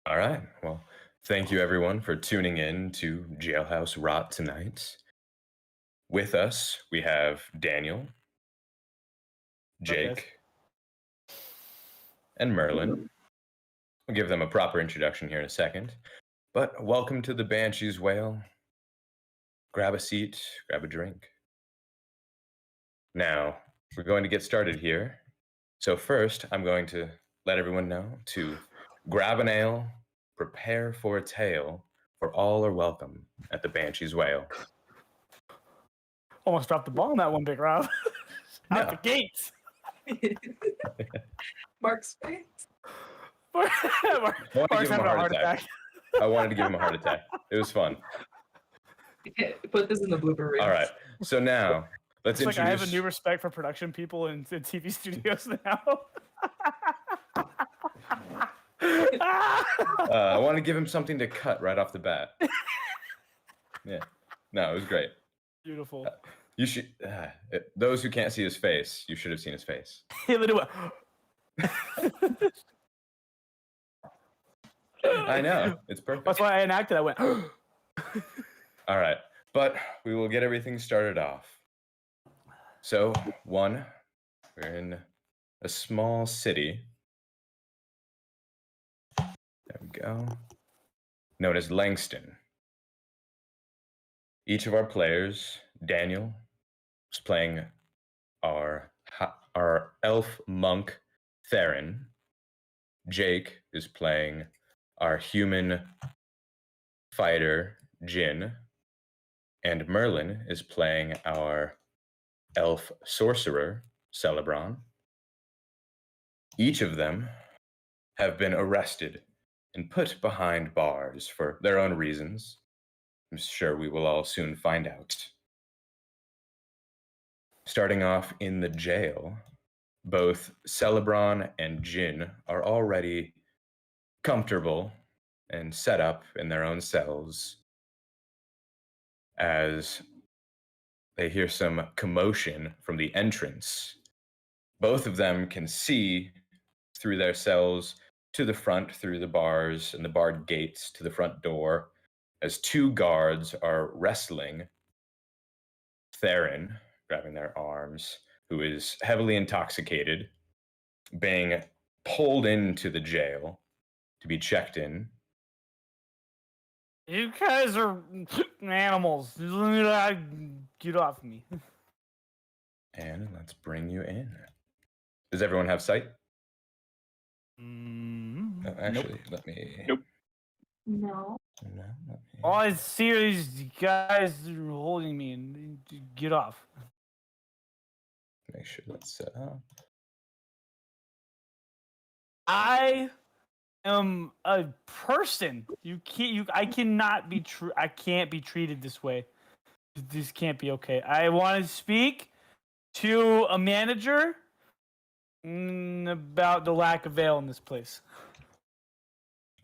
All right. Well, thank you everyone for tuning in to Jailhouse Rot tonight. With us, we have Daniel, Okay. Jake, and Merlin. We'll give them a proper introduction here in a second. But welcome to the Banshee's Wail. Grab a seat, grab a drink. Now, we're going to get started here. So first, I'm going to let everyone know to grab an ale, prepare for a tale, for all are welcome at the Banshee's Wail. Almost dropped the ball on that one, Big Rob. Out No. the gates. Mark's face. Mark's give him having a heart attack. I wanted to give him a heart attack. It was fun. Put this in the blooper reel. All right. So now, let's It's introduce... like I have a new respect for production people in TV studios now. I want to give him something to cut right off the bat. Yeah. No, it was great. Beautiful. You should... those who can't see his face, you should have seen his face. I know. It's perfect. That's why I enacted. I went... All right. But we will get everything started off. So, we're in a small city. There we go. Known as Langston. Each of our players, Daniel, is playing our elf monk, Theron. Jake is playing our human fighter, Jin. And Merlin is playing our elf sorcerer, Celebron. Each of them have been arrested and put behind bars for their own reasons. I'm sure we will all soon find out. Starting off in the jail, both Celebron and Jin are already comfortable and set up in their own cells as they hear some commotion from the entrance. Both of them can see through their cells to the front through the bars and the barred gates to the front door as two guards are wrestling Theron, grabbing their arms, who is heavily intoxicated, being pulled into the jail to be checked in. You guys are animals. Get off me. And let's bring you in. Does everyone have sight? Actually, Nope. let me... Nope. No. No, let me... All I see are these guys holding me and get off. Make sure that's set up. I am a person. I cannot be true. I can't be treated this way. This can't be okay. I want to speak to a manager about the lack of ale in this place.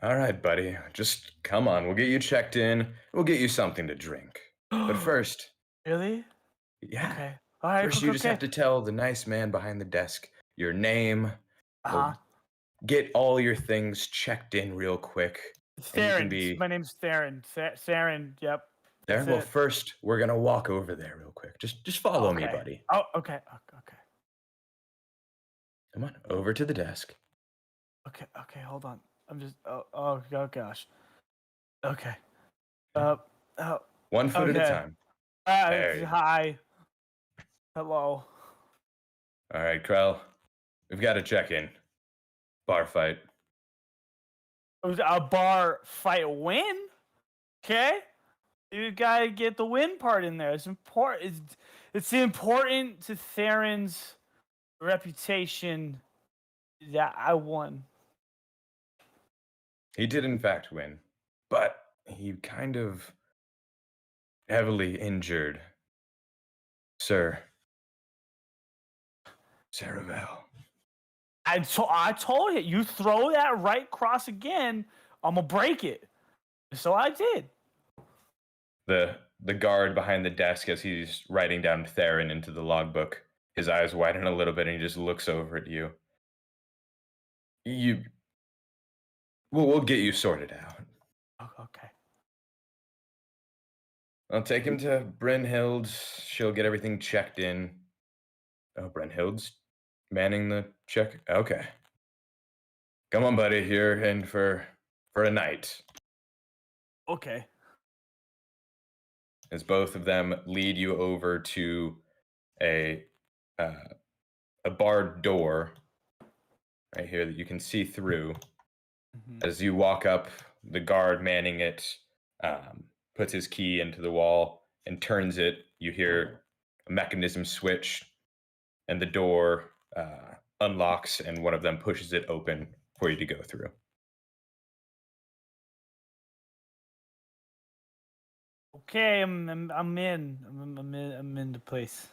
All right, buddy. Just come on. We'll get you checked in. We'll get you something to drink. But first... Really? Yeah. Okay. All right. First, you just have to tell the nice man behind the desk your name. We'll get all your things checked in real quick. Theron. My name's Theron. Theron. Yep. There. Well, first we're gonna walk over there real quick. Just follow me, buddy. Oh, okay. Okay. Come on, over to the desk. Okay. Hold on. I'm just. Oh gosh. Okay. 1 foot at a time. Hi. Hello. All right, Krell. We've got to check in. Bar fight. A bar fight win? Okay. You gotta get the win part in there. It's important. It's important to Theron's reputation that I won. He did, in fact, win. But he kind of heavily injured Sir Saravel. I told you throw that right cross again, I'm gonna break it. So I did. The guard behind the desk, as he's writing down Theron into the logbook, his eyes widen a little bit and he just looks over at you. we'll get you sorted out. Okay. I'll take him to Brynhild's. She'll get everything checked in. Oh, Brynhild's manning the check. Okay. Come on, buddy. You're in for a night. Okay. As both of them lead you over to a barred door right here that you can see through. Mhm. As you walk up, the guard manning it puts his key into the wall and turns it. You hear a mechanism switch, and the door unlocks, and one of them pushes it open for you to go through. Okay, I'm in. I'm in the place.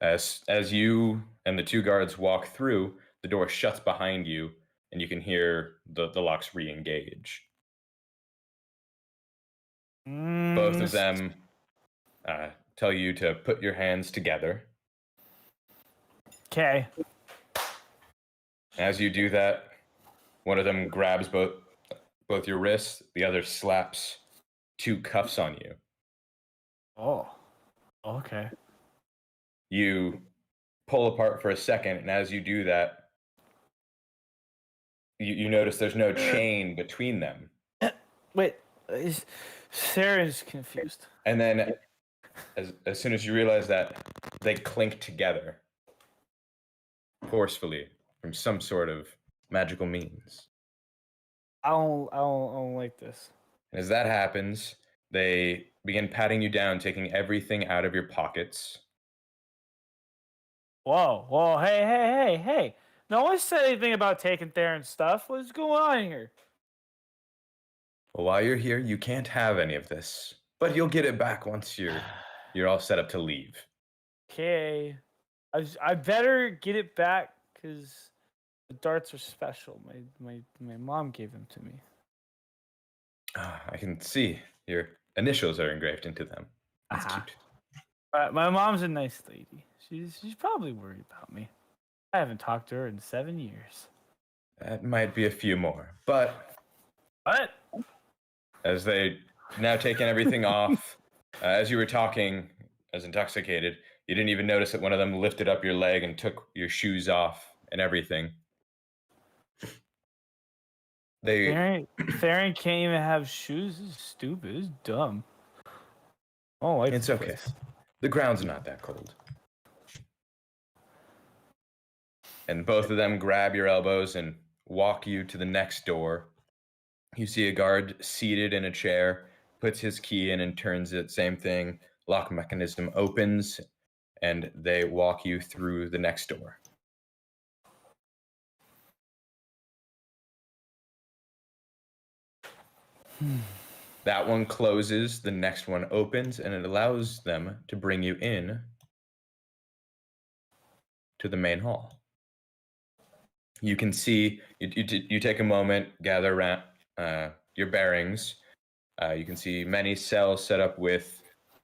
As you and the two guards walk through, the door shuts behind you, and you can hear the locks re-engage. Both of them tell you to put your hands together. Okay. As you do that, one of them grabs both your wrists, the other slaps two cuffs on you. Oh. Okay. You pull apart for a second, and as you do that, you notice there's no chain between them. Wait. Sarah's confused. And then, as soon as you realize that, they clink together forcefully from some sort of magical means. I don't like this. And as that happens, they begin patting you down, taking everything out of your pockets. Whoa, hey. No one said anything about taking Theron's stuff. What's going on here? Well, while you're here, you can't have any of this, but you'll get it back once you're all set up to leave. Okay. I better get it back because the darts are special. My mom gave them to me. I can see your initials are engraved into them. That's cute. My mom's a nice lady. She's probably worried about me. I haven't talked to her in 7 years. That might be a few more, but What? as they now taking everything off, as you were talking, as intoxicated, you didn't even notice that one of them lifted up your leg and took your shoes off and everything. Theron can't even have shoes. This is stupid. It's dumb. Oh, like it's okay. The ground's not that cold. And both of them grab your elbows and walk you to the next door. You see a guard seated in a chair, puts his key in and turns it. Same thing. Lock mechanism opens, and they walk you through the next door. That one closes, the next one opens, and it allows them to bring you in to the main hall. You can see, you take a moment, gather around your bearings. You can see many cells set up with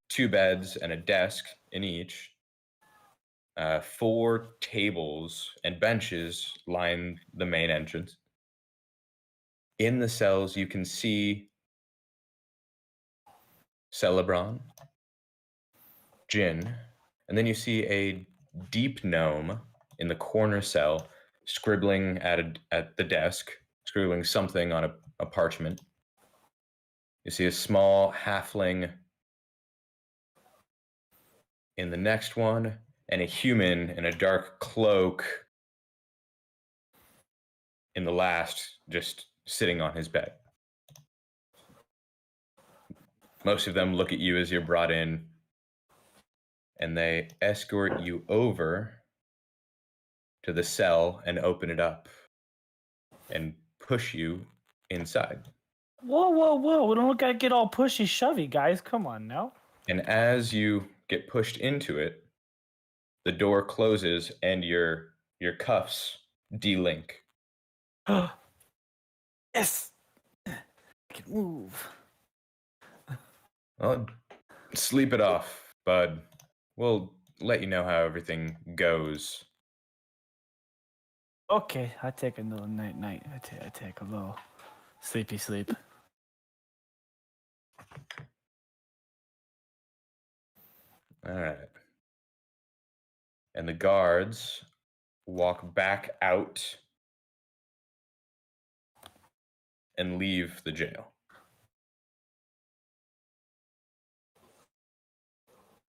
2 beds and a desk in each. 4 tables and benches line the main entrance. In the cells, you can see Celebron, Jin, and then you see a deep gnome in the corner cell, scribbling at the desk, scribbling something on a parchment. You see a small halfling in the next one, and a human in a dark cloak in the last, just sitting on his bed. Most of them look at you as you're brought in, and they escort you over to the cell and open it up and push you inside. Whoa. We don't gotta get all pushy shovey, guys. Come on now. And as you get pushed into it, the door closes and your cuffs delink. Yes. I can move. Well, sleep it off, bud. We'll let you know how everything goes. Okay, I take a little night. I take a little Sleepy sleep. All right. And the guards walk back out and leave the jail.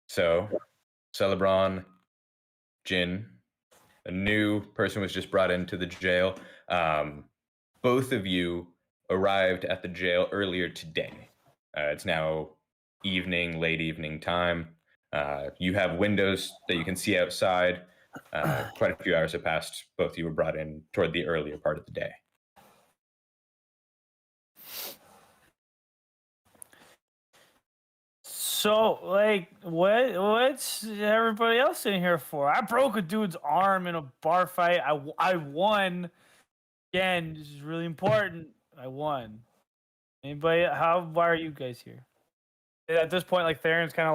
So, Celebron, Jin, a new person was just brought into the jail. Both of you arrived at the jail earlier today. It's now evening, late evening time. You have windows that you can see outside. Quite a few hours have passed. Both of you were brought in toward the earlier part of the day. So, like, what's everybody else in here for? I broke a dude's arm in a bar fight. I won. Again, this is really important. I won. Anybody? Why are you guys here? At this point, like, Theron's kind of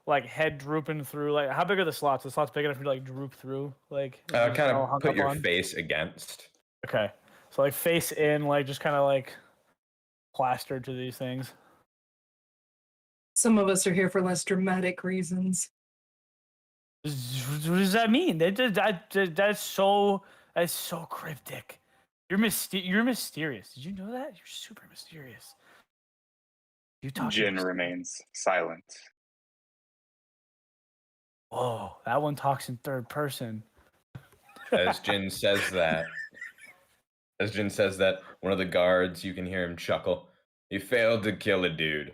like head drooping through. Like, how big are the slots? The slots big enough for you to like droop through? Like, Kind of put your face against. Okay, so like face in, like just kind of like plastered to these things. Some of us are here for less dramatic reasons. What does that mean? That's so cryptic. You're mysterious. Did you know that? You're super mysterious. You talk. Jin remains silent. Oh, that one talks in third person. As Jin says that, one of the guards, you can hear him chuckle. He failed to kill a dude.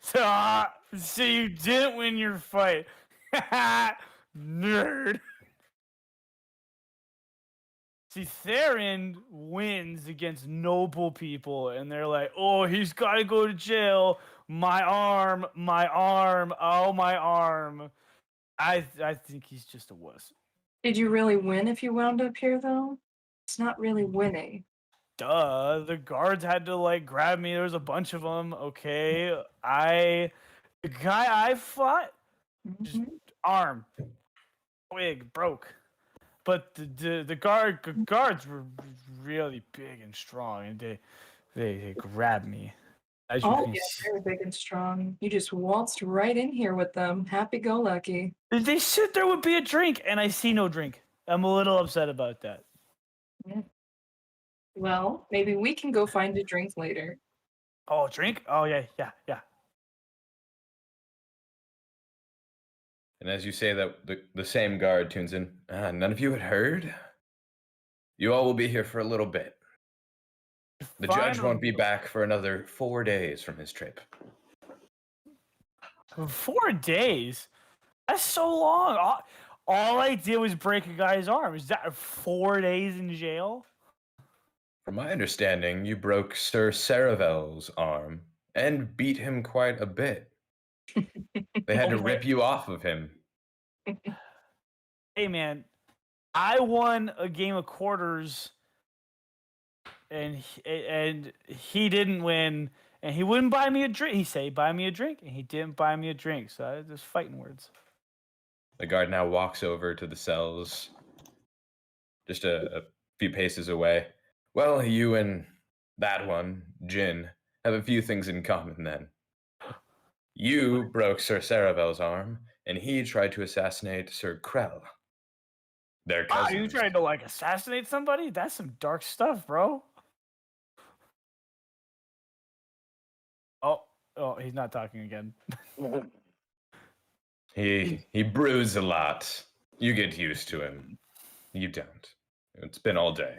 So you didn't win your fight. Nerd. See, Theron wins against noble people, and they're like, oh, he's got to go to jail. My arm, oh, my arm. I think he's just a wuss. Did you really win if you wound up here, though? It's not really winning. Duh, the guards had to like grab me. There was a bunch of them. Okay, the guy I fought, just arm, wig broke, but the guards were really big and strong, and they grabbed me. As you Oh, can yeah, see. very big and strong. You just waltzed right in here with them. Happy-go-lucky. They said there would be a drink, and I see no drink. I'm a little upset about that. Yeah. Well, maybe we can go find a drink later. Oh, drink? Oh, yeah. And as you say that, the same guard tunes in. None of you had heard? You all will be here for a little bit. The judge won't be back for another 4 days from his trip. 4 days? That's so long. All I did was break a guy's arm. Is that 4 days in jail? From my understanding, you broke Sir Saravel's arm and beat him quite a bit. They had to rip you off of him. Hey, man, I won a game of quarters, and he didn't win, and he wouldn't buy me a drink. He said, buy me a drink, and he didn't buy me a drink. So I was just fighting words. The guard now walks over to the cells, just a few paces away. Well, you and that one, Jin, have a few things in common then. You broke Sir Saravel's arm, and he tried to assassinate Sir Krell. Their cousins. You tried to like assassinate somebody? That's some dark stuff, bro. Oh, he's not talking again. He brews a lot. You get used to him. You don't. It's been all day.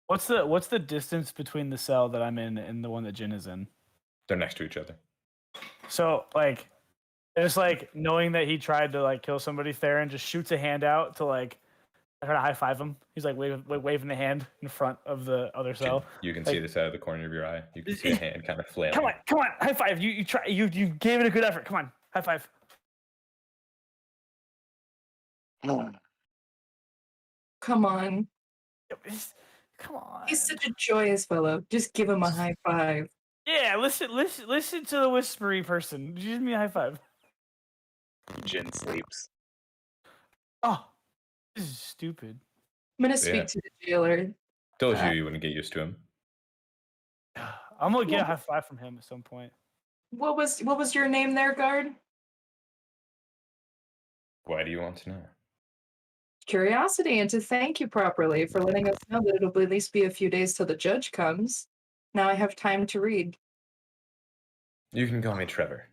What's the distance between the cell that I'm in and the one that Jin is in? They're next to each other. So like, it's like knowing that he tried to like kill somebody. Theron just shoots a hand out to like try to high five him. He's like waving the hand in front of the other cell. You can see this out of the corner of your eye. You can see a hand kind of flailing. Come on, high five. You try. You gave it a good effort. Come on, high five. Come on. Come on. He's such a joyous fellow. Just give him a high five. Yeah, listen to the whispery person. Give me a high five. Jin sleeps. Oh, this is stupid. gonna Yeah. speak to the jailer. Told you you wouldn't get used to him. I'm gonna get a high five from him at some point. What was your name there, guard? Why do you want to know? Curiosity, and to thank you properly for letting us know that it'll at least be a few days till the judge comes. Now I have time to read. You can call me Trevor.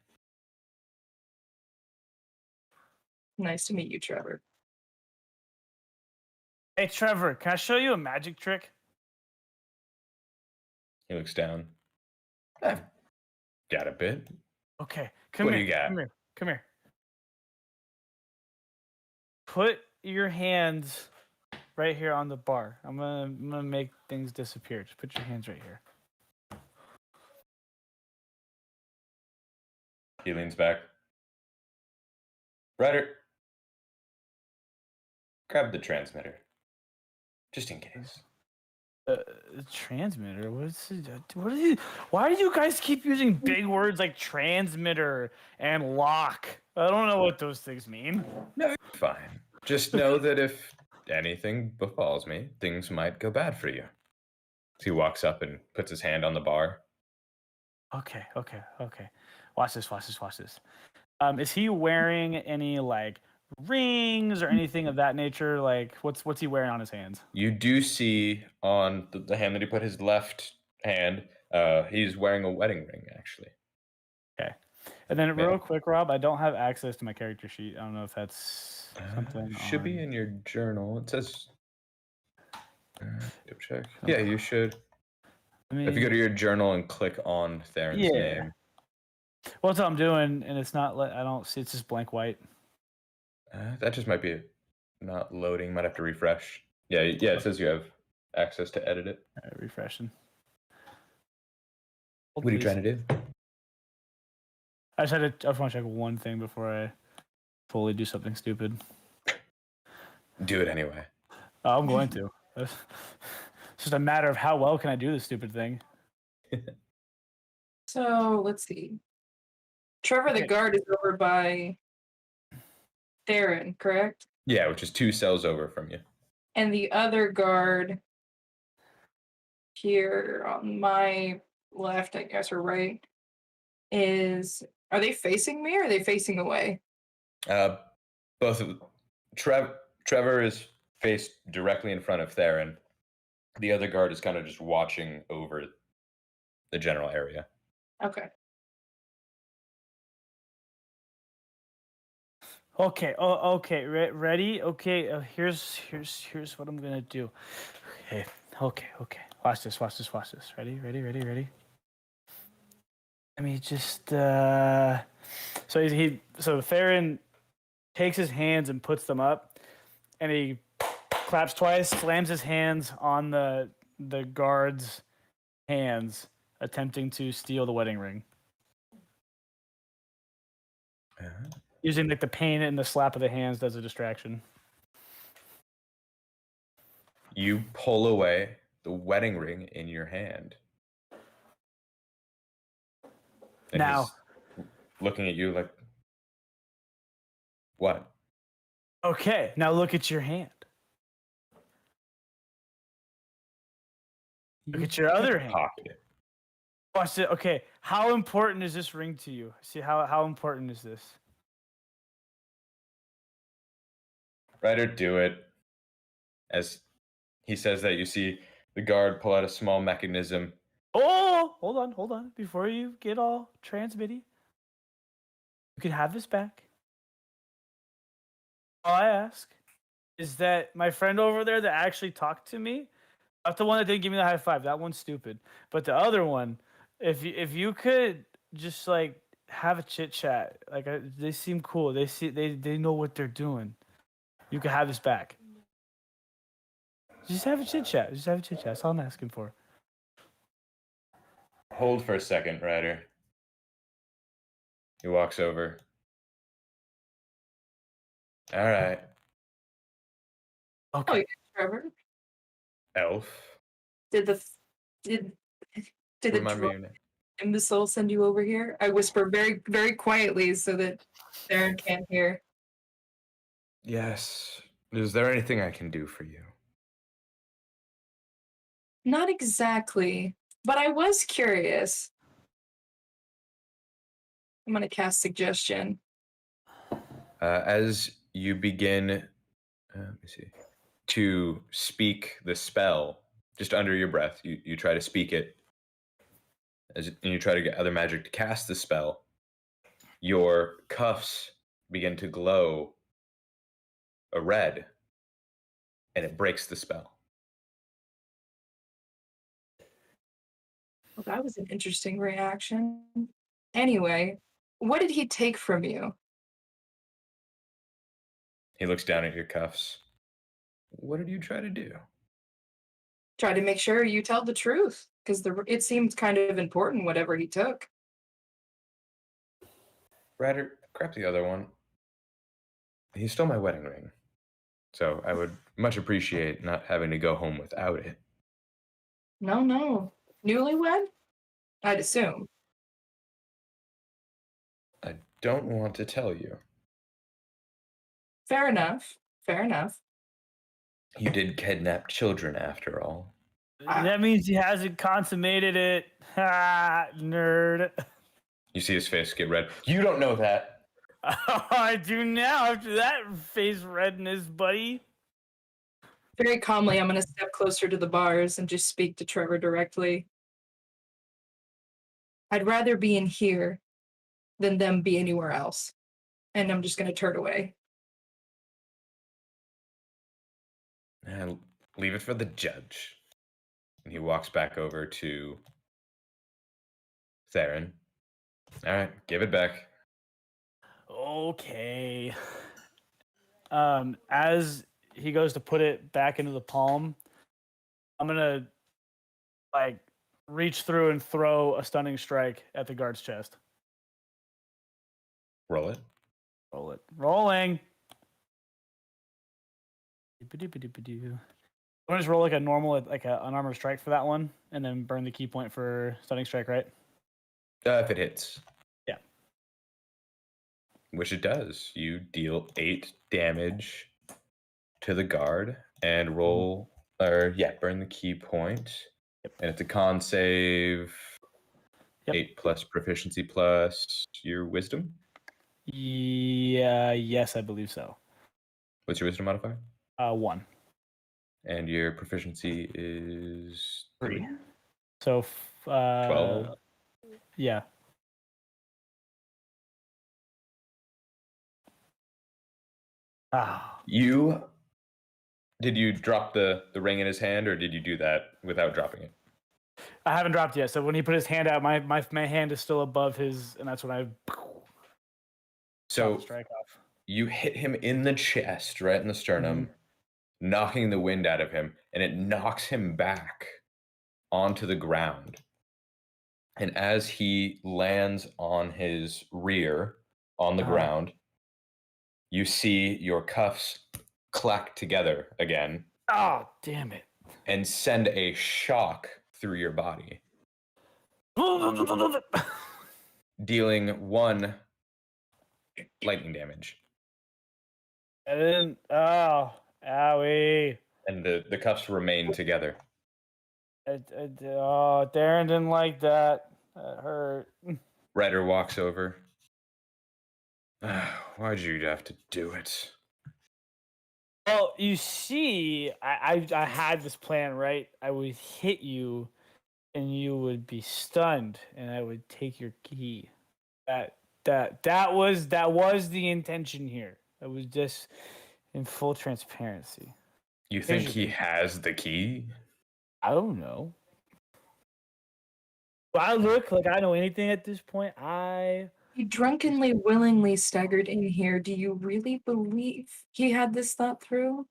Nice to meet you, Trevor. Hey Trevor, can I show you a magic trick? He looks down. I've got a bit. Okay, come What do here. you got? Come here. Put your hands right here on the bar. I'm gonna make things disappear. Just put your hands right here. He leans back. Ryder, grab the transmitter. Just in case. Transmitter? What are you? Why do you guys keep using big words like transmitter and lock? I don't know what those things mean. No, you're fine. Just know that if anything befalls me, things might go bad for you. So he walks up and puts his hand on the bar. Okay. Watch this. Is he wearing any like rings or anything of that nature? Like, what's he wearing on his hands? You do see on the hand that he put his left hand, he's wearing a wedding ring, actually. Okay. And then Yeah. real quick, Rob, I don't have access to my character sheet. I don't know if that's something. Should be in your journal. It says. Check. Yeah, you should. If you go to your journal and click on Theron's name. Well, that's what I'm doing, and it's not. I don't see. It's just blank white. That just might be not loading. Might have to refresh. Yeah. It says you have access to edit it. All right, refreshing. What are you trying to do? I just want to check one thing before I fully do something stupid. Do it anyway. I'm going to. It's just a matter of how well can I do this stupid thing. So let's see. Trevor the guard is over by Theron, correct? Yeah, which is 2 cells over from you. And the other guard here on my left, I guess, or right, are they facing me or are they facing away? Both of Trevor is faced directly in front of Theron. The other guard is kind of just watching over the general area. Okay. Okay. Oh, okay. Ready? Okay. Here's what I'm gonna do. Okay. Watch this. Ready? Let me just. So Theron takes his hands and puts them up, and he claps twice, slams his hands on the guard's hands, attempting to steal the wedding ring. Using like the pain and the slap of the hands as a distraction. You pull away the wedding ring in your hand. And now, he's looking at you like, what? Okay, now look at your hand. Look at your other hand. Pocket it. Watch it. Okay, how important is this ring to you? See, how important is this? Ryder, do it. As he says that, you see the guard pull out a small mechanism. Oh, hold on. Before you get all transmitty, you can have this back. All I ask is that my friend over there that actually talked to me, not the one that didn't give me the high five, that one's stupid. But the other one, if you could just like have a chit chat, like they seem cool. They know what they're doing. You can have this back. Just have a chit chat. That's all I'm asking for. Hold for a second, Ryder. He walks over. All right. Okay. Oh, yeah, Trevor. Elf. Did the Remind me drunk your name. imbecile send you over here? I whisper very, very quietly so that Theron can't hear. Yes. Is there anything I can do for you? Not exactly, but I was curious. I'm going to cast suggestion. As you begin, let me see, to speak the spell, just under your breath, you try to speak it, and you try to get other magic to cast the spell. Your cuffs begin to glow a red, and it breaks the spell. Well, that was an interesting reaction. Anyway, what did he take from you? He looks down at your cuffs. What did you try to do? Try to make sure you tell the truth, because it seemed kind of important, whatever he took. Ryder, grab the other one. He stole my wedding ring, so I would much appreciate not having to go home without it. No. Newlywed? I'd assume. I don't want to tell you. Fair enough. You did kidnap children, after all. That means he hasn't consummated it. Ha, nerd. You see his face get red. You don't know that. I do now after that face redness, buddy. Very calmly, I'm going to step closer to the bars and just speak to Trevor directly. I'd rather be in here than them be anywhere else. And I'm just going to turn away. And leave it for the judge. And he walks back over to Theron. All right, give it back. Okay. As he goes to put it back into the palm, I'm gonna reach through and throw a stunning strike at the guard's chest. Roll it. Roll it. Rolling. I'm gonna just roll like a normal, like an unarmored strike for that one, and then burn the key point for stunning strike, right? If it hits. Yeah. Which it does. You deal 8 damage to the guard and roll, burn the key point. Yep. And it's a con save. Yep. 8 plus proficiency plus your wisdom. Yeah. Yes, I believe so. What's your wisdom modifier? 1. And your proficiency is 3. So 12. Yeah. Did you drop the ring in his hand, or did you do that without dropping it? I haven't dropped yet. So when he put his hand out, my hand is still above his, and that's when I So strike off. You hit him in the chest, right in the sternum, knocking the wind out of him, and it knocks him back onto the ground. And as he lands on his rear on the ground, you see your cuffs clack together again. Oh, damn it. And send a shock through your body, dealing 1 lightning damage. Owie. And the cuffs remain together. Darren didn't like that. That hurt. Ryder walks over. Why'd you have to do it? Well, you see, I had this plan, right? I would hit you, and you would be stunned, and I would take your key. That was the intention here. It was just in full transparency. You think he has the key? I don't know. Do I look like I know anything at this point? He drunkenly, willingly staggered in here. Do you really believe he had this thought through?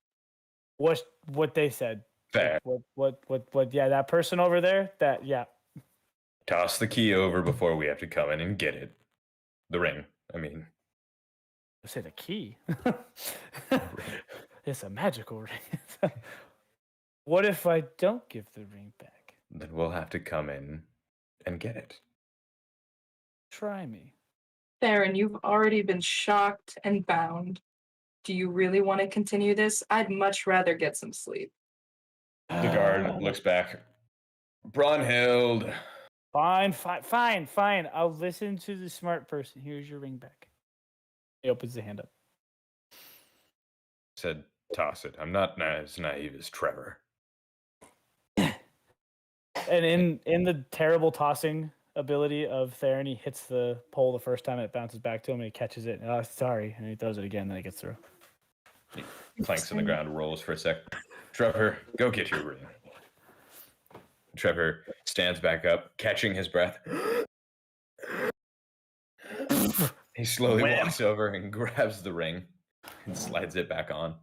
What they said. Fair. What? Yeah, that person over there. Yeah. Toss the key over before we have to come in and get it. The ring, I mean. I say the key. It's a magical ring. What if I don't give the ring back? Then we'll have to come in and get it. Try me. Theron, you've already been shocked and bound. Do you really want to continue this? I'd much rather get some sleep. The guard looks back. Brunhild. Fine. I'll listen to the smart person. Here's your ring back. He opens the hand up. Said, toss it. I'm not as naive as Trevor. And in the terrible tossing ability of Theron, he hits the pole the first time, it bounces back to him, and he catches it. Oh, sorry. And he throws it again, then it gets through. He clanks on the ground, rolls for a sec. Trevor, go get your ring. Trevor stands back up, catching his breath. He slowly walks over and grabs the ring and slides it back on.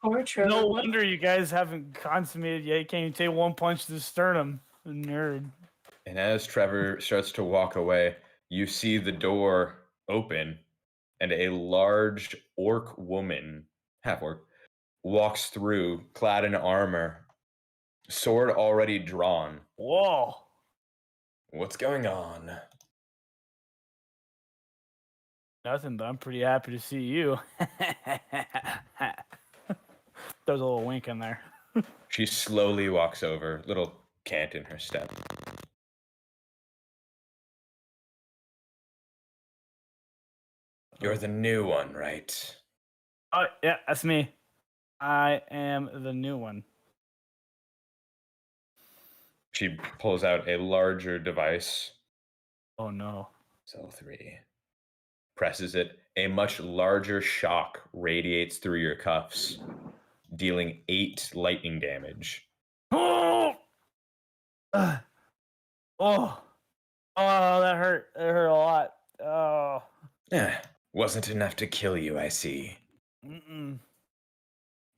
Poor Trevor. No wonder you guys haven't consummated yet. You can't even take one punch to the sternum. Nerd. And as Trevor starts to walk away, you see the door open and a large orc woman, half orc, walks through, clad in armor, sword already drawn. Whoa. What's going on? Nothing, but I'm pretty happy to see you. There's a little wink in there. She slowly walks over, little cant in her step. You're the new one, right? Oh, yeah, that's me. I am the new one. She pulls out a larger device. Oh, no. Cell 3. Presses it. A much larger shock radiates through your cuffs, dealing 8 lightning damage. Oh! Oh, that hurt. It hurt a lot. Oh. Wasn't enough to kill you, I see. Mm-mm.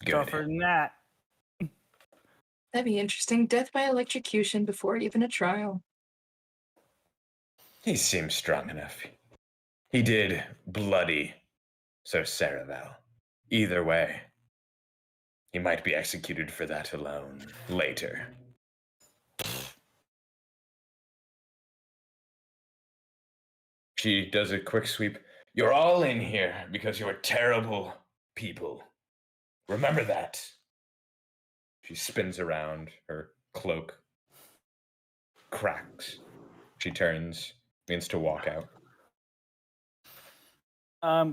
Good. Tougher than that. That'd be interesting. Death by electrocution before even a trial. He seems strong enough. He did bloody Sir Saraval. Either way, he might be executed for that alone later. She does a quick sweep. You're all in here because you're terrible people. Remember that. She spins around, her cloak cracks. She turns, begins to walk out.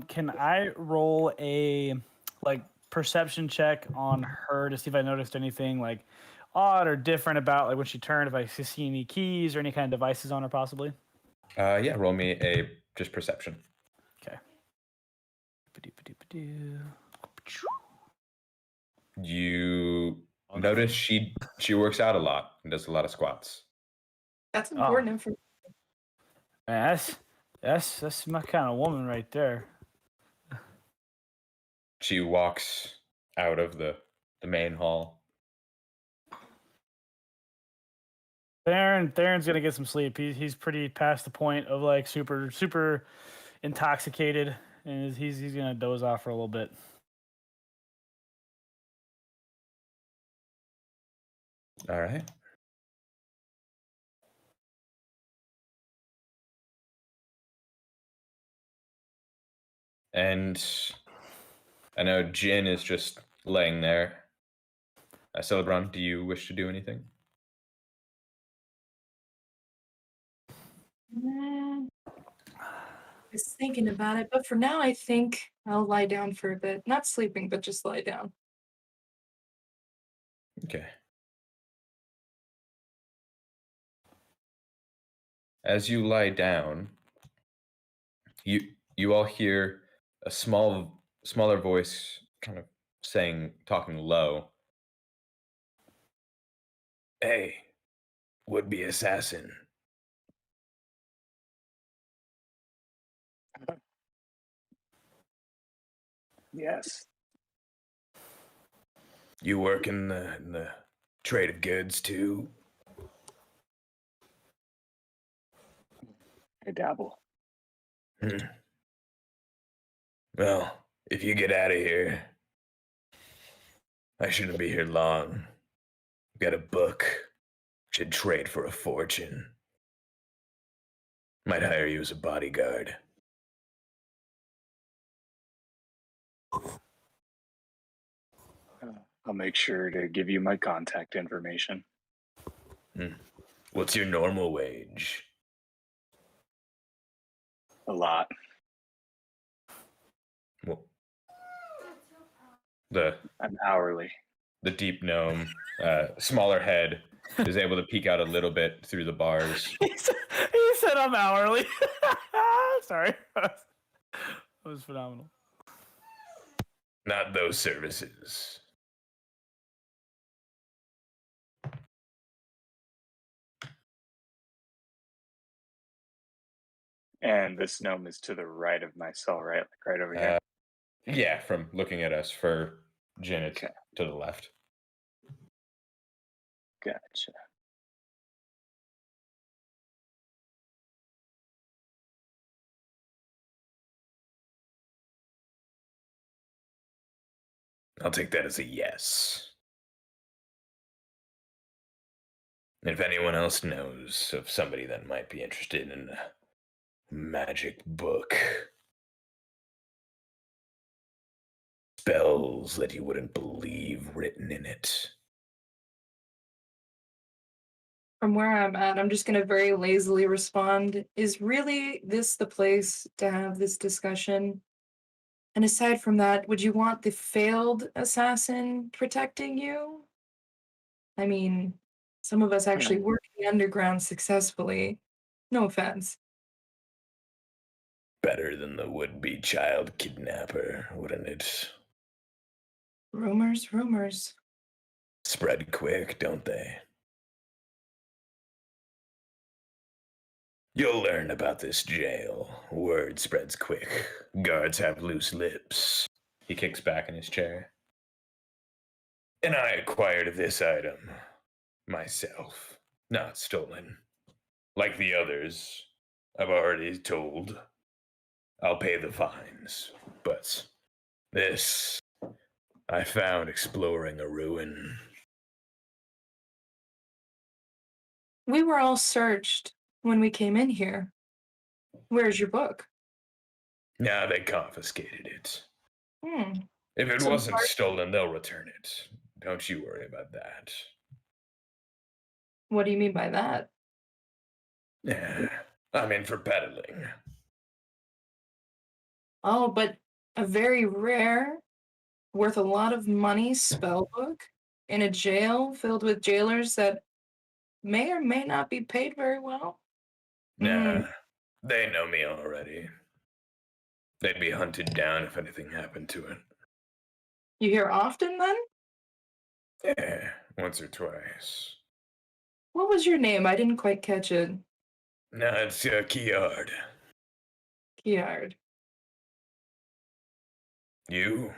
Can I roll a perception check on her to see if I noticed anything odd or different about when she turned, if I see any keys or any kind of devices on her possibly? Yeah, roll me a just perception. Okay. You notice she works out a lot and does a lot of squats. That's important information. Man, that's my kind of woman right there. She walks out of the main hall. Theron's gonna get some sleep. He's pretty past the point of super intoxicated, and he's gonna doze off for a little bit. All right. And I know Jin is just laying there. Celebron, do you wish to do anything? I was thinking about it, but for now, I think I'll lie down for a bit. Not sleeping, but just lie down. Okay. As you lie down, you all hear a smaller voice kind of talking low. Hey, would-be assassin. Yes. You work in the trade of goods too? I dabble. Well, if you get out of here, I shouldn't be here long. Got a book. Should trade for a fortune. Might hire you as a bodyguard. I'll make sure to give you my contact information. What's your normal wage? A lot. Well, I'm hourly. the deep gnome, smaller head, is able to peek out a little bit through the bars. He said I'm hourly. Sorry. That was phenomenal. Not those services. And this gnome is to the right of my cell, right? Like right over here. Yeah, from looking at us for Jin, it's Okay. to the left. Gotcha. I'll take that as a yes. If anyone else knows of somebody that might be interested in a magic book, spells that you wouldn't believe written in it. From where I'm at, I'm just going to very lazily respond. Is really this the place to have this discussion? And aside from that, would you want the failed assassin protecting you? I mean, some of us actually work in the underground successfully. No offense. Better than the would-be child kidnapper, wouldn't it? Rumors, rumors. Spread quick, don't they? You'll learn about this jail. Word spreads quick. Guards have loose lips. He kicks back in his chair. And I acquired this item myself, not stolen. Like the others, I've already told. I'll pay the fines, but this I found exploring a ruin. We were all searched when we came in here. Where's your book? Now they confiscated it. Hmm. If it Some wasn't part- stolen, they'll return it. Don't you worry about that. What do you mean by that? Yeah, I'm in for peddling. Oh, but a very rare, worth a lot of money spell book in a jail filled with jailers that may or may not be paid very well. Nah, they know me already. They'd be hunted down if anything happened to it. You hear often then? Yeah, once or twice. What was your name? I didn't quite catch it. Nah, it's Keyard. Kiard. You?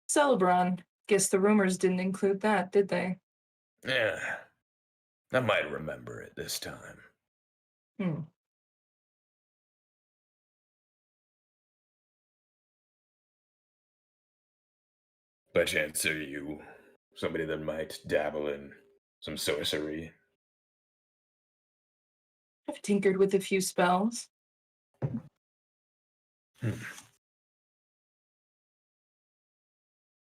Celebron. Guess the rumors didn't include that, did they? Yeah, I might remember it this time. Hmm. By chance, are you somebody that might dabble in some sorcery? I've tinkered with a few spells.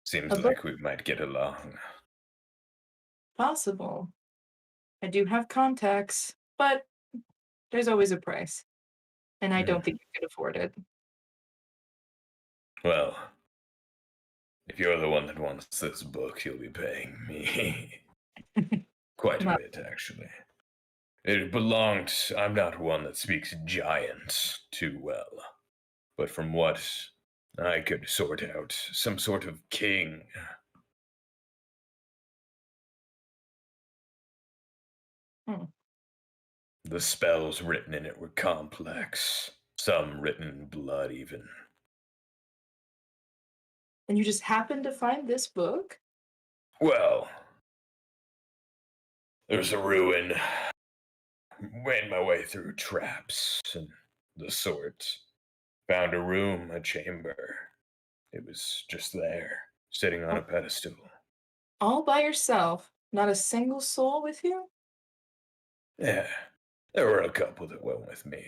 Seems A book? like we might get along. Possible. I do have contacts, but there's always a price. And I don't think you can afford it. Well, if you're the one that wants this book, you'll be paying me. Quite a Not- bit, actually. It belonged. I'm not one that speaks giant too well, but from what I could sort out, some sort of king. Hmm. The spells written in it were complex, some written in blood, even. And you just happened to find this book? Well, there's a ruin. Made my way through traps and the sort. Found a room, a chamber. It was just there, sitting on a pedestal. All by yourself? Not a single soul with you? Yeah, there were a couple that went with me.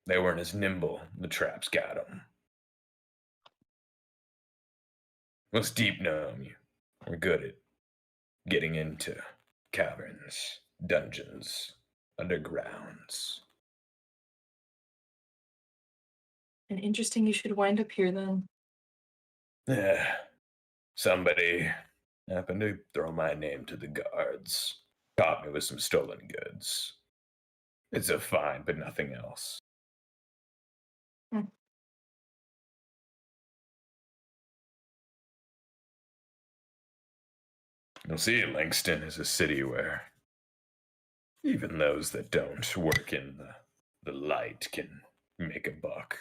They weren't as nimble. The traps got them. Those deep gnome, we're good at getting into caverns, dungeons, undergrounds. And interesting you should wind up here then. Yeah, somebody happened to throw my name to the guards. Caught me with some stolen goods. It's a fine, but nothing else. Hmm. You'll see, Langston is a city where even those that don't work in the light can make a buck.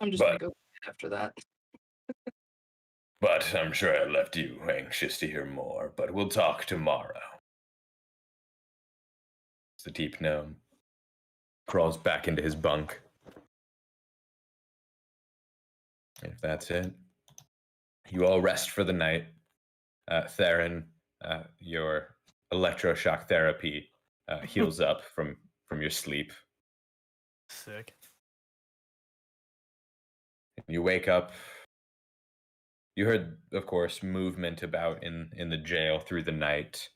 I'm just gonna go after that. But I'm sure I left you anxious to hear more, but we'll talk tomorrow. The deep gnome crawls back into his bunk. If that's it, you all rest for the night. Theron, your electroshock therapy heals up from your sleep. Sick. You wake up. You heard, of course, movement about in the jail through the night.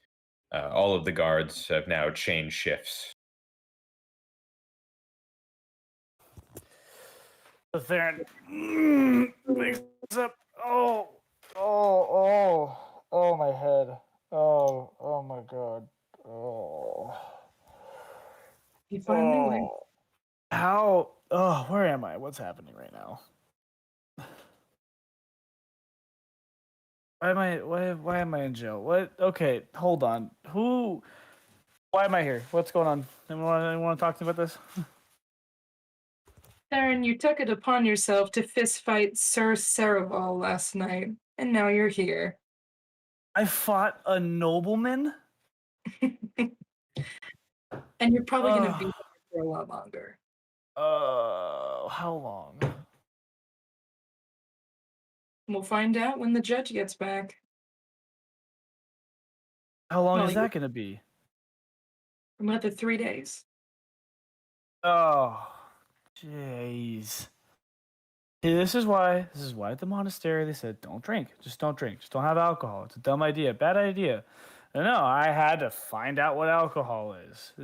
All of the guards have now changed shifts. So Theron wakes up. Oh, my head. Oh my god. Oh. You finally win. How? Oh, where am I? What's happening right now? Why am I in jail? What? Okay, hold on. Why am I here? What's going on? Anyone want to talk to me about this? Theron, you took it upon yourself to fistfight Sir Saraval last night, and now you're here. I fought a nobleman? And you're probably going to be here for a lot longer. How long? We'll find out when the judge gets back. How long Well, is that going to be? Another 3 days. Oh, jeez. See, this is why at the monastery they said don't drink. Just don't drink. Just don't have alcohol. It's a dumb idea. Bad idea. No, I had to find out what alcohol is.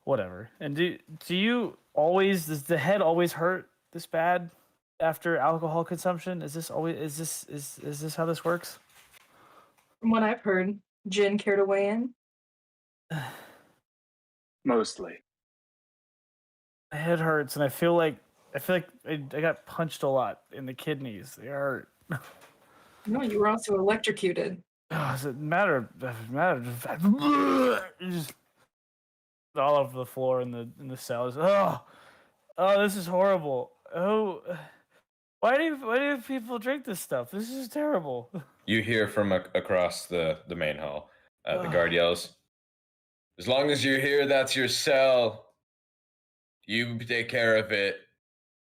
Whatever. And do you always, does the head always hurt this bad after alcohol consumption? Is this how this works? From what I've heard, Jin, care to weigh in? Mostly. My head hurts, and I feel like I got punched a lot in the kidneys. They hurt. No, you were also electrocuted. Does it matter? Just all over the floor in the cells. Oh, this is horrible. Oh, why do people drink this stuff? This is terrible. You hear from across the main hall. The guard yells, "As long as you're here, that's your cell. You take care of it."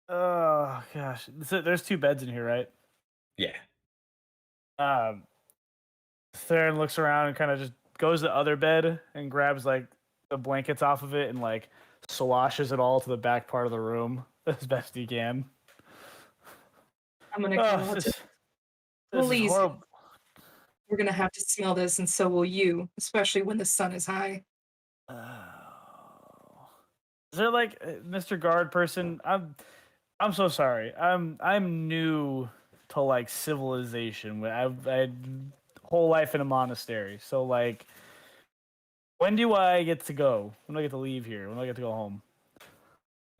Oh gosh, so there's 2 beds in here, right? Yeah. Theron looks around and kind of just goes to the other bed and grabs like the blankets off of it and like sloshes it all to the back part of the room as best he can. I'm going to call This to is police. horrible. We're going to have to smell this, and so will you, especially when the sun is high. Is there like Mr. Guard person? I'm so sorry. I'm new to like civilization. I've had whole life in a monastery. So like, when do I get to go? When do I get to leave here? When do I get to go home?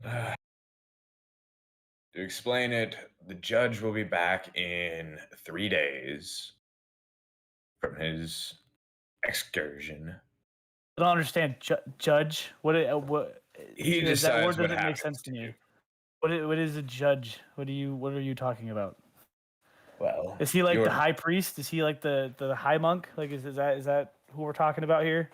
To explain it, the judge will be back in 3 days from his excursion. I don't understand. Judge? What He that decides word what doesn't make happens sense to to me. you. What is a judge? What are you talking about? Well, Is he like you're- the high priest? Is he like the high monk? Like is that who we're talking about here?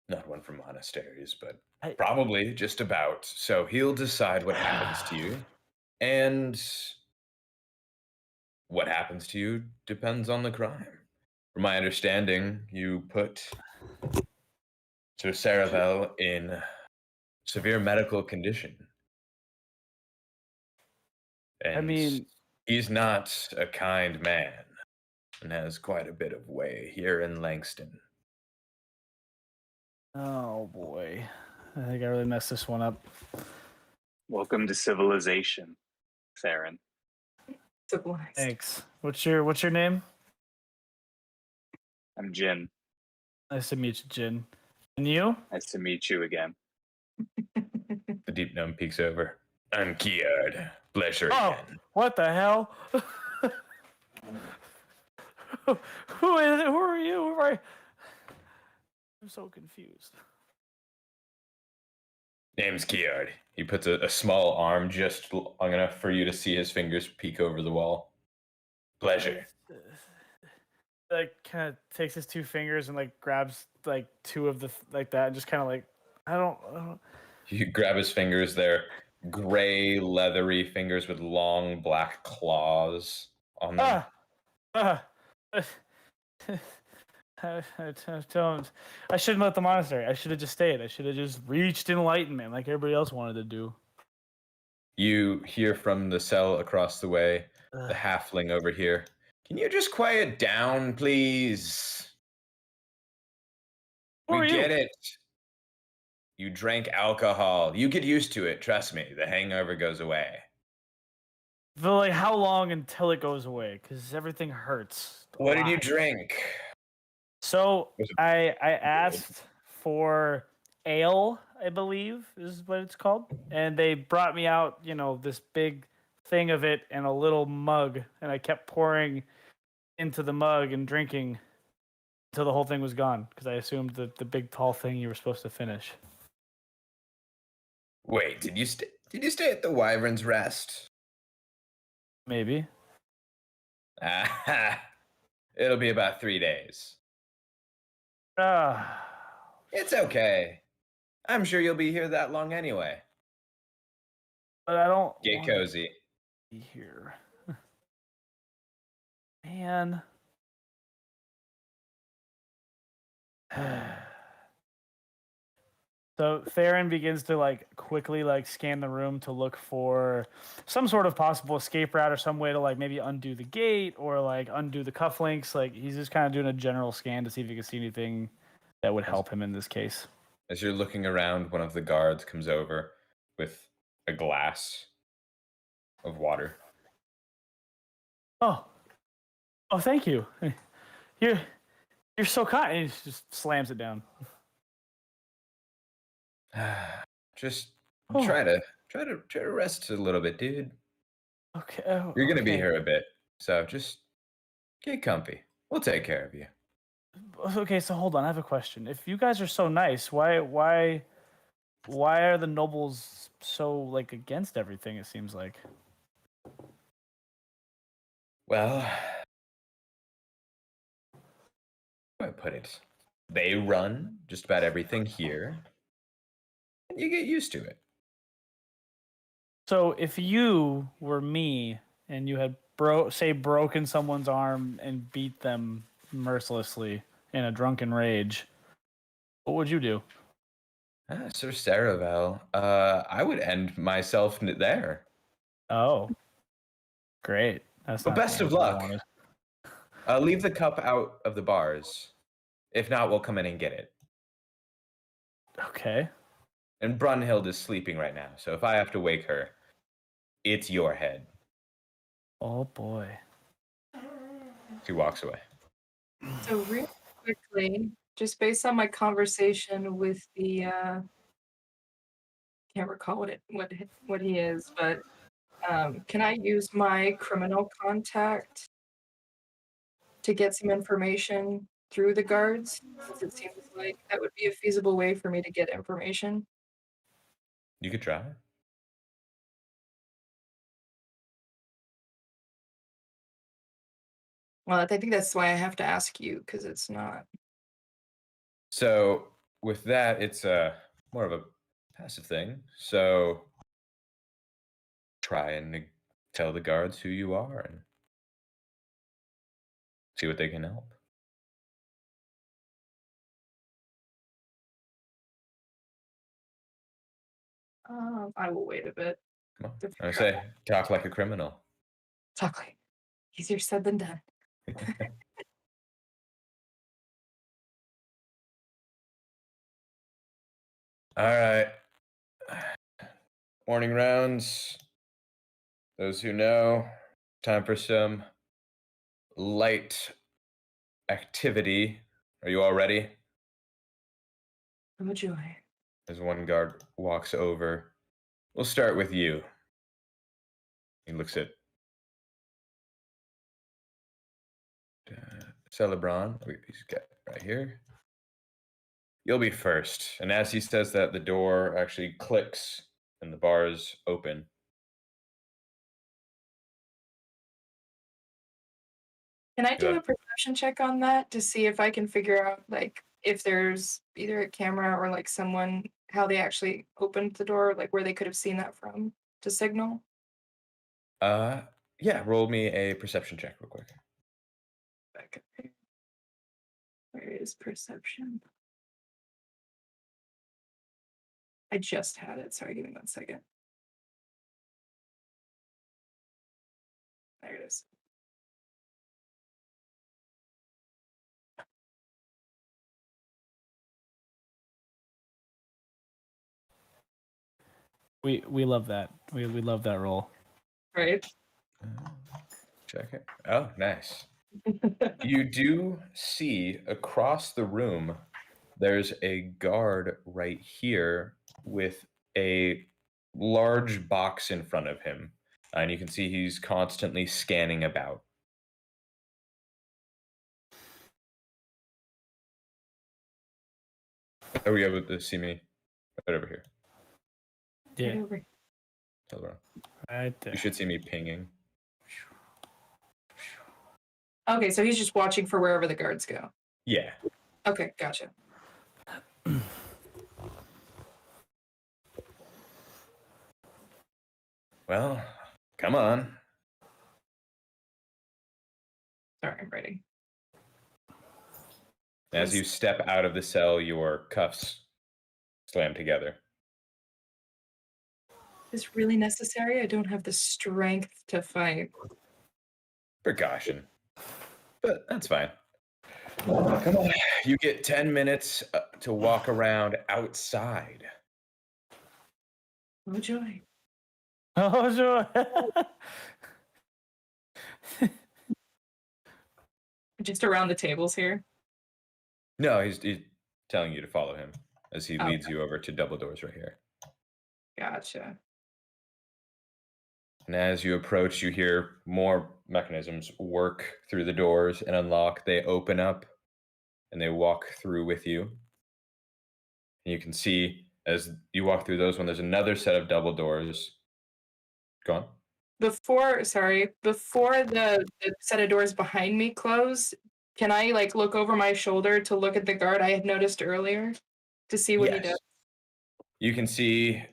not one from monasteries, but probably just about. So he'll decide what happens to you, and what happens to you depends on the crime. From my understanding, you put Sir Saravel in severe medical condition. And I mean, he's not a kind man and has quite a bit of way here in Langston. oh boy. I think I really messed this one up. Welcome to civilization, Theron. Civilized. Thanks. What's your name? I'm Jin. Nice to meet you, Jin. And you? Nice to meet you again. The deep gnome peeks over. I'm Kiard. Pleasure Oh, again. what the hell? Who are you? Who are you? I'm so confused. Name's Kiard. He puts a small arm just long enough for you to see his fingers peek over the wall. Pleasure. Like kind of takes his two fingers and like grabs like two of the like that and just kind of like I don't You grab his fingers. They're gray, leathery fingers with long black claws on them. I don't. I shouldn't let the monastery. I should have just stayed. I should have just reached enlightenment like everybody else wanted to do. You hear from the cell across the way, the halfling over here. Can you just quiet down, please? Who are We you? get it. You drank alcohol. You get used to it. Trust me. The hangover goes away. But like, how long until it goes away? Because everything hurts. a What did you lot. drink? So Was it- I asked for ale, I believe is what it's called, and they brought me out, this big thing of it in a little mug, and I kept pouring into the mug and drinking until the whole thing was gone because I assumed that the big tall thing you were supposed to finish. Wait, did you stay at the Wyvern's Rest? Maybe. Ah, it'll be about 3 days. Ah, It's okay. I'm sure you'll be here that long anyway. but I don't Get wanna cozy. be here. Man. So Theron begins to quickly scan the room to look for some sort of possible escape route or some way to maybe undo the gate or undo the cufflinks. He's just kind of doing a general scan to see if he can see anything that would help him in this case. As you're looking around, one of the guards comes over with a glass of water. Oh, thank you. You're so kind. And he just slams it down. Just Oh. try to rest a little bit, dude. Okay. You're gonna be okay. here a bit, so just get comfy. We'll take care of you. Okay, so hold on. I have a question. If you guys are so nice, why are the nobles so against everything? It seems like. Well, how do I put it? They run just about everything here, and you get used to it. So if you were me and you had broken someone's arm and beat them mercilessly in a drunken rage, what would you do? Sir Saravel, I would end myself there. Oh, great. That's But not best the of answer I luck. wanted. Leave the cup out of the bars. If not, we'll come in and get it. Okay. And Brunhild is sleeping right now, so if I have to wake her, it's your head. Oh boy. She walks away. So real quickly, just based on my conversation with the can't recall what he is, but can I use my criminal contact to get some information through the guards? Since it seems like that would be a feasible way for me to get information. You could try. Well, I think that's why I have to ask you, because it's not. So with that, it's more of a passive thing. So try and tell the guards who you are and see what they can help. I will wait a bit. Come on. To I figure out say, talk like a criminal. Chocolate. Easier said than done. All right. Morning rounds. Those who know, time for some light activity. Are you all ready? I'm a joy. As one guard walks over, we'll start with you. He looks at Celebron. He's got right here. You'll be first. And as he says that, the door actually clicks and the bars open. Can I do Yeah. a perception check on that to see if I can figure out like if there's either a camera or like someone how they actually opened the door, like where they could have seen that from to signal? Yeah, roll me a perception check real quick. Back up here. Where is perception? I just had it. Sorry, give me 1 second. There it is. We love that. We love that roll. Right. Check it. Oh, nice. You do see across the room, there's a guard right here with a large box in front of him. And you can see he's constantly scanning about. Are you able to see me? Right over here. Yeah, Right over. Hold on. right there. You should see me pinging. Okay, so he's just watching for wherever the guards go. Yeah. Okay, gotcha. Well, come on. Sorry, I'm writing. As you step out of the cell, your cuffs slam together. Is this really necessary? I don't have the strength to fight. Precaution. But that's fine. Come on. You get 10 minutes to walk around outside. Oh joy. Oh, sure. Just around the tables here. No, he's telling you to follow him as he Okay. leads you over to double doors right here. Gotcha. And as you approach, you hear more mechanisms work through the doors and unlock. They open up and they walk through with you. And you can see as you walk through those, when there's another set of double doors. Go on. Before the set of doors behind me close, can I like look over my shoulder to look at the guard I had noticed earlier to see what he does? You can see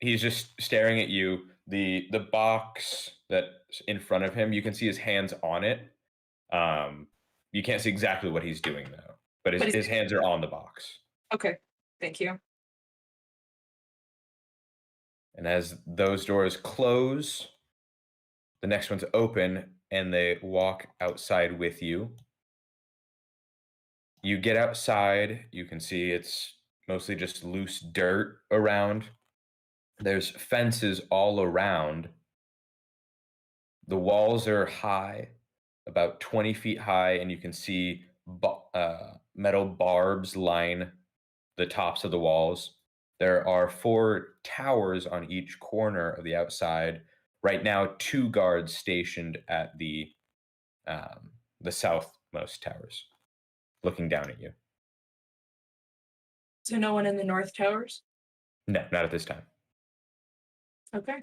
he's just staring at you. The box that's in front of him, you can see his hands on it. You can't see exactly what he's doing though, but his hands are on the box. Okay, thank you. And as those doors close, the next ones open and they walk outside with you. You get outside, you can see it's mostly just loose dirt around. There's fences all around. The walls are high, about 20 feet high, and you can see metal barbs line the tops of the walls. There are 4 towers on each corner of the outside. Right now, 2 guards stationed at the southmost towers, looking down at you. So no one in the north towers? No, not at this time. Okay.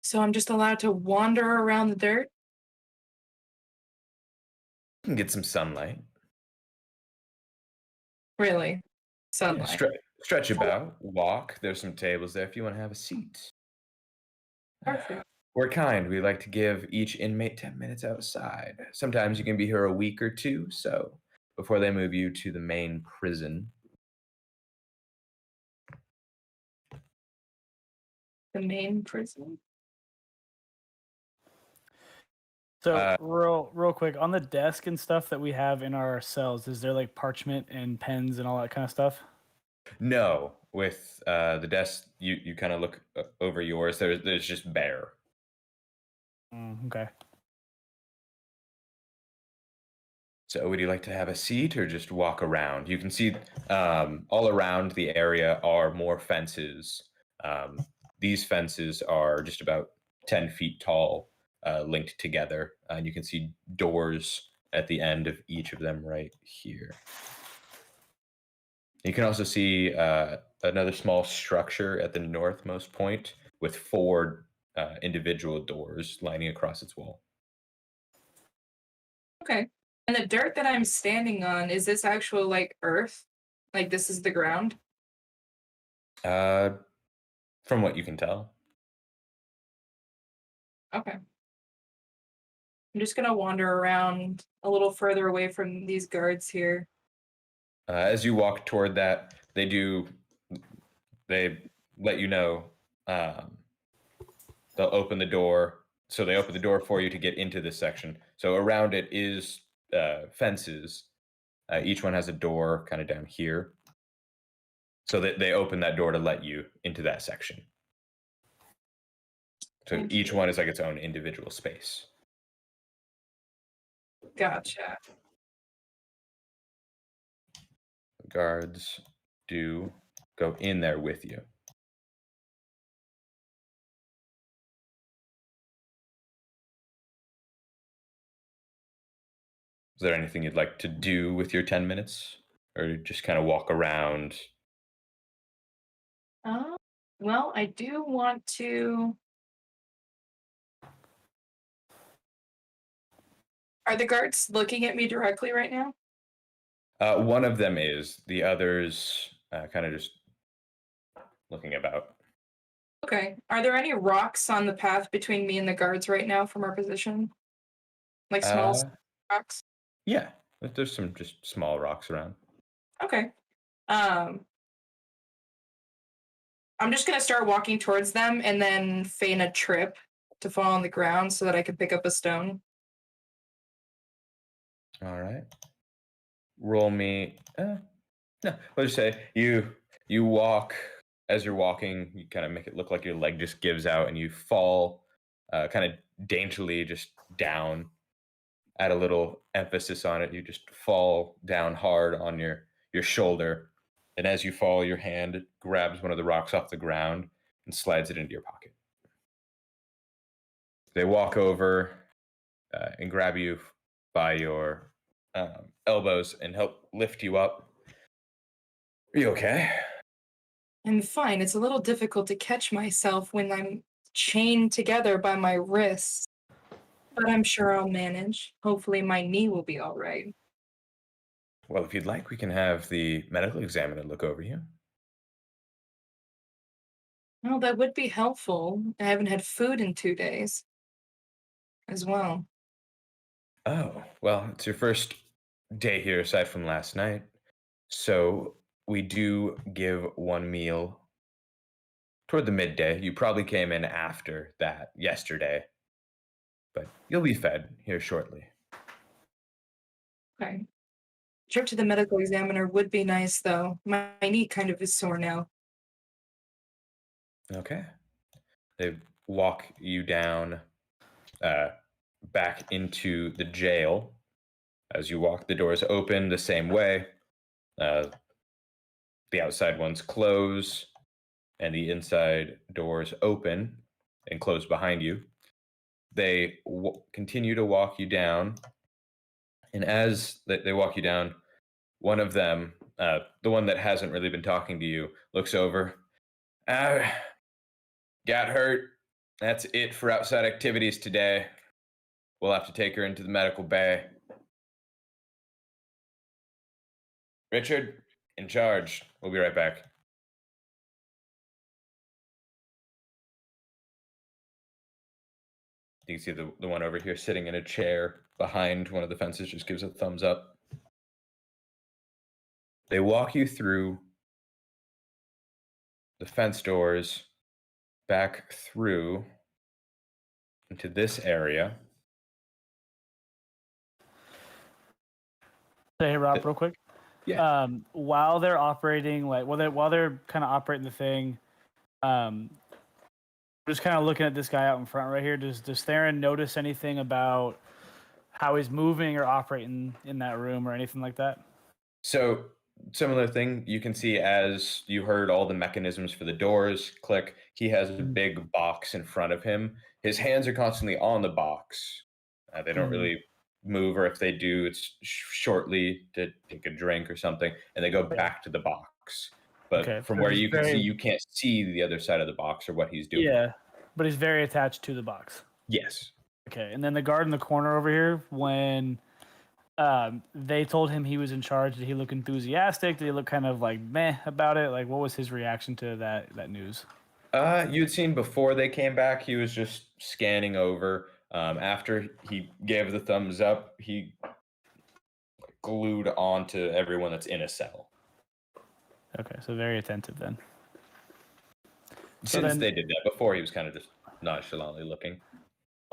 So I'm just allowed to wander around the dirt? You can get some sunlight. Really? Yeah, Sunlight. stretch about, walk. There's some tables there if you want to have a seat. Perfect. We're kind. We like to give each inmate 10 minutes outside. Sometimes you can be here a week or 2, so before they move you to the main prison. the main prison? So real quick on the desk and stuff that we have in our cells, is there like parchment and pens and all that kind of stuff? No, with the desk, you kind of look over yours. There's just bare. Okay. So would you like to have a seat or just walk around? You can see all around the area are more fences. These fences are just about 10 feet tall, linked together. And you can see doors at the end of each of them right here. You can also see another small structure at the northmost point with 4 individual doors lining across its wall. Okay. And the dirt that I'm standing on, is this actual like earth? Like this is the ground? From what you can tell. Okay. I'm just gonna wander around a little further away from these guards here. As you walk toward that, they let you know they'll open the door. So they open the door for you to get into this section. So around it is fences. Each one has a door kind of down here. So that they open that door to let you into that section. So Thank each you. one is like its own individual space. Gotcha. The guards do go in there with you. Is there anything you'd like to do with your 10 minutes? Or just kind of walk around? Well, I do want to. Are the guards looking at me directly right now? One of them is. The others kind of just looking about. Okay. Are there any rocks on the path between me and the guards right now from our position? Like small rocks? Yeah, there's some just small rocks around. Okay. I'm just gonna start walking towards them and then feign a trip to fall on the ground so that I can pick up a stone. All right. Roll me. No, let's just say you walk. As you're walking, you kind of make it look like your leg just gives out, and you fall, kind of daintily just down. Add a little emphasis on it. You just fall down hard on your shoulder, and as you fall, your hand grabs one of the rocks off the ground and slides it into your pocket. They walk over and grab you by your elbows and help lift you up. Are you okay? I'm fine. It's a little difficult to catch myself when I'm chained together by my wrists, but I'm sure I'll manage. Hopefully, my knee will be all right. Well, if you'd like, we can have the medical examiner look over you. Well, that would be helpful. I haven't had food in 2 days as well. Oh, well, it's your first day here aside from last night. So we do give one meal toward the midday. You probably came in after that yesterday, but you'll be fed here shortly. Okay. Trip to the medical examiner would be nice, though. My knee kind of is sore now. Okay. They walk you down back into the jail. As you walk, the doors open the same way. The outside ones close, and the inside doors open and close behind you. They continue to walk you down, and as they walk you down, one of them, the one that hasn't really been talking to you, looks over. Got hurt. That's it for outside activities today. We'll have to take her into the medical bay. Richard, in charge. We'll be right back. You can see the one over here sitting in a chair behind one of the fences, just gives a thumbs up. They walk you through the fence doors back through into this area. Hey, Rob, real quick. Yeah. While they're operating, while they're kind of operating the thing, just kind of looking at this guy out in front right here. Does Theron notice anything about how he's moving or operating in that room or anything like that? So similar thing, you can see as you heard all the mechanisms for the doors click, he has a big box in front of him. His hands are constantly on the box. They don't really move, or if they do, it's shortly to take a drink or something, and they go back to the box. But from where you can see, you can't see the other side of the box or what he's doing. Yeah, but he's very attached to the box. Yes. Okay, and then the guard in the corner over here, when they told him he was in charge, did he look enthusiastic? Did he look kind of like meh about it? Like, what was his reaction to that news? You'd seen before they came back, he was just scanning over. After he gave the thumbs up, he glued onto everyone that's in a cell. Okay, so very attentive then. Since they did that before, he was kind of just nonchalantly looking.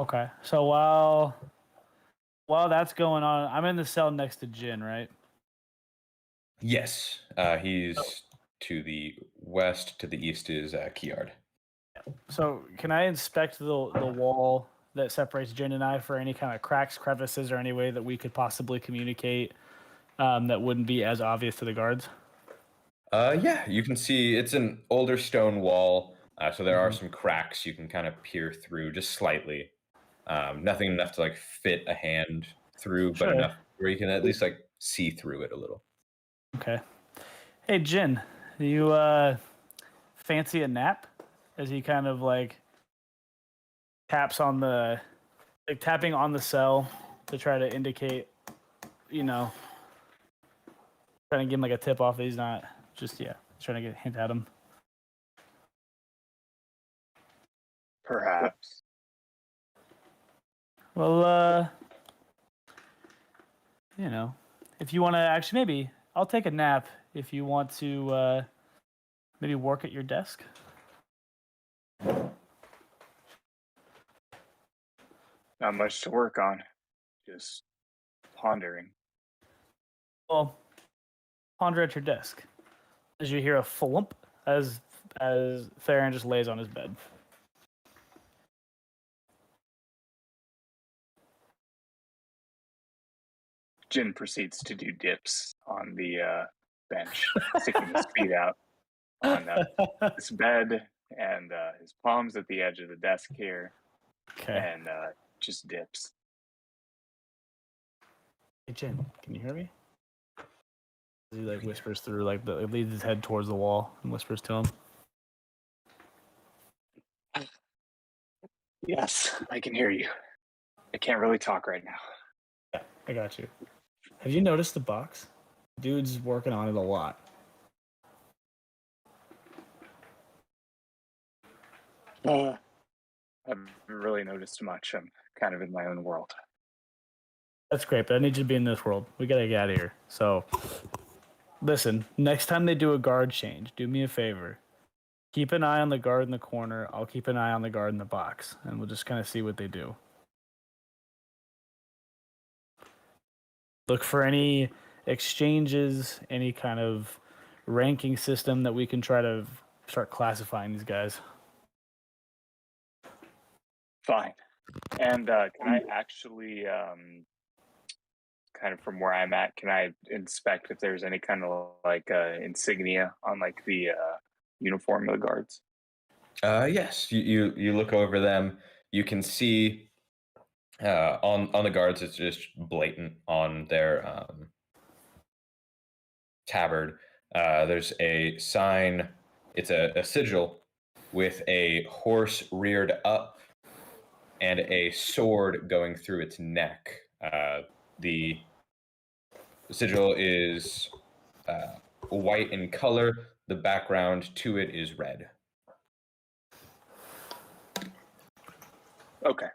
Okay, so while that's going on, I'm in the cell next to Jin, right? Yes, he's to the west. To the east is Kiard. So can I inspect the wall that separates Jin and I for any kind of cracks, crevices, or any way that we could possibly communicate that wouldn't be as obvious to the guards? Yeah, you can see it's an older stone wall, so there are some cracks you can kind of peer through just slightly. Nothing enough to like fit a hand through, but enough where you can at least like see through it a little. Okay. Hey, Jin, do you fancy a nap? As he kind of like taps on tapping on the cell to try to indicate, trying to give him like a tip off that he's not just trying to get a hint at him. Perhaps. Well, if you want to actually, maybe I'll take a nap if you want to maybe work at your desk. Not much to work on. Just pondering. Well, ponder at your desk. As you hear a flump as Theron just lays on his bed. Jin proceeds to do dips on the bench, sticking his feet out on this bed and his palms at the edge of the desk here. Okay. And just dips. Hey, Jin, can you hear me? He like whispers through, leads his head towards the wall and whispers to him. Yes, I can hear you. I can't really talk right now. Yeah, I got you. Have you noticed the box? Dude's working on it a lot. I haven't really noticed much. I'm kind of in my own world. That's great, but I need you to be in this world. We gotta get out of here. So, listen, next time they do a guard change, do me a favor. Keep an eye on the guard in the corner. I'll keep an eye on the guard in the box, and we'll just kind of see what they do. Look for any exchanges, any kind of ranking system that we can try to start classifying these guys. Fine. And can I actually, kind of from where I'm at, can I inspect if there's any kind of like insignia on like the uniform of the guards? Yes, you look over them. You can see on the guards, it's just blatant on their tabard. There's a sign. It's a sigil with a horse reared up and a sword going through its neck. The sigil is white in color. The background to it is red. Okay.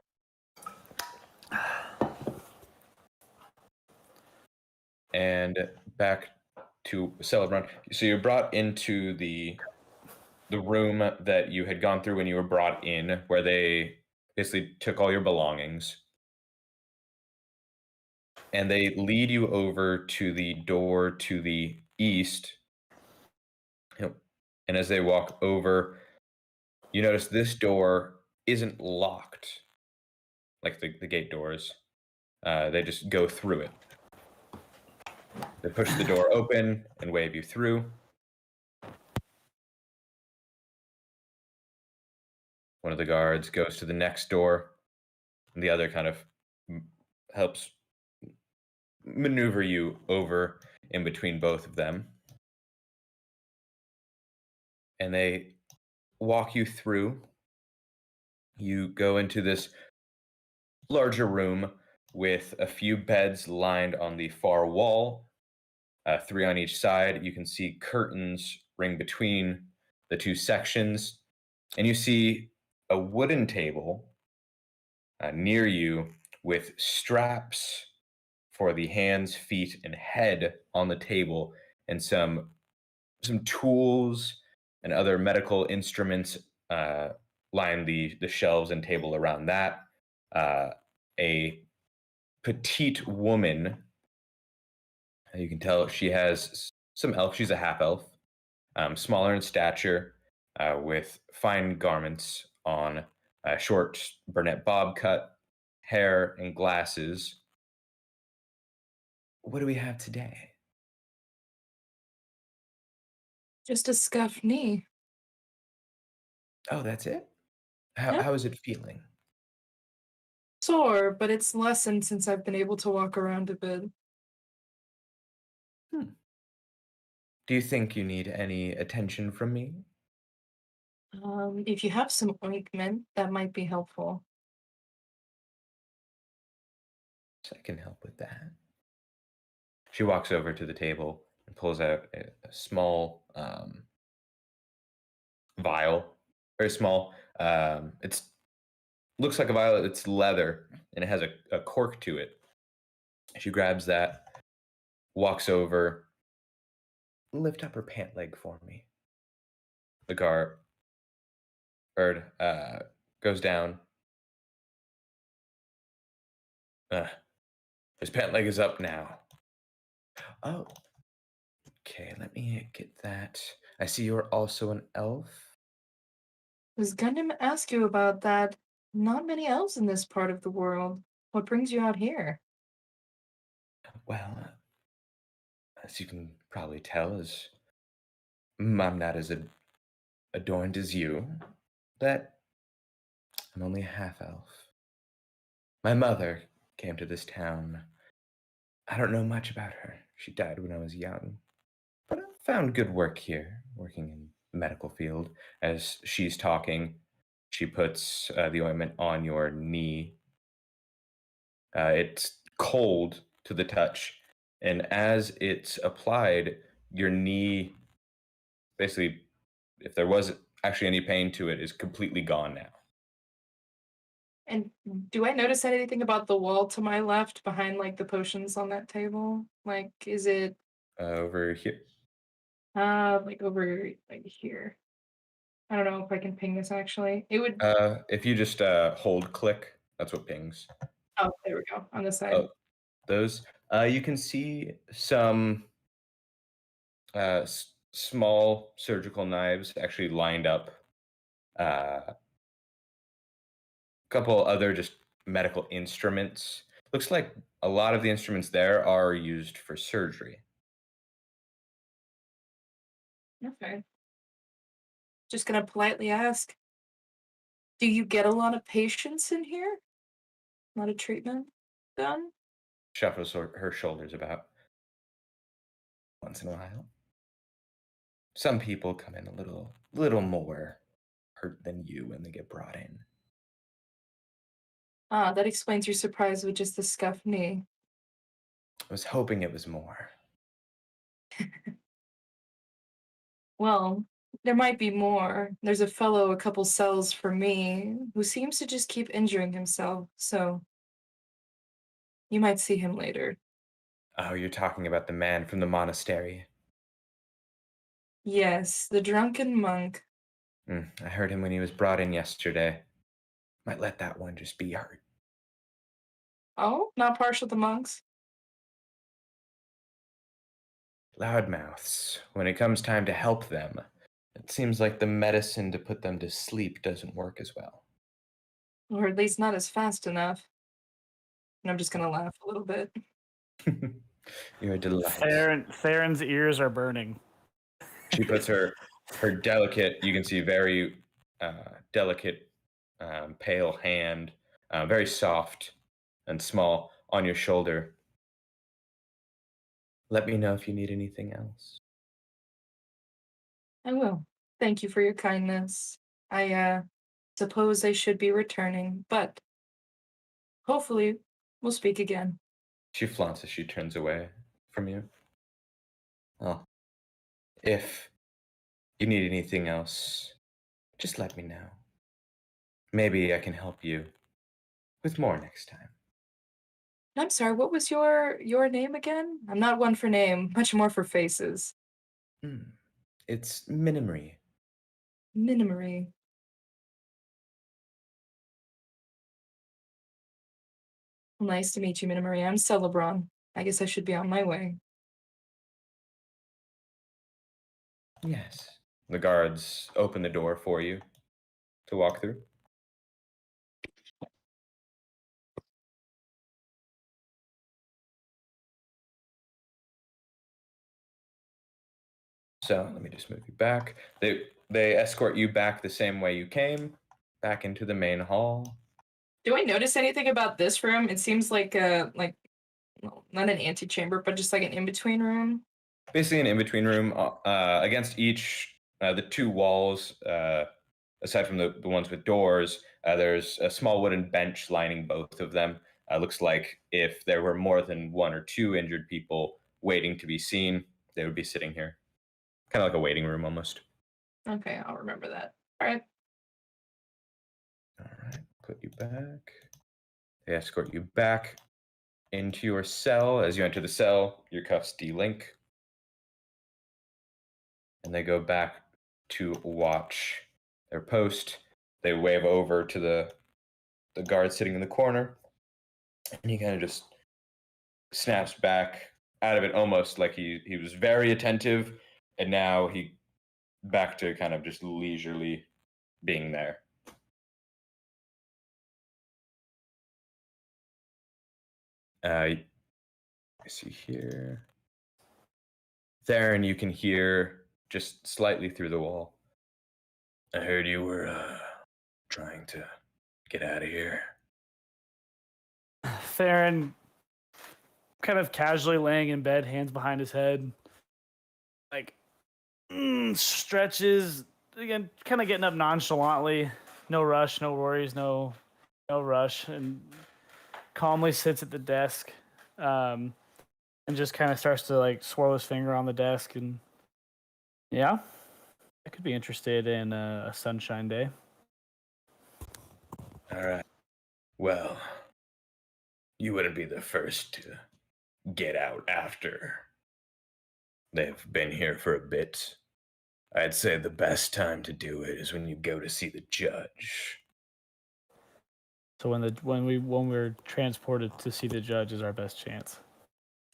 And back to Celebrant. So you're brought into the the room that you had gone through when you were brought in, where they basically took all your belongings. And they lead you over to the door to the east. Yep. And as they walk over, you notice this door isn't locked, like the gate doors. They just go through it. They push the door open and wave you through. One of the guards goes to the next door, and the other kind of helps maneuver you over in between both of them. And they walk you through. You go into this larger room with a few beds lined on the far wall, 3 on each side. You can see curtains ring between the two sections, and you see a wooden table near you with straps for the hands, feet, and head on the table, and some tools and other medical instruments line the shelves and table around that. A petite woman, you can tell she has some elf. She's a half elf, smaller in stature, with fine garments on, short brunette bob cut hair and glasses. What do we have today? Just a scuffed knee. Oh, that's it? Yeah. How is it feeling? Sore, but it's lessened since I've been able to walk around a bit. Do you think you need any attention from me? If you have some ointment, that might be helpful. I can help with that. She walks over to the table and pulls out a small vial, very small. It's looks like a vial. It's leather and it has a cork to it. She grabs that, walks over, lift up her pant leg for me. The guard goes down. His pant leg is up now. Oh, okay. Let me get that. I see you're also an elf. I was gonna ask you about that. Not many elves in this part of the world. What brings you out here? Well, as you can probably tell, as I'm not as adorned as you, that I'm only a half elf. My mother came to this town. I don't know much about her. She died when I was young. But I found good work here, working in the medical field. As she's talking, she puts the ointment on your knee. It's cold to the touch. And as it's applied, your knee, basically, if there was actually any pain to it, is completely gone now. And do I notice anything about the wall to my left behind like the potions on that table? Like, is it Over here. like over like here? I don't know if I can ping this actually. It would If you just hold click, that's what pings. oh there we go. On the side. Oh, those. You can see some small surgical knives actually lined up. A couple other just medical instruments. Looks like a lot of the instruments there are used for surgery. Okay. Just gonna politely ask, do you get a lot of patients in here? A lot of treatment done? Shuffles her shoulders about once in a while. Some people come in a little more hurt than you when they get brought in. Ah, that explains your surprise with just the scuffed knee. I was hoping it was more. Well, there might be more. There's a fellow a couple cells from me who seems to just keep injuring himself, so you might see him later. Oh, you're talking about the man from the monastery. Yes, the Drunken Monk. I heard him when he was brought in yesterday. Might let that one just be hurt. Oh, not partial to monks? Loudmouths. When it comes time to help them, it seems like the medicine to put them to sleep doesn't work as well. Or at least not as fast enough. And I'm just gonna laugh a little bit. You're a delight. Theron's ears are burning. She puts her delicate, you can see very delicate, pale hand, very soft and small, on your shoulder. Let me know if you need anything else. I will. Thank you for your kindness. I suppose I should be returning, but hopefully we'll speak again. She flaunts as she turns away from you. Well, if you need anything else, just let me know. Maybe I can help you with more next time. I'm sorry, what was your name again? I'm not one for name, much more for faces. It's Minimary. Minimary. Nice to meet you, Minimary. I'm Celebron. I guess I should be on my way. Yes. The guards open the door for you to walk through. So let me just move you back. They escort you back the same way you came, back into the main hall. Do I notice anything about this room? It seems like well, not an antechamber, but just like an in-between room. Basically an in-between room. Against each, the two walls, aside from the ones with doors, there's a small wooden bench lining both of them. Looks like if there were more than one or two injured people waiting to be seen, they would be sitting here. Kind of like a waiting room almost. Okay, I'll remember that. All right. All right, put you back. They escort you back into your cell. As you enter the cell, your cuffs delink. And they go back to watch their post. They wave over to the guard sitting in the corner. And he kind of just snaps back out of it, almost like he was very attentive. And now he back to kind of just leisurely being there. I see here. Theron, you can hear just slightly through the wall. I heard you were trying to get out of here. Theron, kind of casually laying in bed, hands behind his head, like stretches again, kind of getting up nonchalantly, no rush, no worries, no rush, and calmly sits at the desk, and just kind of starts to like swirl his finger on the desk, and yeah, I could be interested in a sunshine day. All right. Well, you wouldn't be the first to get out after they've been here for a bit. I'd say the best time to do it is when you go to see the judge. So when we're transported to see the judge is our best chance.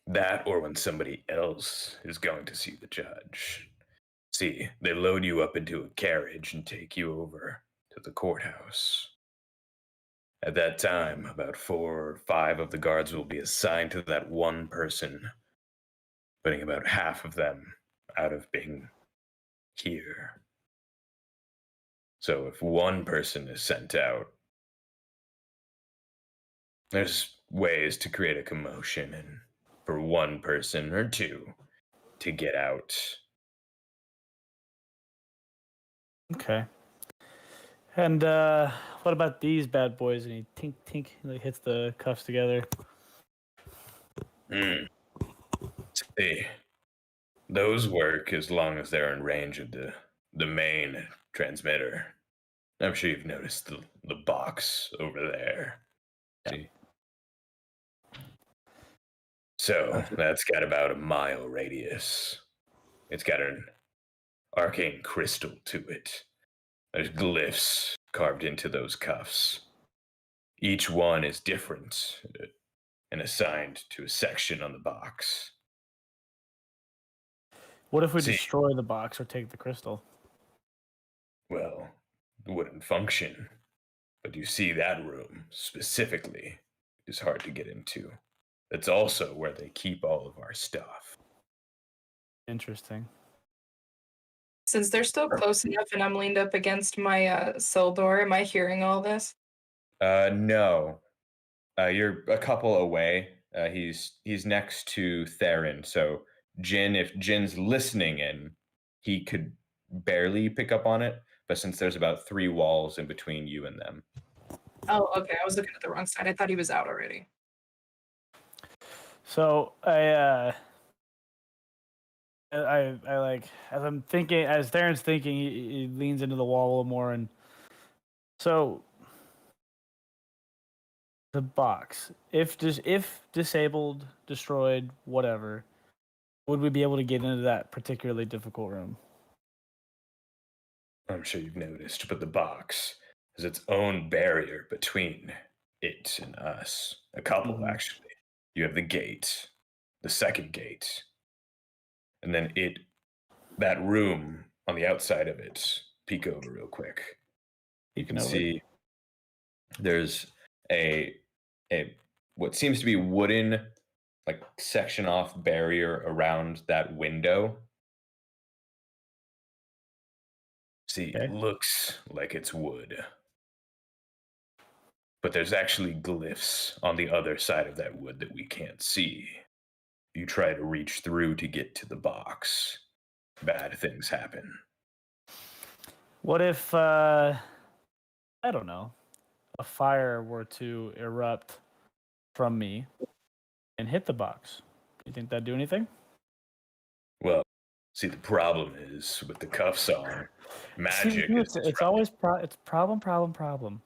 That or when somebody else is going to see the judge. See, they load you up into a carriage and take you over to the courthouse. At that time, about 4 or 5 of the guards will be assigned to that one person, putting about half of them out of being here. So if one person is sent out, there's ways to create a commotion and for one person or two to get out. Okay. And what about these bad boys? And he tink tink like hits the cuffs together. See, those work as long as they're in range of the main transmitter. I'm sure you've noticed the box over there. Yeah. See? So that's got about a mile radius. It's got an arcane crystal to it. There's glyphs carved into those cuffs. Each one is different and assigned to a section on the box. What if we See, destroy the box or take the crystal? well, it wouldn't function. But you see, that room specifically is hard to get into. That's also where they keep all of our stuff. Interesting. Since they're still close enough and I'm leaned up against my cell door, am I hearing all this? No. You're a couple away. He's next to Theron. So Jin, if Jin's listening in, he could barely pick up on it. But since there's about 3 walls in between you and them, Oh, okay. I was looking at the wrong side. I thought he was out already. So I like, as I'm thinking, as Theron's thinking, he leans into the wall a little more, and so the box, if disabled, destroyed, whatever, would we be able to get into that particularly difficult room? I'm sure you've noticed, but the box has its own barrier between it and us. A couple, Mhm. actually. You have the gate, the second gate, and then that room on the outside of it. Peek over real quick. You can see there's a what seems to be wooden, like, section off barrier around that window. See, Okay. it looks like it's wood, but there's actually glyphs on the other side of that wood that we can't see. You try to reach through to get to the box, bad things happen. What if I don't know, a fire were to erupt from me and hit the box? You think that'd do anything? Well, see, the problem is with the cuffs on, magic See, is it's disrupted. always it's problem.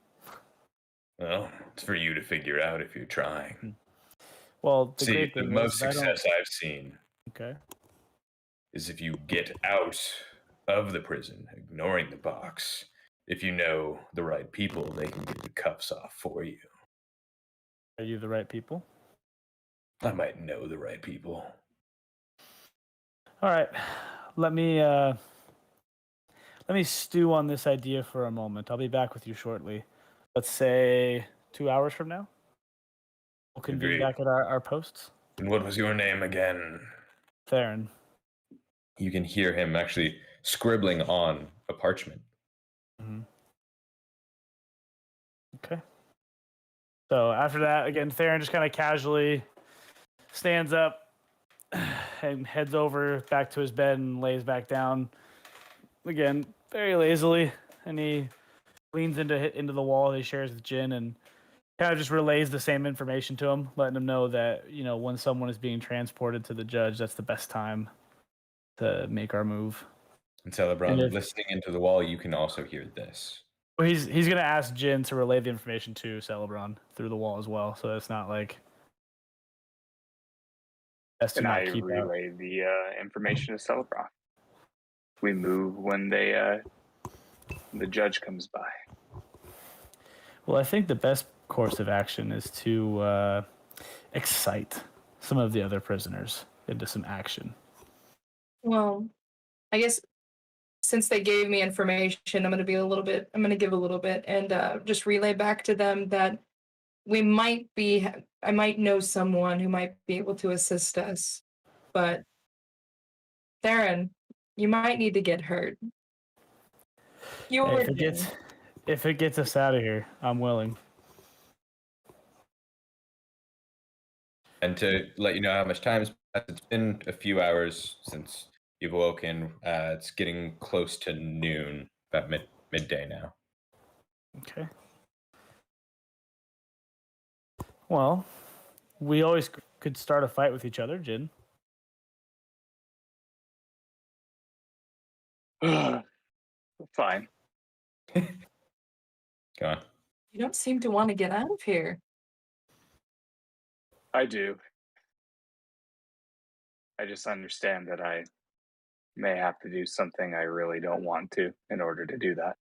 Well, it's for you to figure out if you're trying. Well, the See, great the thing most is I don't. success I've seen Okay. is if you get out of the prison, ignoring the box. If you know the right people, they can get the cuffs off for you. Are you the right people? I might know the right people. All right. Let me stew on this idea for a moment. I'll be back with you shortly. Let's say 2 hours from now. We'll convene Agreed. back at our posts. And what was your name again? Theron. You can hear him actually scribbling on a parchment. Mm-hmm. Okay. So after that, again, Theron just kind of casually stands up and heads over back to his bed and lays back down. Again, very lazily, and he leans into the wall that he shares with Jin and kind of just relays the same information to him, letting him know that, you know, when someone is being transported to the judge, that's the best time to make our move. And Celebron, listening into the wall, you can also hear this. Well, he's gonna ask Jin to relay the information to Celebron through the wall as well, so it's not like that's to And I not keep out. relay the information to Celebron. We move when the judge comes by. Well, I think the best course of action is to excite some of the other prisoners into some action. Well, I guess since they gave me information, I'm going to give a little bit and just relay back to them that I might know someone who might be able to assist us. But Theron, you might need to get hurt. Hey, if it gets us out of here, I'm willing. And to let you know how much time has passed, it's been a few hours since you've woken. It's getting close to noon, about midday now. Okay. Well, we always could start a fight with each other, Jin. Fine. Go on. You don't seem to want to get out of here. I do. I just understand that I may have to do something I really don't want to in order to do that.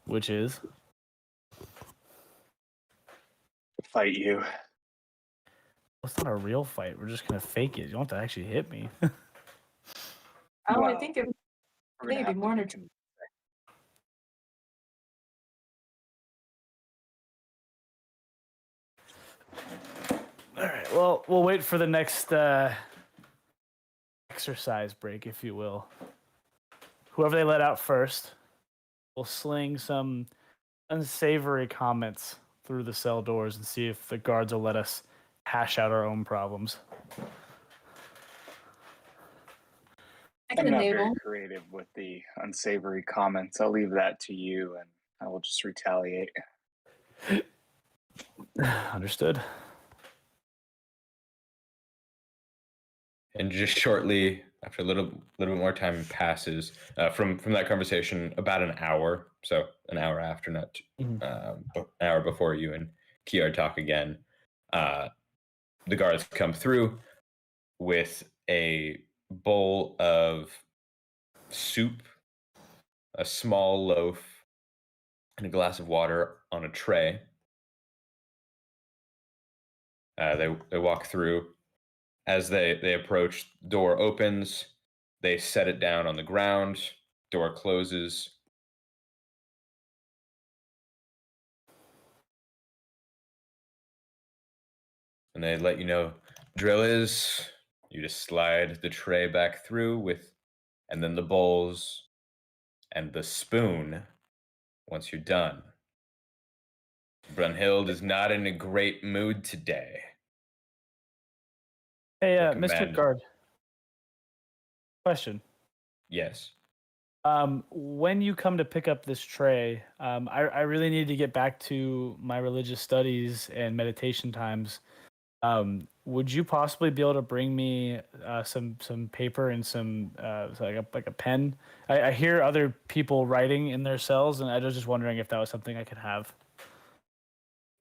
Which is? Fight you. Well, it's not a real fight. We're just gonna fake it. You don't have to actually hit me. Oh, I Well, think we're it'd gonna have be to more be entertaining. All right. Well, we'll wait for the next exercise break, if you will. Whoever they let out first will sling some unsavory comments through the cell doors and see if the guards will let us hash out our own problems. I I'm can not very enable. creative with the unsavory comments. I'll leave that to you, and I will just retaliate. Understood. And just shortly after a little bit more time passes from that conversation, about an hour, so an hour after, not an hour before you and Kiar talk again, the guards come through with a bowl of soup, a small loaf, and a glass of water on a tray. They walk through. As they approach, door opens. They set it down on the ground. Door closes. And they let you know, drill is, you just slide the tray back through and then the bowls and the spoon once you're done. Brunhild is not in a great mood today. Hey, Mr. Recommend. Guard. Question. Yes. When you come to pick up this tray, I really need to get back to my religious studies and meditation times. Would you possibly be able to bring me some paper and some like a pen? I hear other people writing in their cells, and I was just wondering if that was something I could have.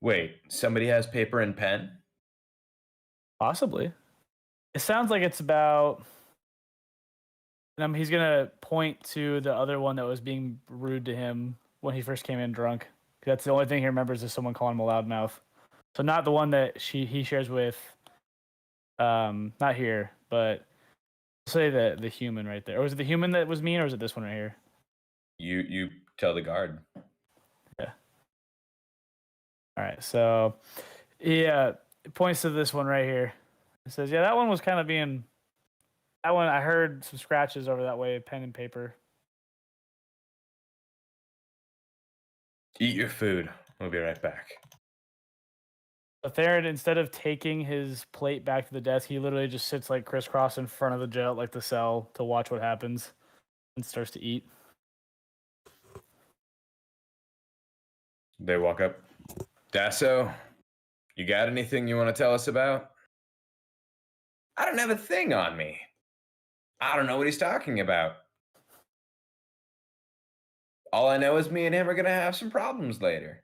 Wait, somebody has paper and pen? Possibly. It sounds like it's about. And he's gonna point to the other one that was being rude to him when he first came in drunk. That's the only thing he remembers is someone calling him a loudmouth. So not the one that he shares with. Not here, but say the human right there. Or was it the human that was mean, or was it this one right here? You tell the guard. Yeah. All right. So, yeah, it points to this one right here. It says, "Yeah, that one was kind of being. That one I heard some scratches over that way, pen and paper." Eat your food. We'll be right back. But Theron, instead of taking his plate back to the desk, he literally just sits like crisscross in front of the jail, like the cell, to watch what happens, and starts to eat. They walk up. Dasso, you got anything you want to tell us about? I don't have a thing on me. I don't know what he's talking about. All I know is me and him are going to have some problems later.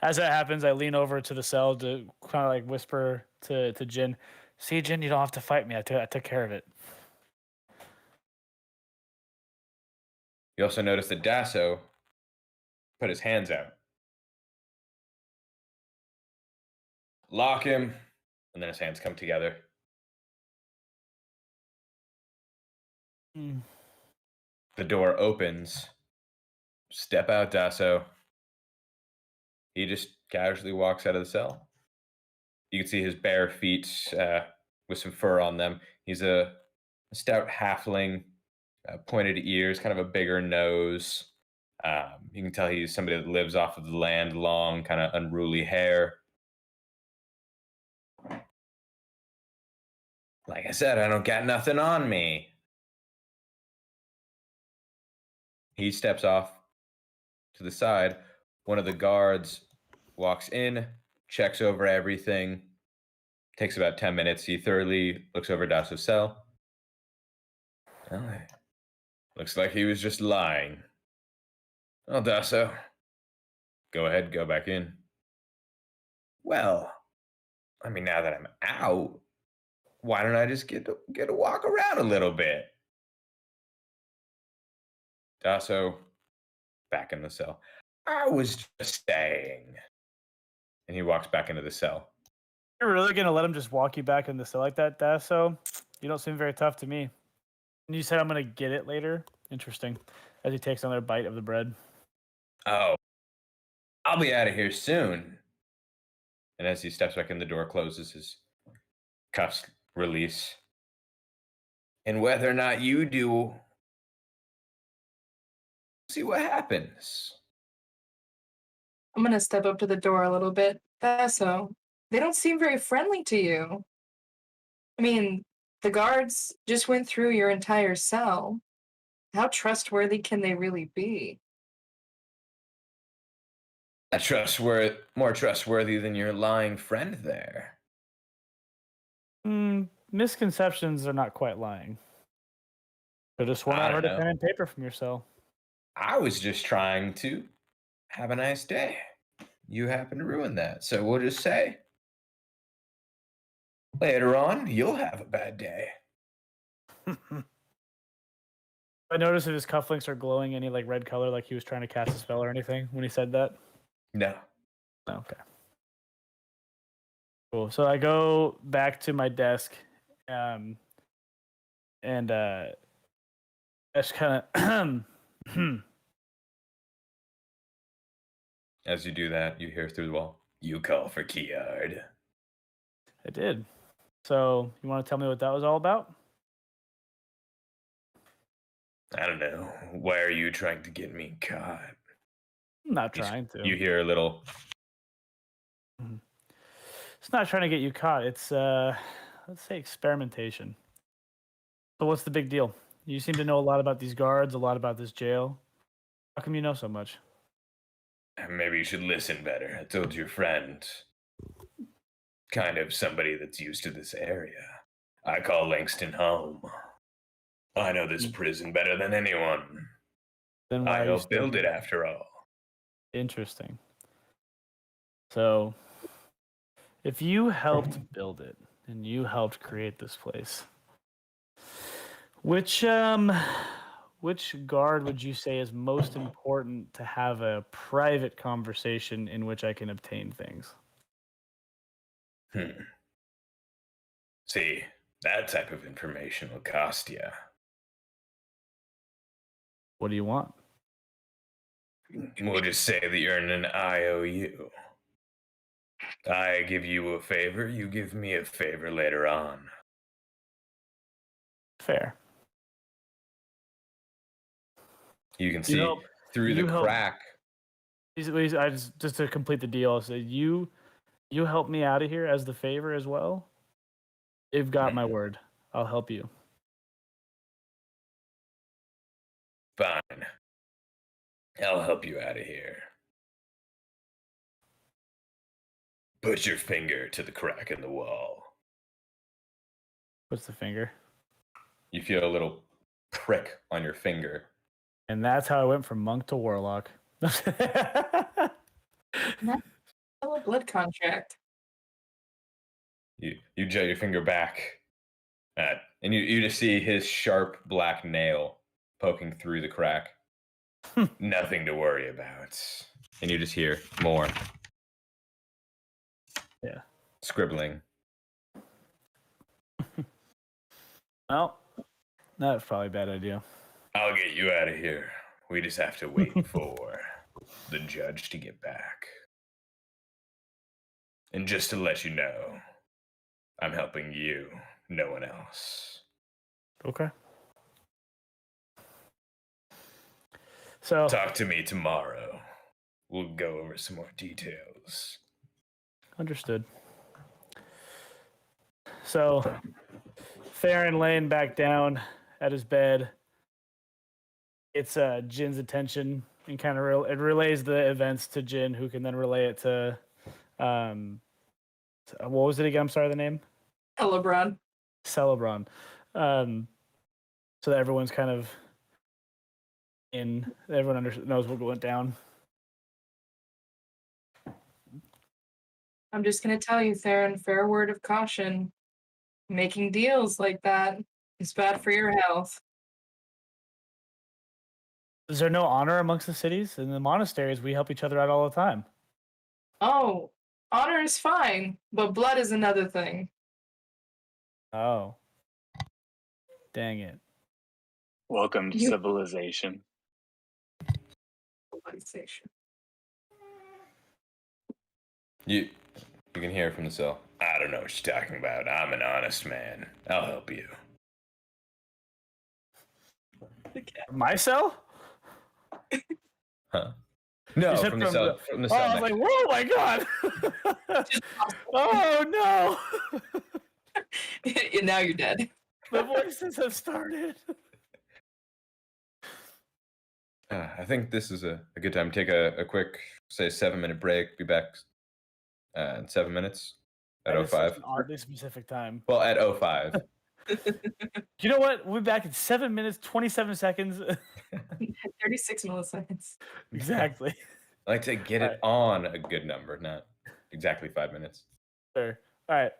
As that happens, I lean over to the cell to kind of like whisper to Jin, "See, Jin, you don't have to fight me. I took care of it." You also notice that Dasso put his hands out. Lock him, and then his hands come together. Mm. The door opens. Step out, Dasso. He just casually walks out of the cell. You can see his bare feet with some fur on them. He's a stout halfling, pointed ears, kind of a bigger nose. You can tell he's somebody that lives off of the land, long, kind of unruly hair. Like I said, I don't got nothing on me. He steps off to the side. One of the guards walks in, checks over everything. Takes about 10 minutes. He thoroughly looks over Dasso's cell. Oh, looks like he was just lying. Oh, Dasso, go ahead, go back in. Well, I mean, now that I'm out, why don't I just get to walk around a little bit? Dasso, back in the cell. I was just saying. And he walks back into the cell. You're really gonna let him just walk you back in the cell like that, Dasso? You don't seem very tough to me. And you said I'm gonna get it later. Interesting. As he takes another bite of the bread. Oh, I'll be out of here soon. And as he steps back in, the door closes, his cuffs release. And whether or not you do, see what happens. I'm gonna step up to the door a little bit. So they don't seem very friendly to you. I mean, the guards just went through your entire cell. How trustworthy can they really be? More trustworthy than your lying friend there. Misconceptions are not quite lying. Could have sworn I heard a pen and paper from your cell. I was just trying to have a nice day. You happen to ruin that. So we'll just say, later on, you'll have a bad day. I noticed if his cufflinks are glowing any like red color, like he was trying to cast a spell or anything when he said that. No. Okay. Cool. So I go back to my desk, and that's kind of. As you do that, you hear through the wall, "You call for Keyard." I did. So you want to tell me what that was all about? I don't know. Why are you trying to get me caught? I'm not trying to. You hear a little. It's not trying to get you caught. It's let's say experimentation. So what's the big deal? You seem to know a lot about these guards, a lot about this jail. How come you know so much? Maybe you should listen better. I told your friend. Kind of somebody that's used to this area. I call Langston home. I know this prison better than anyone. Then why I helped build it after all. Interesting. So, if you helped build it and you helped create this place, which guard would you say is most important to have a private conversation in which I can obtain things? See, that type of information will cost you. What do you want? We'll just say that you're in an IOU. I give you a favor, you give me a favor later on. Fair. You can see through the crack. Just to complete the deal, so you help me out of here as the favor as well. You've got my word. I'll help you. Fine. I'll help you out of here. Put your finger to the crack in the wall. What's the finger? You feel a little prick on your finger. And that's how I went from monk to warlock. A blood contract. You jet your finger back, and you just see his sharp black nail poking through the crack. Nothing to worry about. And you just hear more. Yeah. Scribbling. Well, that's probably a bad idea. I'll get you out of here. We just have to wait for the judge to get back. And just to let you know, I'm helping you, no one else. Okay. So talk to me tomorrow. We'll go over some more details. Understood. So Theron laying back down at his bed. It's Jin's attention and kind of it relays the events to Jin, who can then relay it to what was it again? I'm sorry, the name? Celebron. So that everyone's kind of everyone knows what went down. I'm just going to tell you, Theron, fair word of caution. Making deals like that is bad for your health. Is there no honor amongst the cities? In the monasteries, we help each other out all the time. Oh, honor is fine, but blood is another thing. Oh. Dang it. Welcome to You- civilization. Civilization. You can hear from the cell. I don't know what you're talking about. I'm an honest man. I'll help you. My cell? Huh? No, You said from the cell. From the Oh, cell. I was like, next whoa, my God. Oh, no. Now you're dead. The voices have started. I think this is a good time to take a quick, say, 7-minute break. Be back in 7 minutes at That is such 05. an oddly specific time. Well, at 05. You know what? We'll be back in 7 minutes, 27 seconds. 36 milliseconds. Exactly. I like to get it on a good number, not exactly 5 minutes. Sure. All right.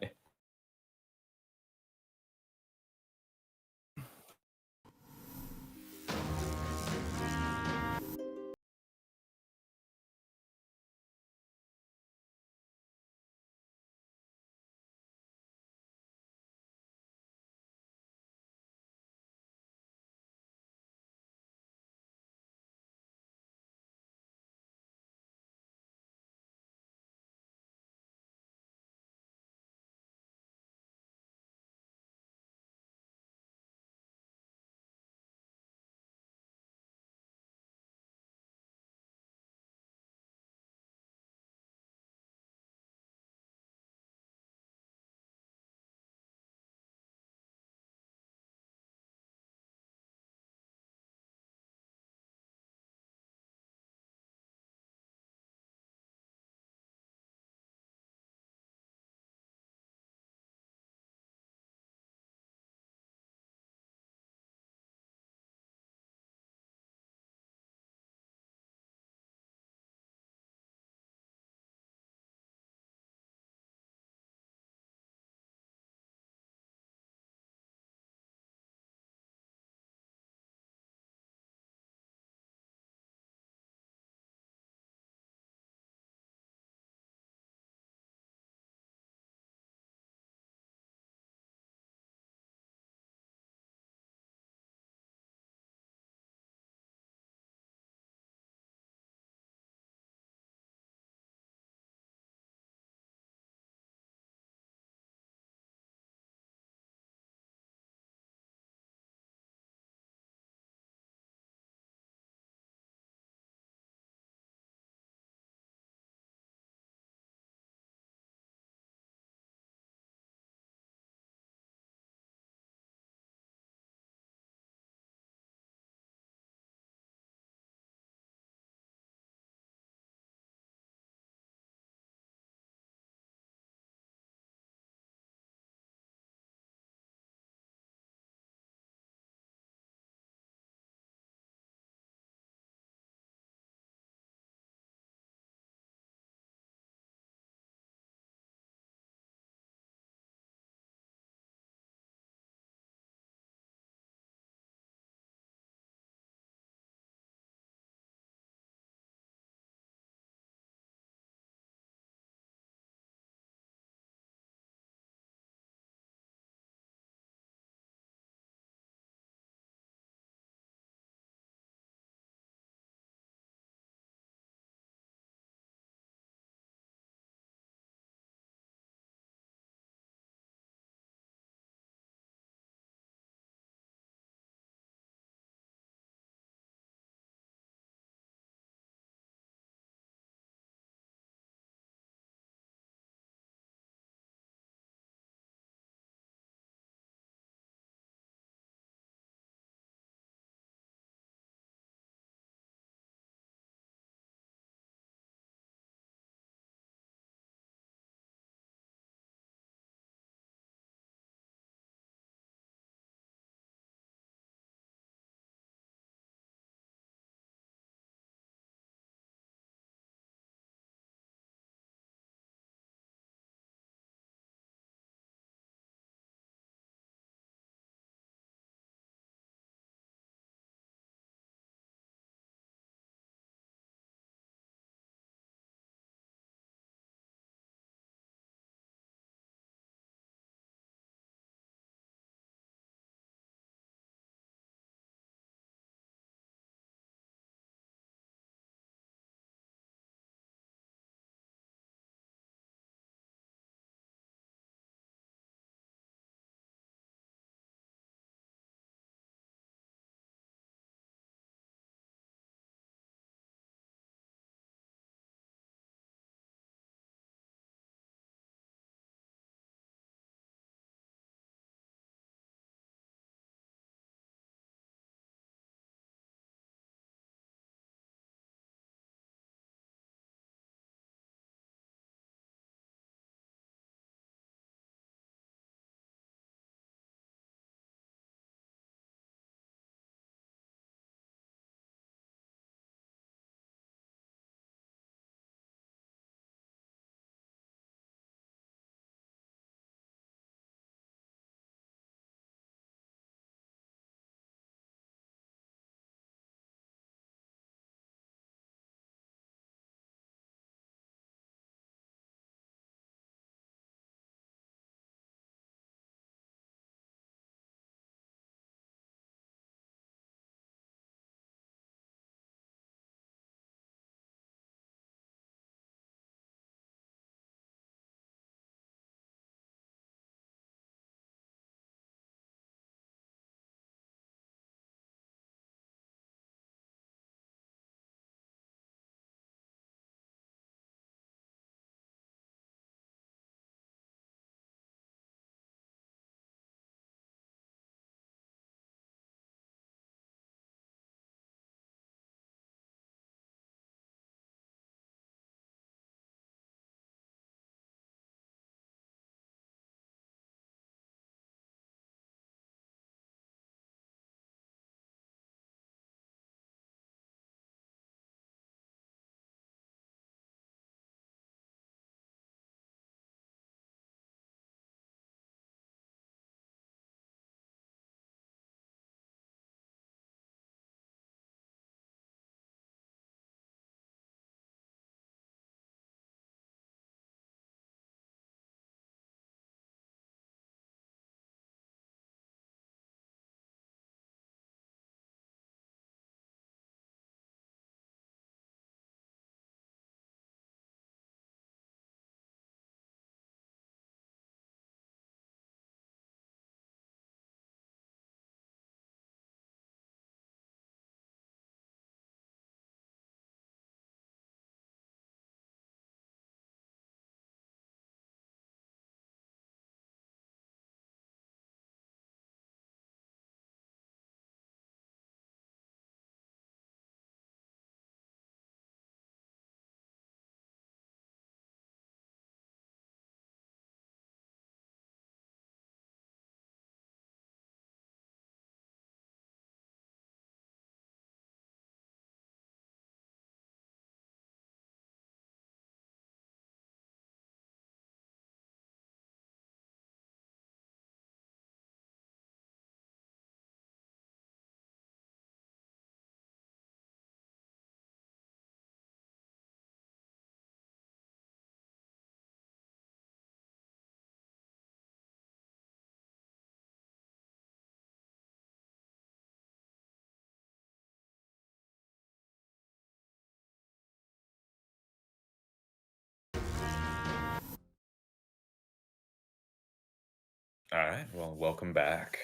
All right, well, welcome back.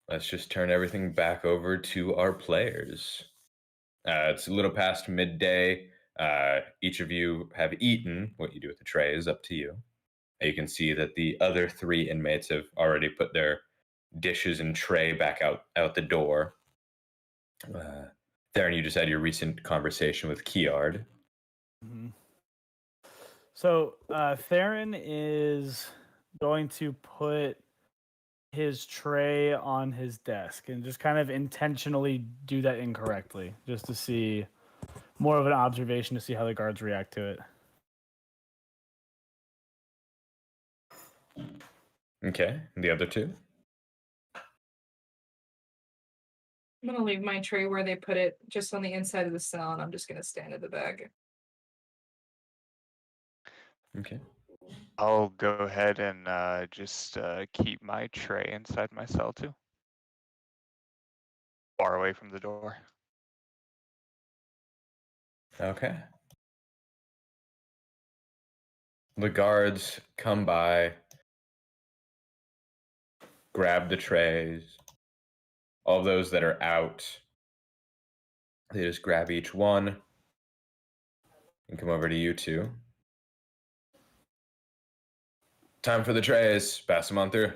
Let's just turn everything back over to our players. It's a little past midday. Each of you have eaten. What you do with the tray is up to you. You can see that the other 3 inmates have already put their dishes and tray back out the door. Theron, you just had your recent conversation with Kiard. Mm-hmm. So Theron is going to put his tray on his desk and just kind of intentionally do that incorrectly, just to see more of an observation to see how the guards react to it. Okay, and the other 2? I'm gonna leave my tray where they put it, just on the inside of the cell, and I'm just gonna stand at the back. Okay. I'll go ahead and just keep my tray inside my cell too. Far away from the door. Okay. The guards come by, grab the trays. All those that are out, they just grab each one and come over to you 2. Time for the trays. Pass them on through.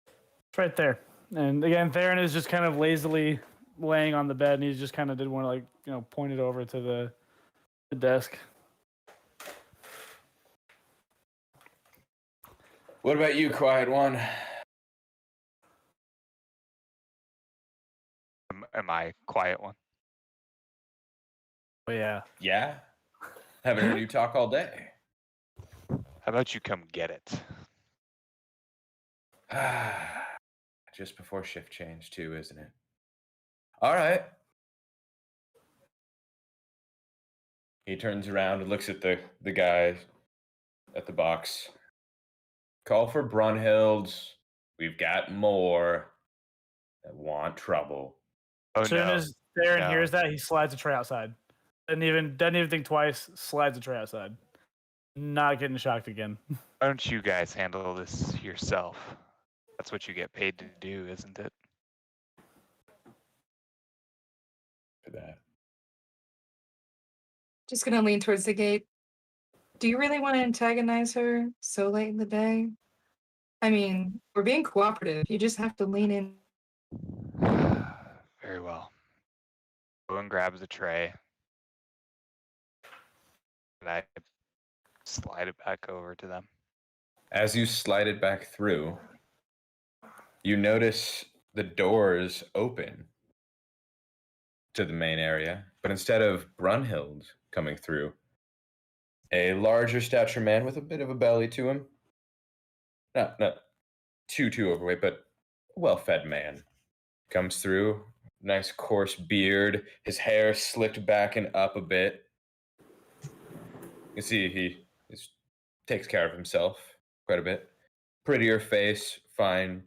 It's right there. And again, Theron is just kind of lazily laying on the bed, and he's just kind of did want to, like, point it over to the desk. What about you, quiet one? Am I quiet one? Oh yeah. Yeah? Haven't heard you talk all day. How about you come get it? Just before shift change, too, isn't it? All right. He turns around and looks at the guy at the box. Call for Brunhilds. We've got more that want trouble. Oh As soon no. as Theron No. hears that, he slides the tray outside. Doesn't even think twice. Slides the tray outside. Not getting shocked again. Why don't you guys handle this yourself? That's what you get paid to do, isn't it? For that. Just gonna lean towards the gate. Do you really want to antagonize her so late in the day? I mean, we're being cooperative. You just have to lean in. Very well. Owen grabs the tray. And I slide it back over to them. As you slide it back through, you notice the doors open to the main area, but instead of Brunhild coming through, a larger stature man with a bit of a belly to him, not too overweight, but well-fed man, comes through. Nice coarse beard, his hair slicked back and up a bit. You see he takes care of himself quite a bit. Prettier face, fine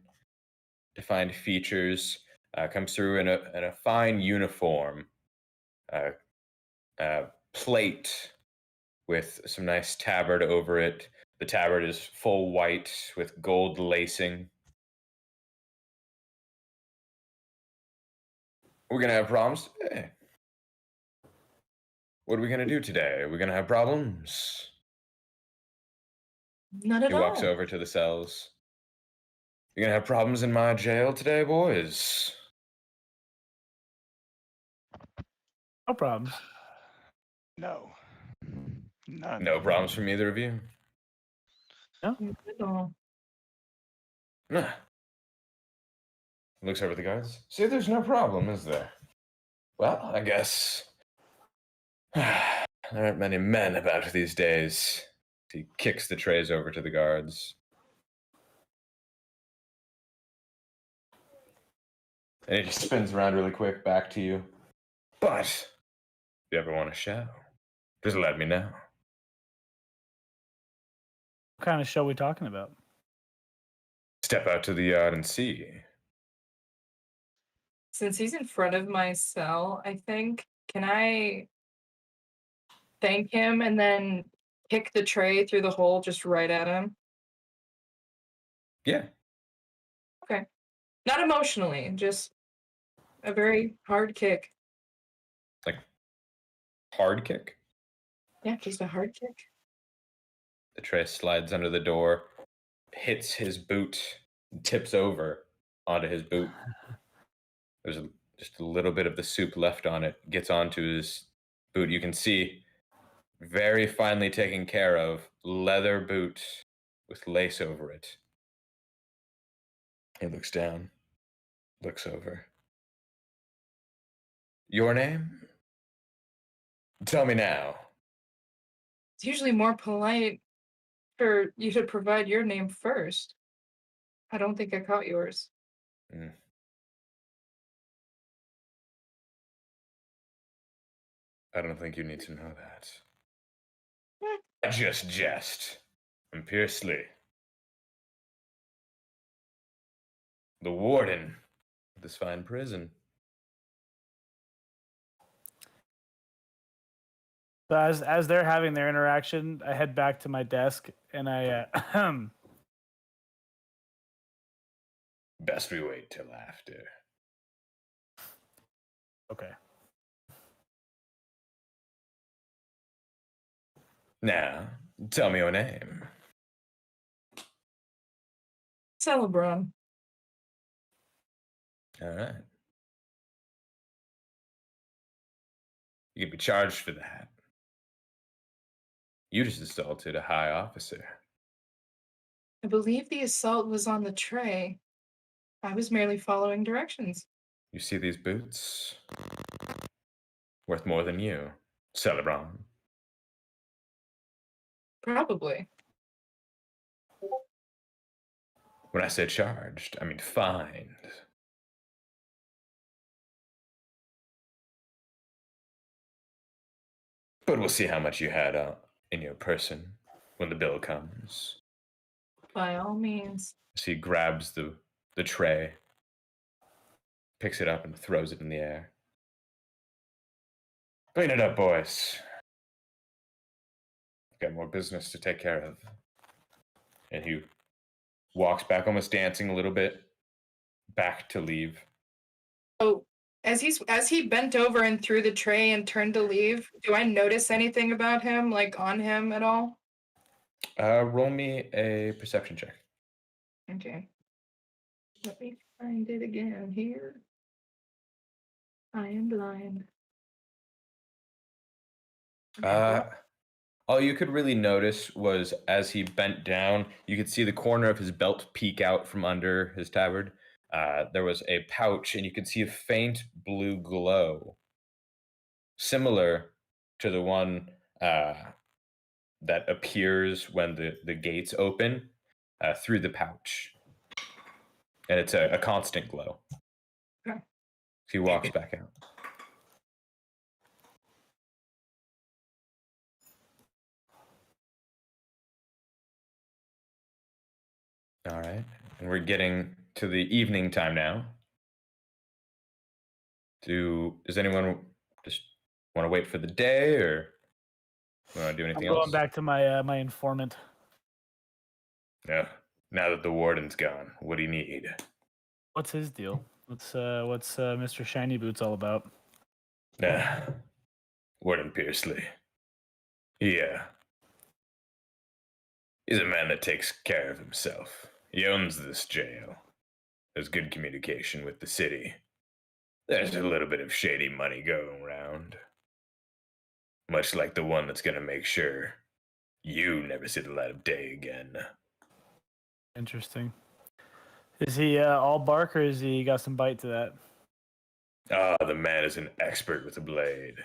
defined features, comes through in a fine uniform, plate with some nice tabard over it. The tabard is full white with gold lacing. We're gonna have problems today. What are we gonna do today? Are we gonna have problems? Not at He all. walks over to the cells. You're gonna have problems in my jail today, boys? No problems. No. None. No problems from either of you? Not at all. Nah. Looks over at the guards. See, there's no problem, is there? Well, I guess there aren't many men about these days. He kicks the trays over to the guards. And he just spins around really quick back to you. But if you ever want to show, just let me know. What kind of show are we talking about? Step out to the yard and see. Since he's in front of my cell, I think, can I thank him and then kick the tray through the hole just right at him? Yeah. Not emotionally, just a very hard kick. Like hard kick. Yeah, just a hard kick. The tray slides under the door, hits his boot, tips over onto his boot. There's just a little bit of the soup left on it. Gets onto his boot. You can see very finely taken care of leather boot with lace over it. He looks down, looks over. Your name? Tell me now. It's usually more polite for you to provide your name first. I don't think I caught yours. Mm. I don't think you need to know that. I just jest. I'm Piersley, the warden of this fine prison. So as they're having their interaction, I head back to my desk and I Best we wait till after. okay. Now, tell me your name. Celebron. All right. You could be charged for that. You just assaulted a high officer. I believe the assault was on the tray. I was merely following directions. You see these boots? Worth more than you, Celebron. Probably. When I say charged, I mean fined. But we'll see how much you had in your person when the bill comes. By all means. So he grabs the tray, picks it up, and throws it in the air. Clean it up, boys. Got more business to take care of. And he walks back, almost dancing a little bit, back to leave. Oh, as he bent over and threw the tray and turned to leave, do I notice anything about him, like on him at all? Roll me a perception check. Okay. Let me find it again here. I am blind. Okay, All you could really notice was as he bent down, you could see the corner of his belt peek out from under his tabard. There was a pouch, and you could see a faint blue glow, similar to the one that appears when the gates open through the pouch. And it's a constant glow. Okay. He walks back out. All right. And we're getting to the evening time now. Does anyone just want to wait for the day, or want to do I'm anything going else? back to my my informant. Yeah. Now that the warden's gone, what do you need? What's his deal? What's Mr. Shiny Boots all about? Warden Piersley. Yeah. He's a man that takes care of himself. He owns this jail. There's good communication with the city. There's a little bit of shady money going around. Much like the one that's gonna make sure you never see the light of day again. Interesting. Is he all bark, or is he got some bite to that? The man is an expert with a blade.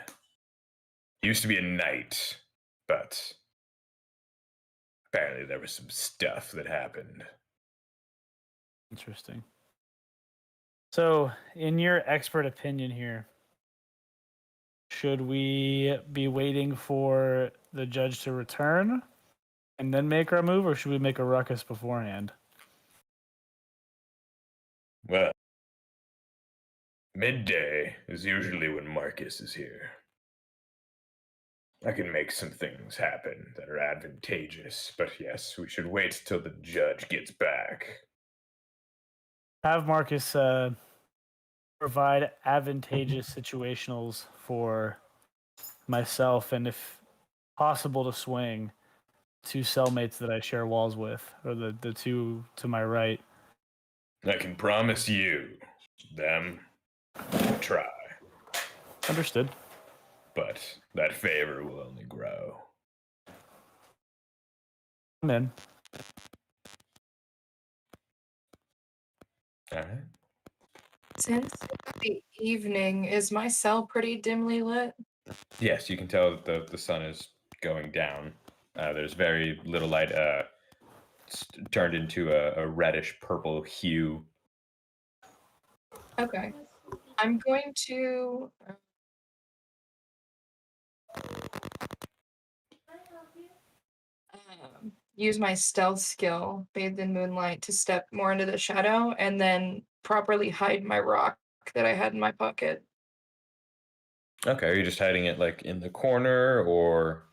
He used to be a knight, but apparently there was some stuff that happened. Interesting. So, in your expert opinion here, should we be waiting for the judge to return and then make our move, or should we make a ruckus beforehand? Well, midday is usually when Marcus is here. I can make some things happen that are advantageous, but yes, we should wait till the judge gets back. Have Marcus provide advantageous situationals for myself, and if possible to swing, 2 cellmates that I share walls with, or the 2 to my right. I can promise you them will try, Understood. but that favor will only grow. I'm in. All right. Since the evening, is my cell pretty dimly lit? Yes, you can tell that the sun is going down. There's very little light. It's turned into a reddish purple hue. Okay. I'm going to use my stealth skill, bathed in moonlight, to step more into the shadow and then properly hide my rock that I had in my pocket. Okay, are you just hiding it like in the corner or?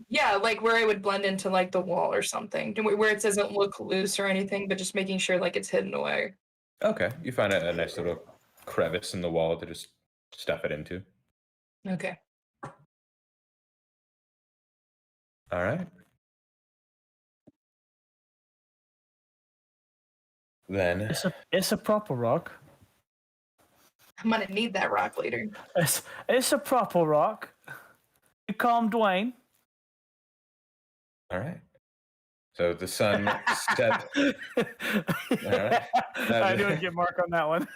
Yeah, like where it would blend into like the wall or something, where it doesn't look loose or anything, but just making sure like it's hidden away. Okay, you find a nice little crevice in the wall to just stuff it into. Okay. All right. Then It's a proper rock. I'm gonna need that rock later. It's a proper rock. You calm, Dwayne. all right. So the sun set. Alright. I knew I'd get Mark on that one.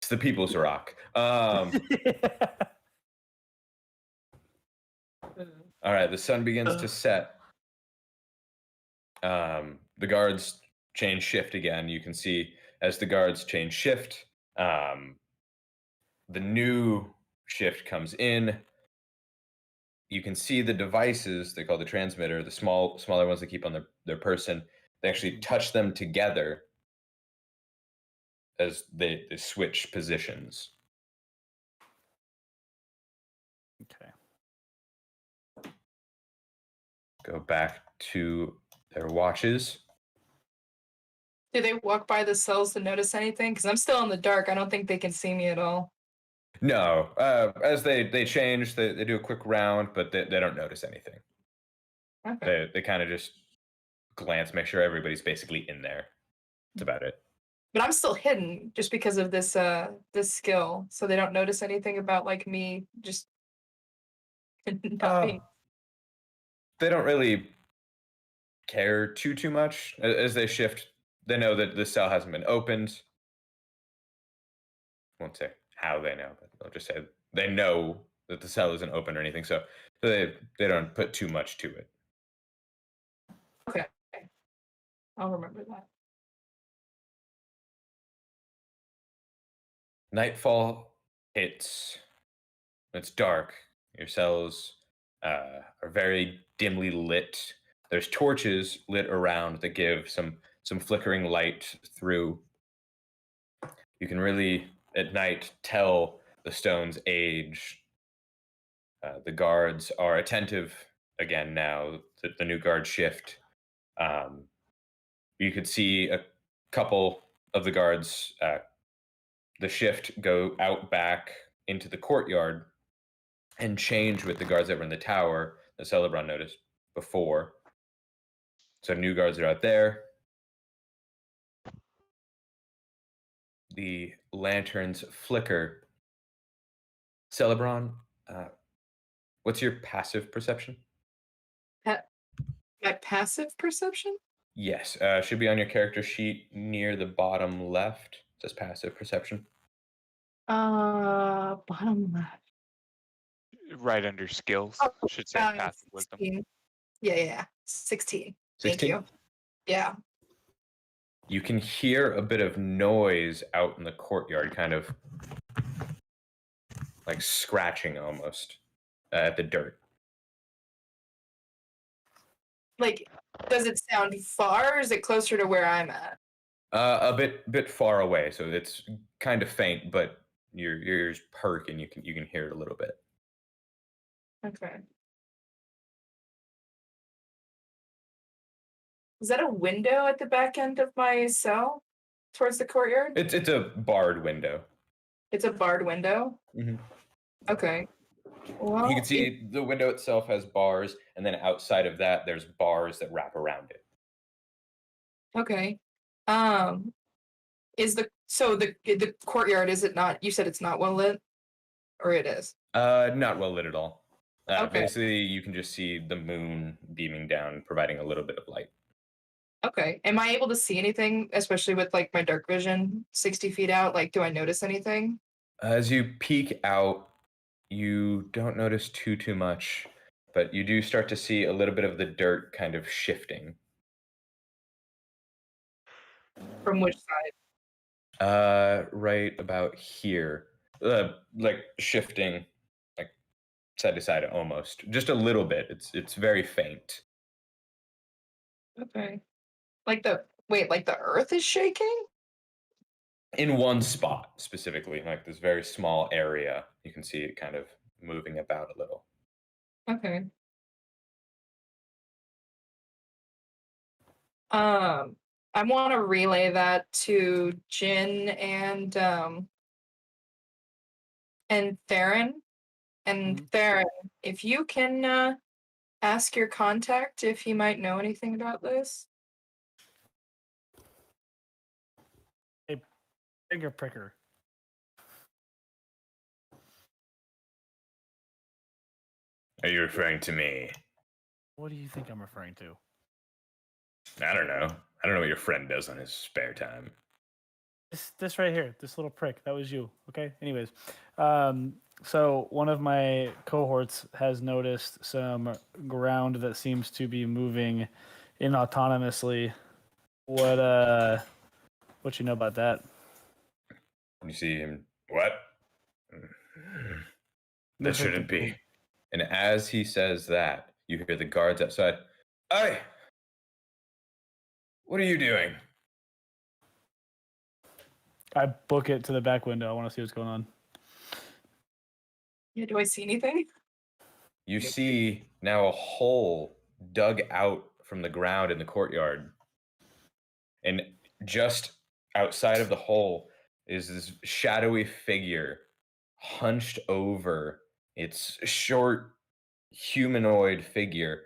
It's the people's rock. All right, the sun begins to set. The guards change shift again. You can see as the guards change shift, the new shift comes in. You can see the devices they call the transmitter, the smaller ones they keep on their person. They actually touch them together as they switch positions. Okay. Go back to their watches. Do they walk by the cells to notice anything? Because I'm still in the dark. I don't think they can see me at all. No, as they change, they do a quick round, but they don't notice anything. Okay. They kind of just glance, make sure everybody's basically in there. That's about it. But I'm still hidden just because of this this skill. So they don't notice anything about like me just not being. They don't really care too much as they shift. They know that the cell hasn't been opened. I won't say how they know, but they'll just say they know that the cell isn't open or anything. So they don't put too much to it. Okay. I'll remember that. Nightfall hits. It's dark. Your cells are very dimly lit. There's torches lit around that give some flickering light through. You can really, at night, tell the stone's age. The guards are attentive again now. The new guard shift. You could see a couple of the guards, the shift, go out back into the courtyard and change with the guards that were in the tower that Celebron noticed before. So new guards are out there. The lanterns flicker. Celebron, what's your passive perception? My passive perception? Yes, should be on your character sheet near the bottom left. It says passive perception. Bottom left. Right under skills. Oh, Should say passive wisdom. 16. Yeah. 16. 16? Thank you. Yeah. You can hear a bit of noise out in the courtyard, kind of like scratching almost at the dirt. Like, does it sound far or is it closer to where I'm at? A bit far away, so it's kind of faint, but your ears perk and you can hear it a little bit. Okay. Is that a window at the back end of my cell towards the courtyard? It's a barred window. It's a barred window? Mhm. Okay. Well, You can see the window itself has bars, and then outside of that, there's bars that wrap around it. okay. Is the courtyard, is it not, you said it's not well lit? Or it is? Not well lit at all. Okay. Basically, you can just see the moon beaming down, providing a little bit of light. Okay. Am I able to see anything, especially with like my dark vision 60 feet out? Like, do I notice anything? As you peek out, you don't notice too much, but you do start to see a little bit of the dirt kind of shifting. From which side? Right about here, like shifting, like side to side almost, just a little bit. It's very faint. Okay. Like the earth is shaking? In one spot specifically, like this very small area, you can see it kind of moving about a little. Okay. I want to relay that to Jin and Theron. And Theron, if you can ask your contact if he might know anything about this. Hey, finger pricker. Are you referring to me? What do you think I'm referring to? I don't know. I don't know what your friend does on his spare time. This right here, this little prick, that was you. Okay. Anyways, so one of my cohorts has noticed some ground that seems to be moving inautonomously. What you know about that? You see him. What? That shouldn't be. And as he says that, you hear the guards outside. Hey! What are you doing? I book it to the back window. I want to see what's going on. Yeah, do I see anything? You see now a hole dug out from the ground in the courtyard. And just outside of the hole is this shadowy figure hunched over its short humanoid figure,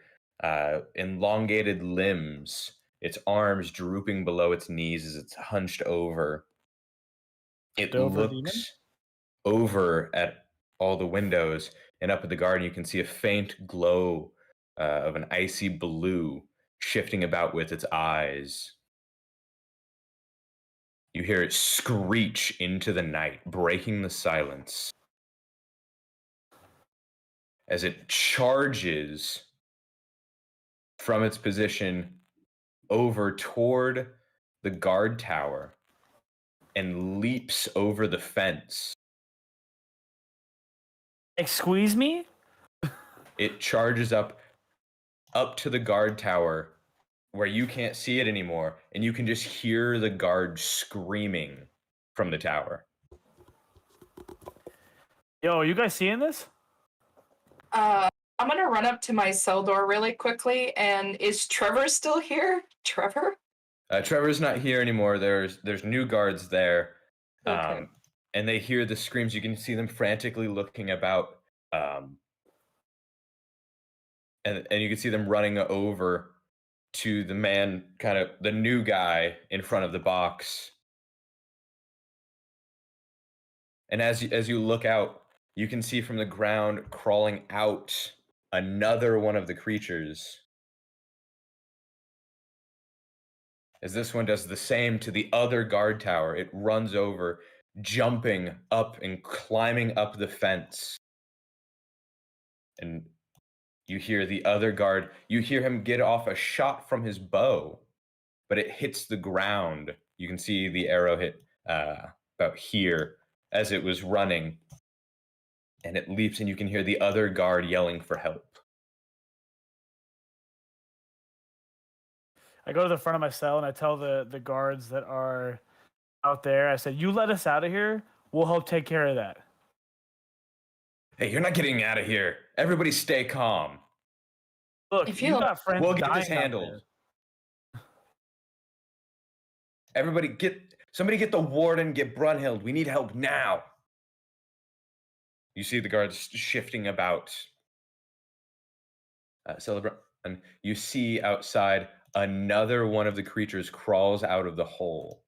elongated limbs, its arms drooping below its knees as it's hunched over. It Dover demon? looks over at all the windows, and up at the garden, you can see a faint glow of an icy blue shifting about with its eyes. You hear it screech into the night, breaking the silence as it charges from its position over toward the guard tower and leaps over the fence. Squeeze me? It charges up to the guard tower where you can't see it anymore, and you can just hear the guard screaming from the tower. Yo, you guys seeing this? I'm gonna run up to my cell door really quickly. And is Trevor still here? Trevor? Trevor's not here anymore. There's new guards there, Okay. and they hear the screams. You can see them frantically looking about, and you can see them running over to the man, kind of the new guy in front of the box. And as you look out, you can see from the ground crawling out another one of the creatures. As this one does the same to the other guard tower, it runs over, jumping up and climbing up the fence. And you hear the other guard, you hear him get off a shot from his bow, but it hits the ground. You can see the arrow hit about here as it was running. And it leaps, and you can hear the other guard yelling for help. I go to the front of my cell and I tell the guards that are out there, I said, you let us out of here, we'll help take care of that. Hey, you're not getting out of here. Everybody stay calm. Look, If you you- got friends We'll get dying this out handled. there. Somebody get the warden, get Brunhild. We need help now. You see the guards shifting about. And you see outside another one of the creatures crawls out of the hole.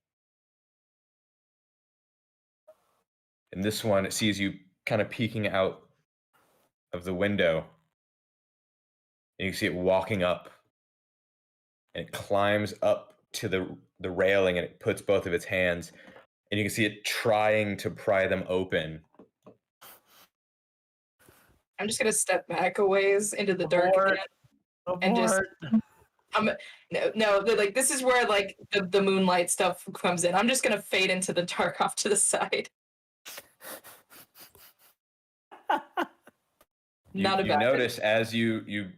And this one sees you kind of peeking out of the window. And you see it walking up. And it climbs up to the railing and it puts both of its hands. And you can see it trying to pry them open. I'm just gonna step back a ways into the dark Abort. again, and just no, like this is where like the moonlight stuff comes in. I'm just gonna fade into the dark off to the side. Not a You bad notice as you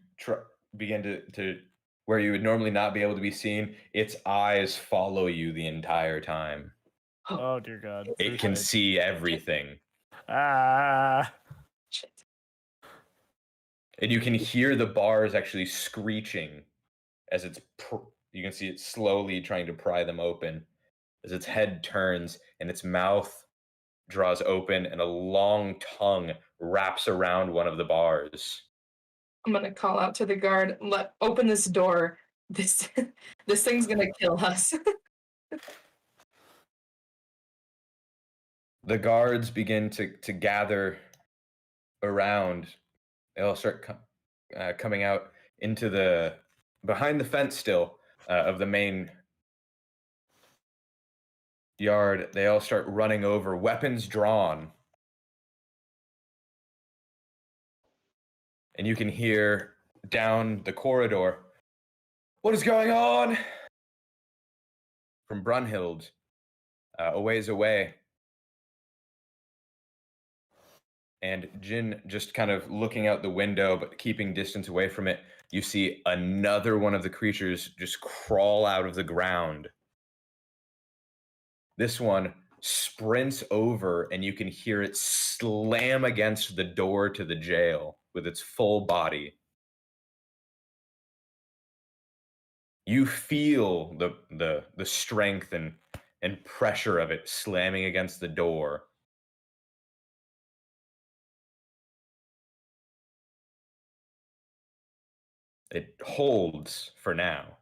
begin to where you would normally not be able to be seen, its eyes follow you the entire time. Oh dear God. It can see everything. Ah. Shit. And you can hear the bars actually screeching as you can see it slowly trying to pry them open as its head turns and its mouth draws open and a long tongue wraps around one of the bars. I'm gonna call out to the guard. Open this door. This thing's gonna kill us. The guards begin to gather around. They all start coming out into behind the fence still of the main yard. They all start running over, weapons drawn. And you can hear down the corridor, "What is going on?" From Brunhild, a ways away. And Jin just kind of looking out the window, but keeping distance away from it, you see another one of the creatures just crawl out of the ground. This one sprints over, and you can hear it slam against the door to the jail with its full body. You feel the strength and pressure of it slamming against the door. It holds for now.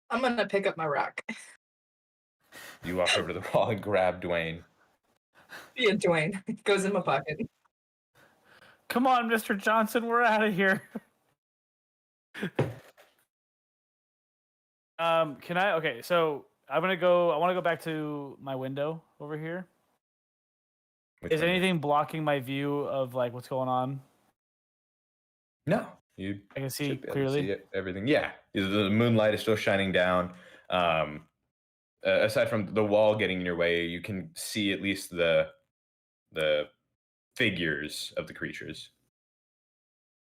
I'm gonna pick up my rock. You walk over to the wall and grab Dwayne. Yeah, Dwayne. It goes in my pocket. Come on, Mr. Johnson, we're out of here. Can I? Okay, so I want to go back to my window over here. Is anything blocking my view of like what's going on? No, I can see should be able to clearly? see everything. Yeah, the moonlight is still shining down. Aside from the wall getting in your way, you can see at least the figures of the creatures.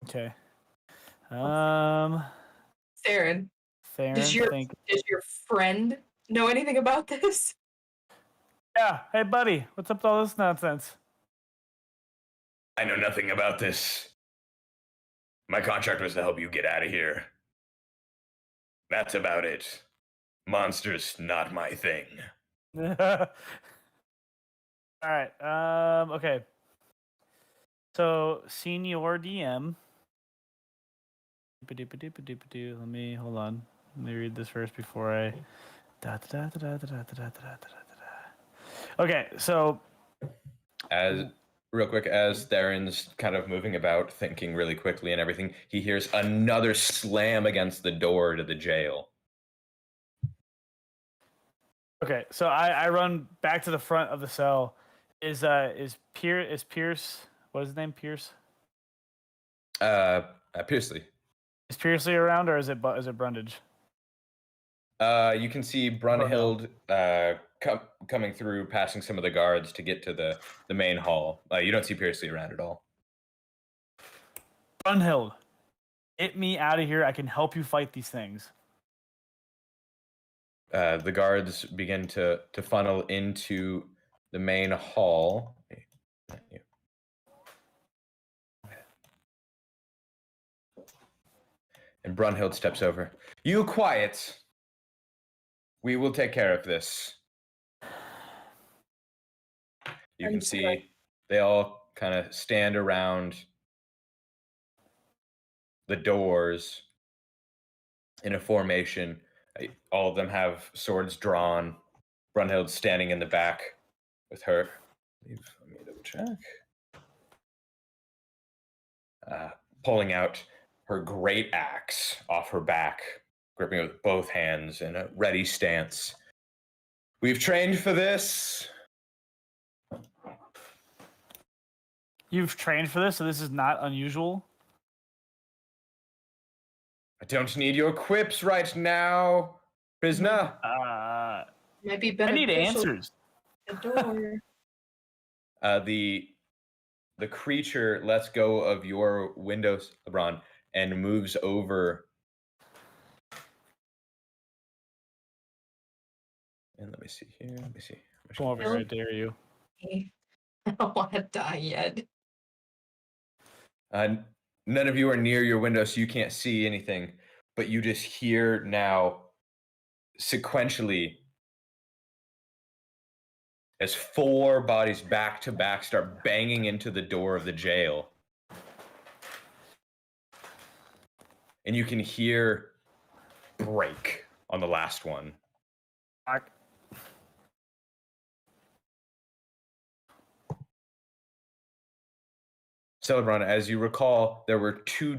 Okay. Theron, does your friend know anything about this? Yeah. Hey, buddy, what's up with all this nonsense? I know nothing about this. My contract was to help you get out of here. That's about it. Monsters, not my thing. All right. Okay. So, senior DM. Let me hold on. Let me read this first before I. Okay, so. Real quick, as Theron's kind of moving about, thinking really quickly and everything, he hears another slam against the door to the jail. Okay, so I run back to the front of the cell. Is Pierce? What is his name? Pierce? Piercely. Is Piercely around, or is it Brundage? You can see Brunhild coming through, passing some of the guards to get to the main hall. You don't see Piercely around at all. Brunhild, get me out of here. I can help you fight these things. The guards begin to funnel into the main hall. And Brunhild steps over. You quiet. We will take care of this. You can see they all kind of stand around the doors in a formation. All of them have swords drawn. Brunhild standing in the back with her. Let me double check. Pulling out her great axe off her back, gripping it with both hands in a ready stance. We've trained for this. You've trained for this, so this is not unusual. I don't need your quips right now, prisoner. Might be I need beneficial. answers. The door. The creature lets go of your windows, LeBron, and moves over. And let me see here. Let me see. Come over here, I dare you. I don't want to die yet. None of you are near your window, so you can't see anything. But you just hear now, sequentially, as 4 bodies back to back start banging into the door of the jail. And you can hear break on the last one. Celebron, as you recall, there were 2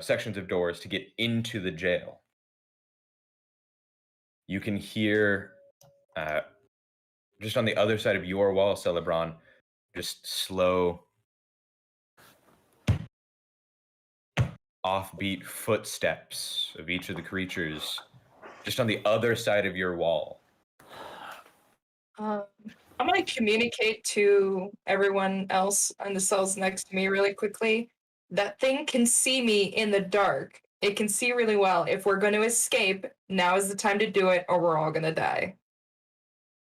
sections of doors to get into the jail. You can hear, just on the other side of your wall, Celebron, just slow, offbeat footsteps of each of the creatures, just on the other side of your wall. I'm going to communicate to everyone else in the cells next to me really quickly. That thing can see me in the dark. It can see really well. If we're going to escape, now is the time to do it, or we're all going to die.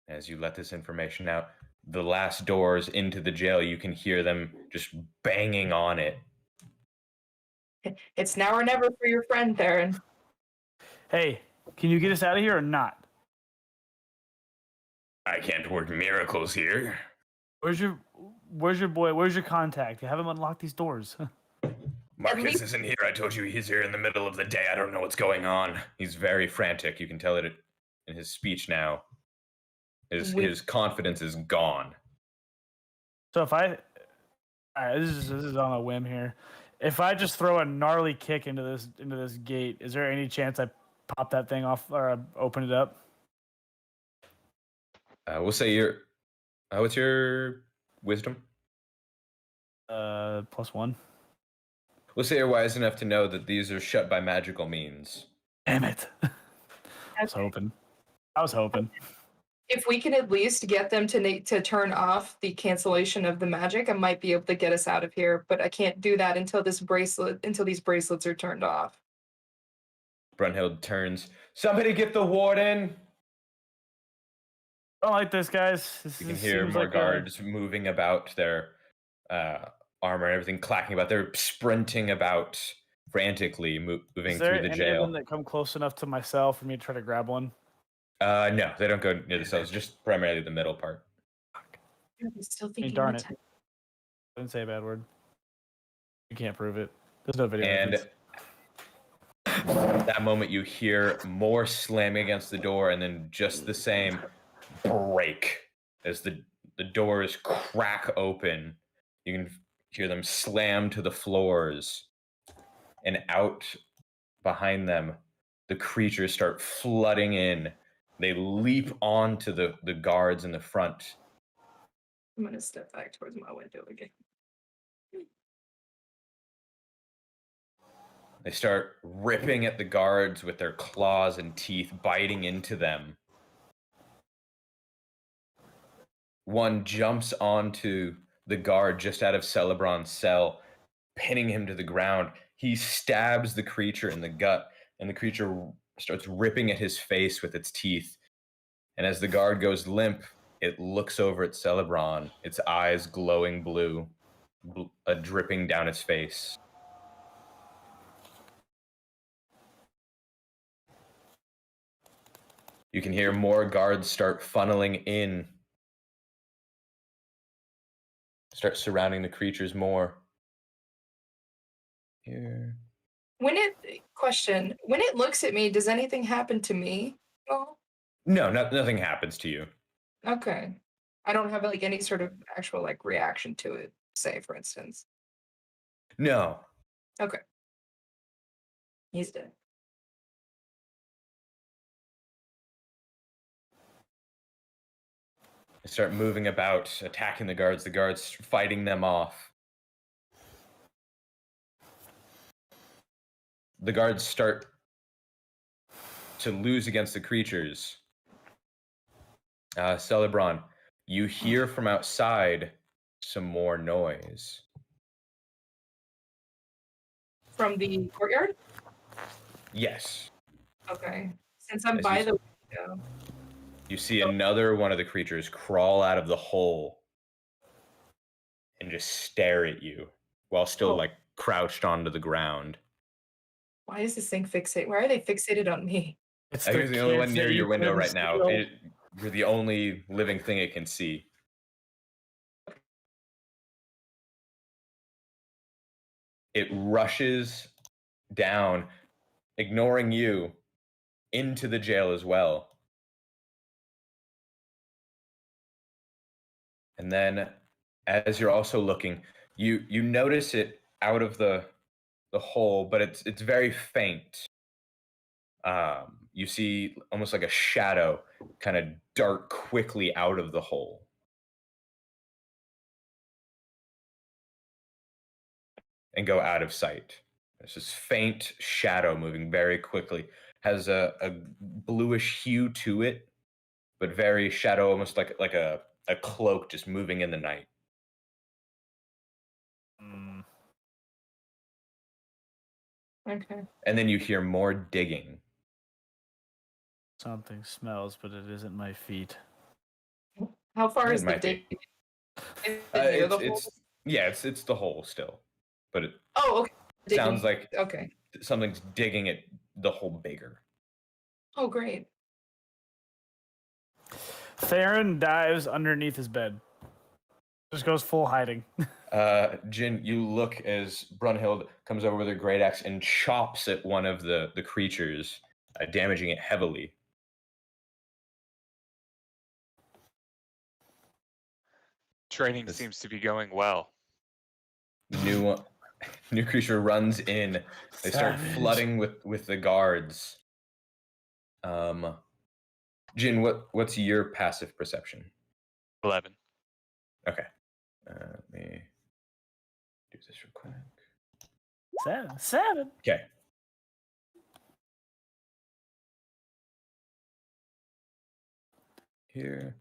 As you let this information out, the last doors into the jail, you can hear them just banging on it. It's now or never for your friend, Theron. Hey, can you get us out of here or not? I can't work miracles here. Where's your boy? Where's your contact? You have him unlock these doors. Marcus isn't here. I told you he's here in the middle of the day. I don't know what's going on. He's very frantic. You can tell it in his speech now. His confidence is gone. So if all right, this is on a whim here. If I just throw a gnarly kick into this gate, is there any chance I pop that thing off or open it up? We'll say what's your wisdom? +1. We'll say you're wise enough to know that these are shut by magical means. Damn it! I was hoping. If we can at least get them to turn off the cancellation of the magic, I might be able to get us out of here. But I can't do that until these bracelets are turned off. Brunhild turns. Somebody get the warden. I don't like this, guys. You can hear more guards moving about, their armor and everything clacking about. They're sprinting about frantically, moving through the jail. Is there any of them that come close enough to myself for me to try to grab one? No, they don't go near the cells. Just primarily the middle part. I'm still thinking. Darn it! I didn't say a bad word. You can't prove it. There's no video. And at that moment, you hear more slamming against the door, and then just the same break as the doors crack open. You can hear them slam to the floors, and out behind them, the creatures start flooding in. They leap onto the guards in the front. I'm going to step back towards my window again. They start ripping at the guards with their claws and teeth, biting into them. One jumps onto the guard just out of Celebron's cell, pinning him to the ground. He stabs the creature in the gut, and the creature starts ripping at his face with its teeth. And as the guard goes limp, it looks over at Celebron, its eyes glowing blue, dripping down its face. You can hear more guards start funneling in, start surrounding the creatures more. Here. When it looks at me, does anything happen to me? Oh, No, nothing happens to you. okay. I don't have like any sort of actual like reaction to it, say for instance. No. Okay. He's dead. They start moving about, attacking the guards fighting them off. The guards start to lose against the creatures. Celebron, you hear from outside some more noise. From the courtyard? Yes. Okay. Since I'm As by you- the window. You see another one of the creatures crawl out of the hole and just stare at you while still like crouched onto the ground. Why is this thing fixated? Why are they fixated on me? It's I think it's the only one kids near that your you window couldn't right now. steal. You're the only living thing it can see. It rushes down, ignoring you, into the jail as well. And then, as you're also looking, you notice it out of the hole, but it's very faint. You see almost like a shadow kind of dart quickly out of the hole. And go out of sight. There's this faint shadow moving very quickly. Has a bluish hue to it, but very shadow, almost like a cloak just moving in the night. Okay. And then you hear more digging. Something smells, but it isn't my feet. How far It is the might be. dig? Is it near the hole? It's the hole still, but it Oh, okay. sounds Digging. like Okay. something's digging at the hole bigger. Oh, great. Theron dives underneath his bed. Just goes full hiding. Jin, you look as Brunhild comes over with her great axe and chops at one of the creatures, damaging it heavily. Training seems to be going well. The new creature runs in. They start Savage. flooding with the guards. Jin, what's your passive perception? 11. Okay. Let me do this real quick. 7. Okay. Here.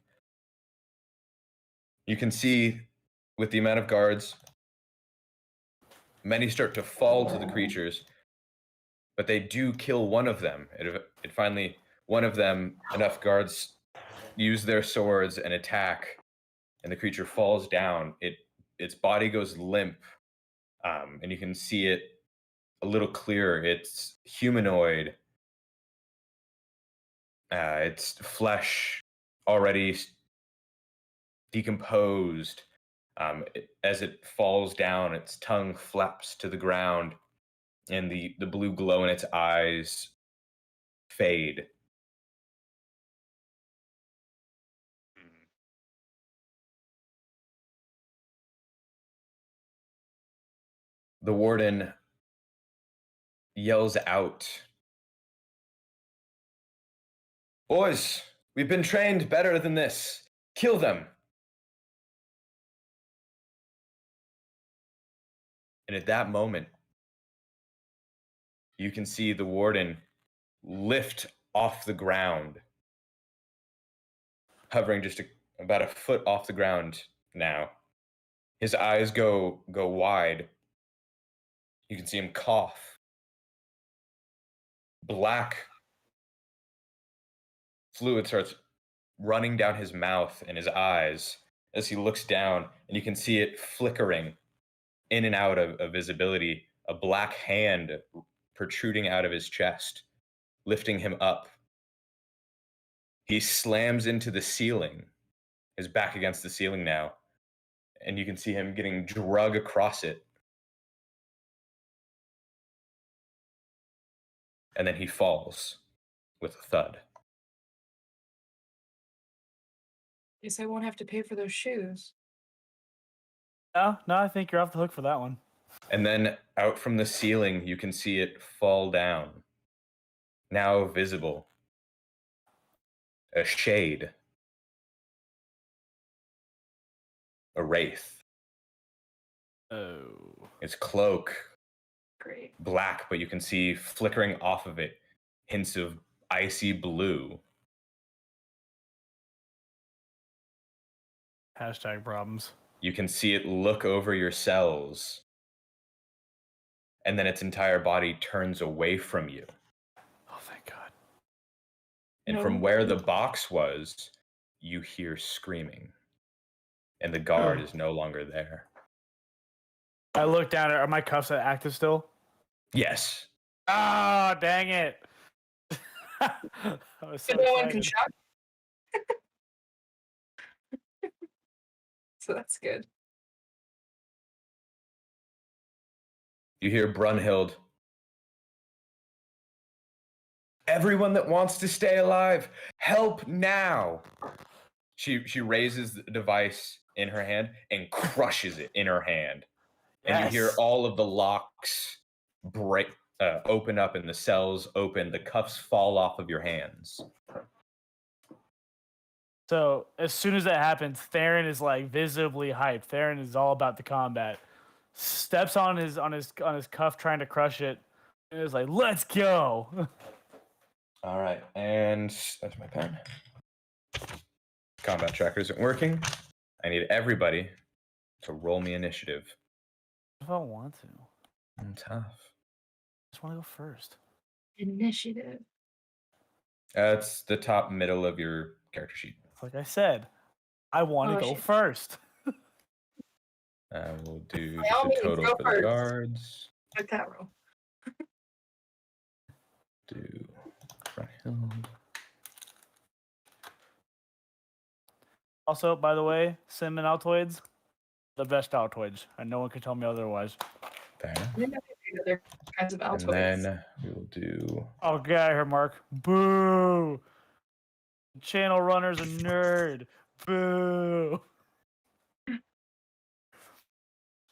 You can see with the amount of guards, many start to fall to the creatures, but they do kill one of them. It finally, one of them, enough guards use their swords and attack, and the creature falls down. Its body goes limp, and you can see it a little clearer. It's humanoid. Its flesh already decomposed. As it falls down, its tongue flaps to the ground, and the blue glow in its eyes fade. The warden yells out, "Boys, we've been trained better than this. Kill them." And at that moment, you can see the warden lift off the ground, hovering just about a foot off the ground now. His eyes go wide. You can see him cough. Black fluid starts running down his mouth and his eyes as he looks down, and you can see it flickering in and out of visibility, a black hand protruding out of his chest, lifting him up. He slams into the ceiling, his back against the ceiling now, and you can see him getting drug across it. And then he falls with a thud. Guess I won't have to pay for those shoes. No, I think you're off the hook for that one. And then out from the ceiling, you can see it fall down. Now visible. A shade. A wraith. Oh. Its cloak, Great. black, but you can see flickering off of it hints of icy blue. Hashtag problems. You can see it look over your cells, and then its entire body turns away from you. Oh, thank God. And No. from where the box was, you hear screaming. And the guard is no longer there. I look down at, are my cuffs active still? Yes. Ah, dang it. I was so No one can excited. shock. So that's good. You hear Brunhild. Everyone that wants to stay alive, help now. She raises the device in her hand and crushes it in her hand. And you hear Yes. all of the locks break, open up, and the cells open. The cuffs fall off of your hands. So as soon as that happens, Theron is like visibly hyped. Theron is all about the combat. Steps on his cuff, trying to crush it, and is like, "Let's go!" All right, and that's my pen. Combat tracker isn't working. I need everybody to roll me initiative. If I want to, I'm tough. I just want to go first. Initiative. It's the top middle of your character sheet. Like I said, I want to Oh, go shit. first. We'll do By just all a means, total go for first. the guards. Like that roll. Do Brunhild. Also, by the way, cinnamon Altoids, the best Altoids, and no one can tell me otherwise. Fair enough. I didn't know they made other kinds of And Altoids. then we will do. Oh, get out of here, Mark. Boo! Channel runner's a nerd. Boo!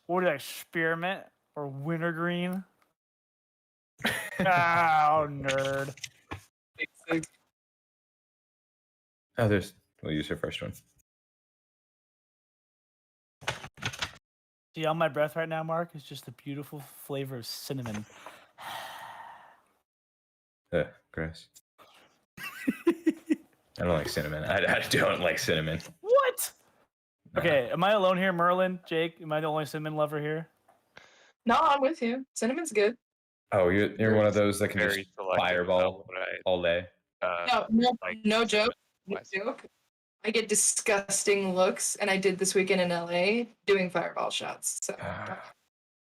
What is that, spearmint or wintergreen? Oh, nerd. Oh, we'll use her first one. See, on my breath right now, Mark, is just the beautiful flavor of cinnamon. Gross. I don't like cinnamon. I don't like cinnamon. What? Nah. Okay, am I alone here, Merlin? Jake, am I the only cinnamon lover here? No, I'm with you. Cinnamon's good. Oh, you're one of those that can just Very selective fireball about what I, all day. No like joke. cinnamon No wise. joke. I get disgusting looks, and I did this weekend in LA doing fireball shots. So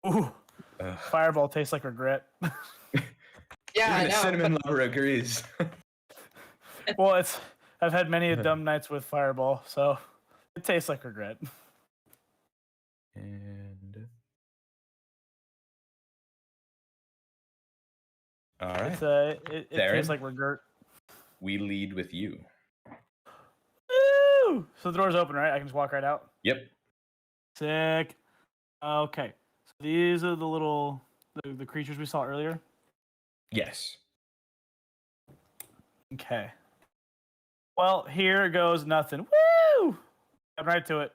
Ooh, Ugh. fireball tastes like regret. yeah, I Even a know. cinnamon lover agrees. Well, I've had many a dumb nights with fireball, so it tastes like regret. And all right, It's it Theron? tastes like regret. we lead with you. Woo! So the door's open, right? I can just walk right out. Yep. Sick. Okay. So these are the little the creatures we saw earlier. Yes. Okay. Well, here goes nothing. Woo! I'm right to it.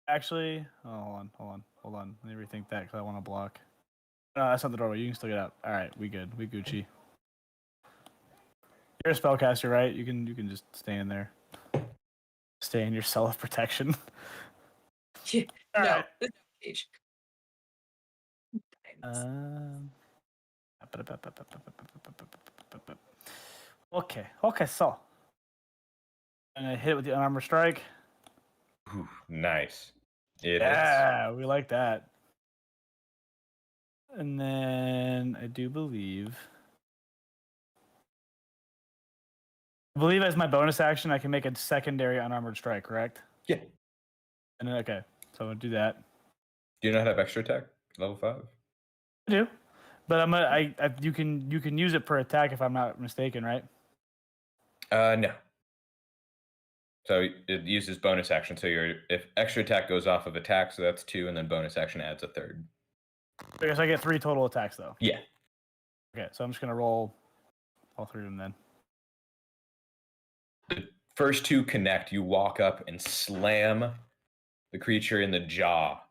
Actually, hold on. Let me rethink that because I want to block. No, that's not the doorway. You can still get out. All right, we good. We Gucci. You're a spellcaster, right? You can just stay in there. Stay in your cell of protection. Yeah, All no, right. there's no cage. Okay, so I'm gonna hit it with the Unarmored Strike. Ooh, nice. It is. Yeah, we like that. And then I do believe I believe as my bonus action, I can make a secondary unarmored strike, correct? Yeah. And then, okay, so I'm gonna do that. Do you not have extra attack? Level 5? I do, but you can use it per attack if I'm not mistaken, right? No. So it uses bonus action. So if extra attack goes off of attack, so that's 2, and then bonus action adds a 3rd. I guess I get 3 total attacks though. Yeah. Okay, so I'm just gonna roll all 3 of them then. The first 2 connect. You walk up and slam the creature in the jaw,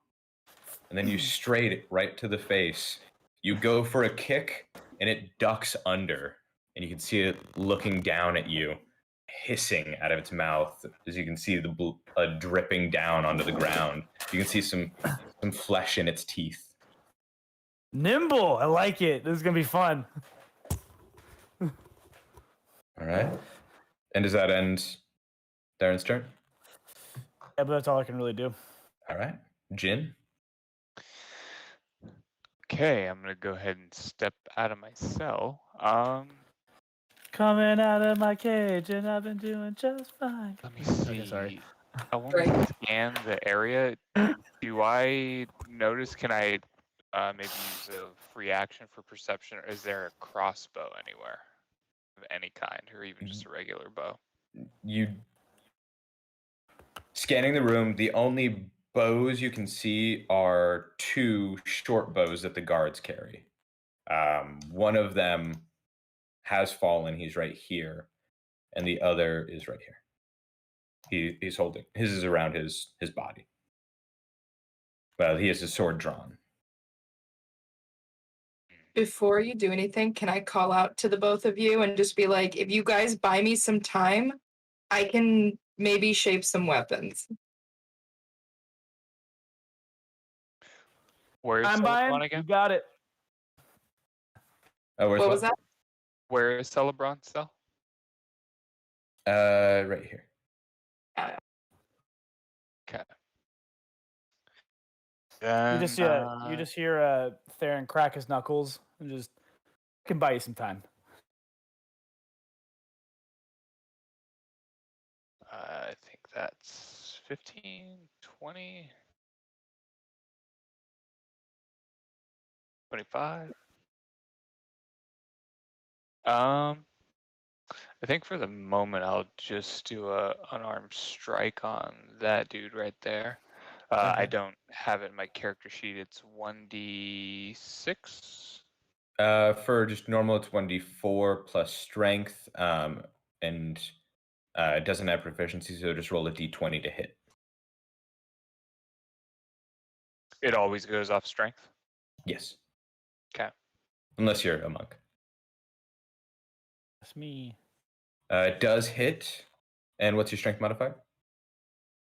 and then you straight it right to the face. You go for a kick, and it ducks under, and you can see it looking down at you, hissing out of its mouth. As you can see the blood dripping down onto the ground. You can see some flesh in its teeth. Nimble, I like it. This is gonna be fun. All right. And does that end Darren's turn? Yeah, but that's all I can really do. All right. Jin? Okay, I'm gonna go ahead and step out of my cell. Coming out of my cage, and I've been doing just fine. Let me see. Okay, sorry. I want to scan the area. Do I notice? Can I maybe use a free action for perception, or is there a crossbow anywhere of any kind, or even just a regular bow? You scanning the room, the only bows you can see are 2 short bows that the guards carry. One of them has fallen, he's right here, and the other is right here. He's holding his is around his body. Well, he has his sword drawn. Before you do anything, can I call out to the both of you and just be like, if you guys buy me some time, I can maybe shape some weapons. Where is I'm Celebron buying. You again? got it. Oh, What was that? Where is Celebron cell? Right here. Okay. You just hear Theron crack his knuckles and just can buy you some time. I think that's 15, 20, 25. I think for the moment I'll just do a unarmed strike on that dude right there. I don't have it in my character sheet. It's 1d6. For just normal, it's 1d4 plus strength, and it doesn't have proficiency, so just roll a d20 to hit. It always goes off strength. Yes. Okay. Unless you're a monk. That's me. It does hit. And what's your strength modifier?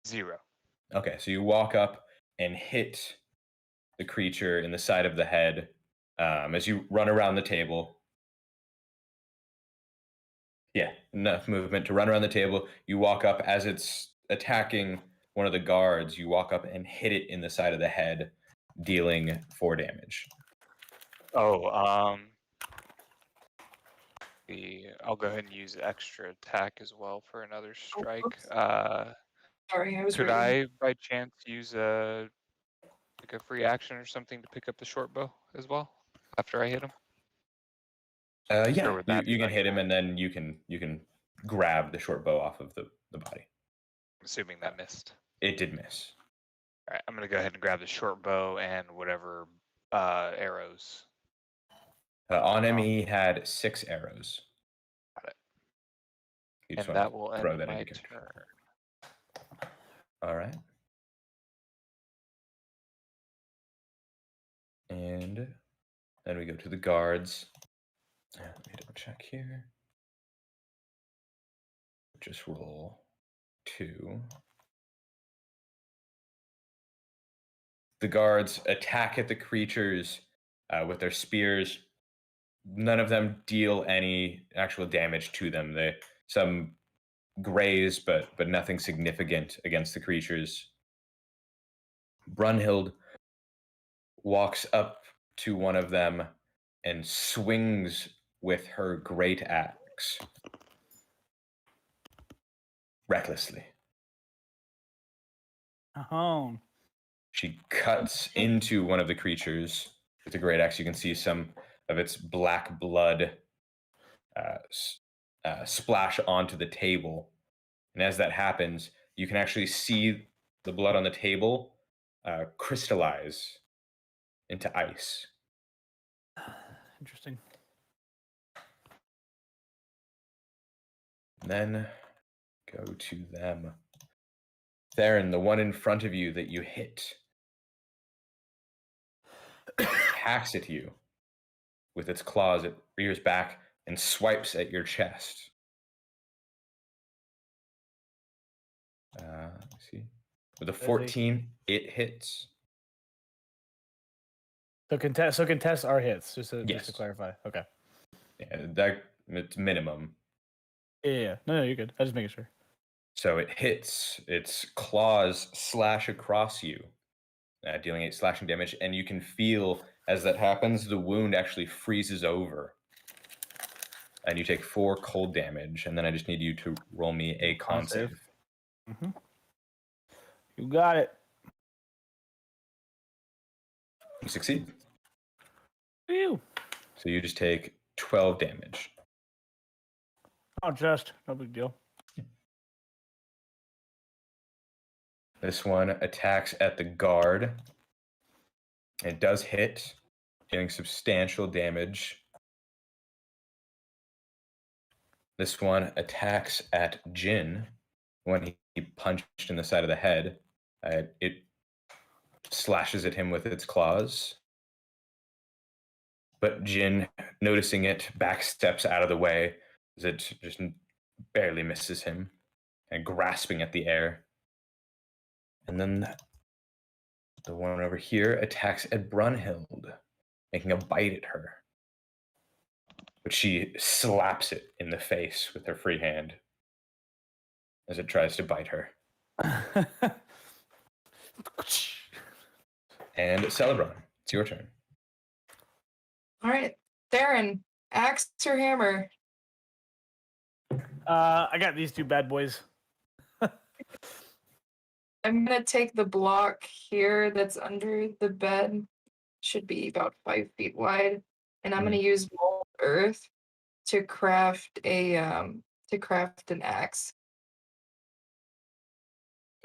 0. Okay, so you walk up and hit the creature in the side of the head as you run around the table. Yeah, enough movement to run around the table. You walk up as it's attacking one of the guards. You walk up and hit it in the side of the head, dealing 4 damage. Oh, I'll go ahead and use extra attack as well for another strike. Sorry, I was Could reading. I, by chance, use a free action or something to pick up the short bow as well after I hit him? Yeah, would that you be can hit him, and then you can grab the short bow off of the body. I'm assuming that missed. It did miss. All right, I'm gonna go ahead and grab the short bow and whatever arrows. On him, he had 6 arrows. Got it. You And just that want will to throw end that my into character. turn. All right. And then we go to the guards. Let me double check here. Just roll 2. The guards attack at the creatures with their spears. None of them deal any actual damage to them. Some graze, but nothing significant against the creatures. Brunhild walks up to one of them and swings with her great axe. recklessly. Oh. She cuts into one of the creatures with a great axe. You can see some of its black blood splash onto the table. And as that happens, you can actually see the blood on the table crystallize into ice. Interesting. And then go to them. Theron, the one in front of you that you hit, hacks at you with its claws. It rears back and swipes at your chest. Let's see. With a 14, it hits. So contests are hits, just to Yes. clarify. Okay. Yeah, it's minimum. Yeah. No, you're good. I was just making sure. So it hits. Its claws slash across you, dealing 8 slashing damage, and you can feel as that happens, the wound actually freezes over. And you take 4 cold damage, and then I just need you to roll me a con save. Mm-hmm. You got it. You succeed. Ew. So you just take 12 damage. Oh, just no big deal. This one attacks at the guard. It does hit, dealing substantial damage. This one attacks at Jin when he punched in the side of the head. It slashes at him with its claws. But Jin, noticing it, backsteps out of the way as it just barely misses him, and grasping at the air. And then the one over here attacks at Brunhild, making a bite at her. But she slaps it in the face with her free hand as it tries to bite her. And Celebron, it's your turn. All right, Theron, axe or hammer? I got these 2 bad boys. I'm gonna take the block here that's under the bed. Should be about 5 feet wide, and I'm gonna use mold earth to craft an axe.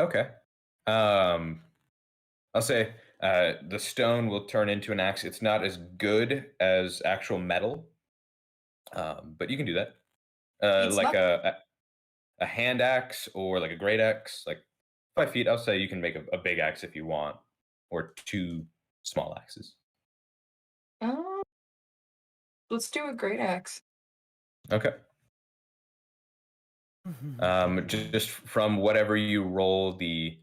Okay. I'll say the stone will turn into an axe. It's not as good as actual metal, but you can do that. Like a hand axe or like a great axe, like 5 feet. I'll say you can make a big axe if you want, or 2 small axes. Let's do a great axe. Okay. Just from whatever you roll the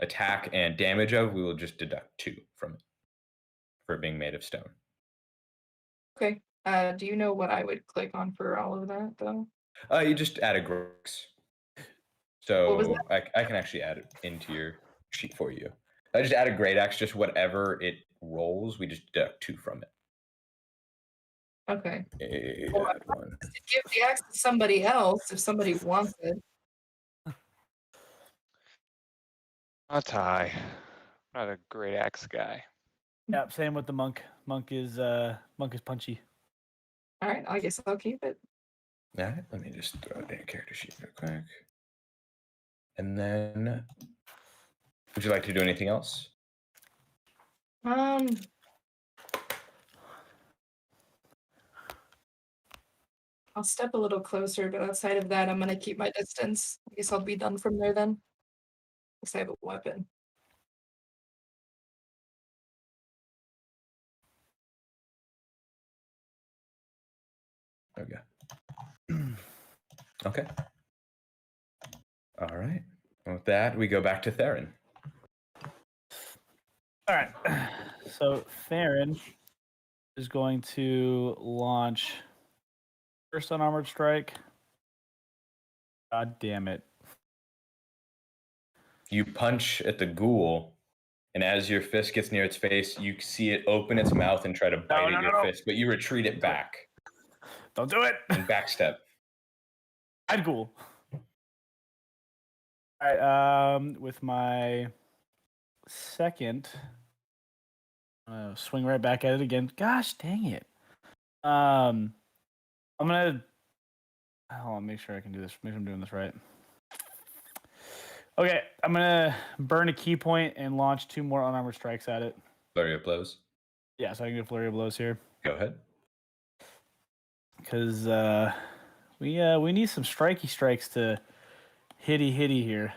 attack and damage of, we will just deduct 2 from it for it being made of stone. Okay. Do you know what I would click on for all of that, though? You just add a grace. So I can actually add it into your sheet for you. I just add a great axe, just whatever it rolls, we just deduct 2 from it. Okay. Well, to give the axe to somebody else if somebody wants it. Not I. Not a great axe guy. Yep, same with the monk. Monk is punchy. All right, I guess I'll keep it. All right, let me just throw it in a character sheet real quick. And then, would you like to do anything else? I'll step a little closer, but outside of that, I'm going to keep my distance. I guess I'll be done from there then. Because I have a weapon. Okay. Okay. All right. With that, we go back to Theron. All right. So Theron is going to launch first Unarmored Strike. God damn it. You punch at the ghoul, and as your fist gets near its face, you see it open its mouth and try to bite at your fist, but you retreat it back. Don't do it. And backstep. I'd ghoul. All right. With my second, swing right back at it again. Gosh, dang it. I'm gonna. Hold on. Make sure I can do this. Make sure I'm doing this right. Okay, I'm gonna burn a key point and launch 2 more unarmored strikes at it. Flurry of blows. Yeah, so I can get a flurry of blows here Go ahead. because we need some strikey strikes to hitty here.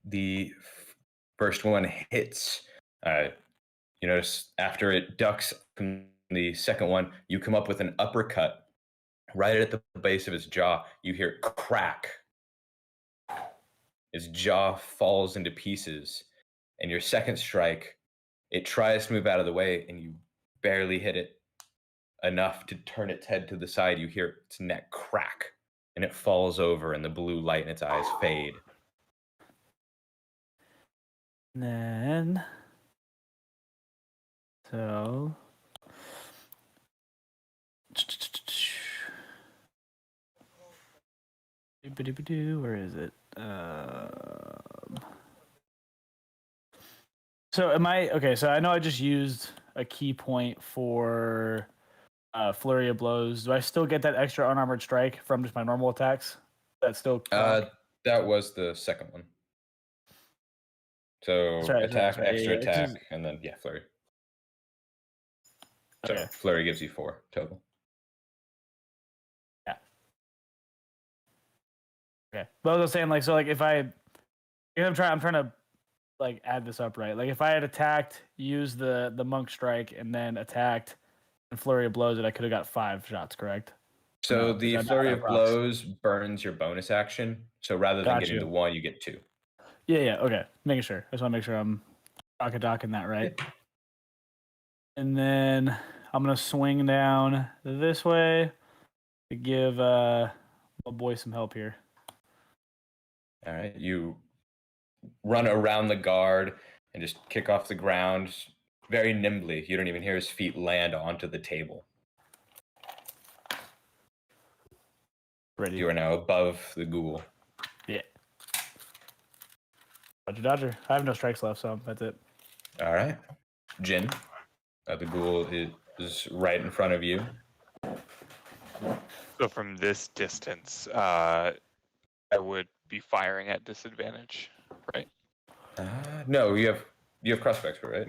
The first one hits. You notice after it ducks from the second one, you come up with an uppercut right at the base of his jaw. You hear crack. His jaw falls into pieces. And your second strike, it tries to move out of the way, and you barely hit it enough to turn its head to the side. You hear its neck crack, and it falls over, and the blue light in its eyes fade. And then, so where is it? So am I okay? So I know I just used a key point for flurry of blows. Do I still get that extra unarmored strike from just my normal attacks? That's still That was the second one. So That's right, attack, extra yeah, attack, and then flurry. So Okay. flurry gives you 4 total. Yeah. Okay. But I was saying, like, so, like, if I'm trying to like add this up right. Like, if I had attacked, used the monk strike, and then attacked and flurry of blows, it I could have got 5 shots. Correct. So No, the is that flurry not of procs? blows burns your bonus action. So rather than Got getting you. the 1, you get 2. Yeah. Okay. Making sure. I just want to make sure I'm docking that right. And then I'm gonna swing down this way to give my boy some help here. All right. You run around the guard and just kick off the ground very nimbly. You don't even hear his feet land onto the table. Ready. You are now above the ghoul. Yeah. Dodger. I have no strikes left, so that's it. All right. Jin, the ghoul is right in front of you. So from this distance, I would be firing at disadvantage, right? No, you have crossbow expert, right?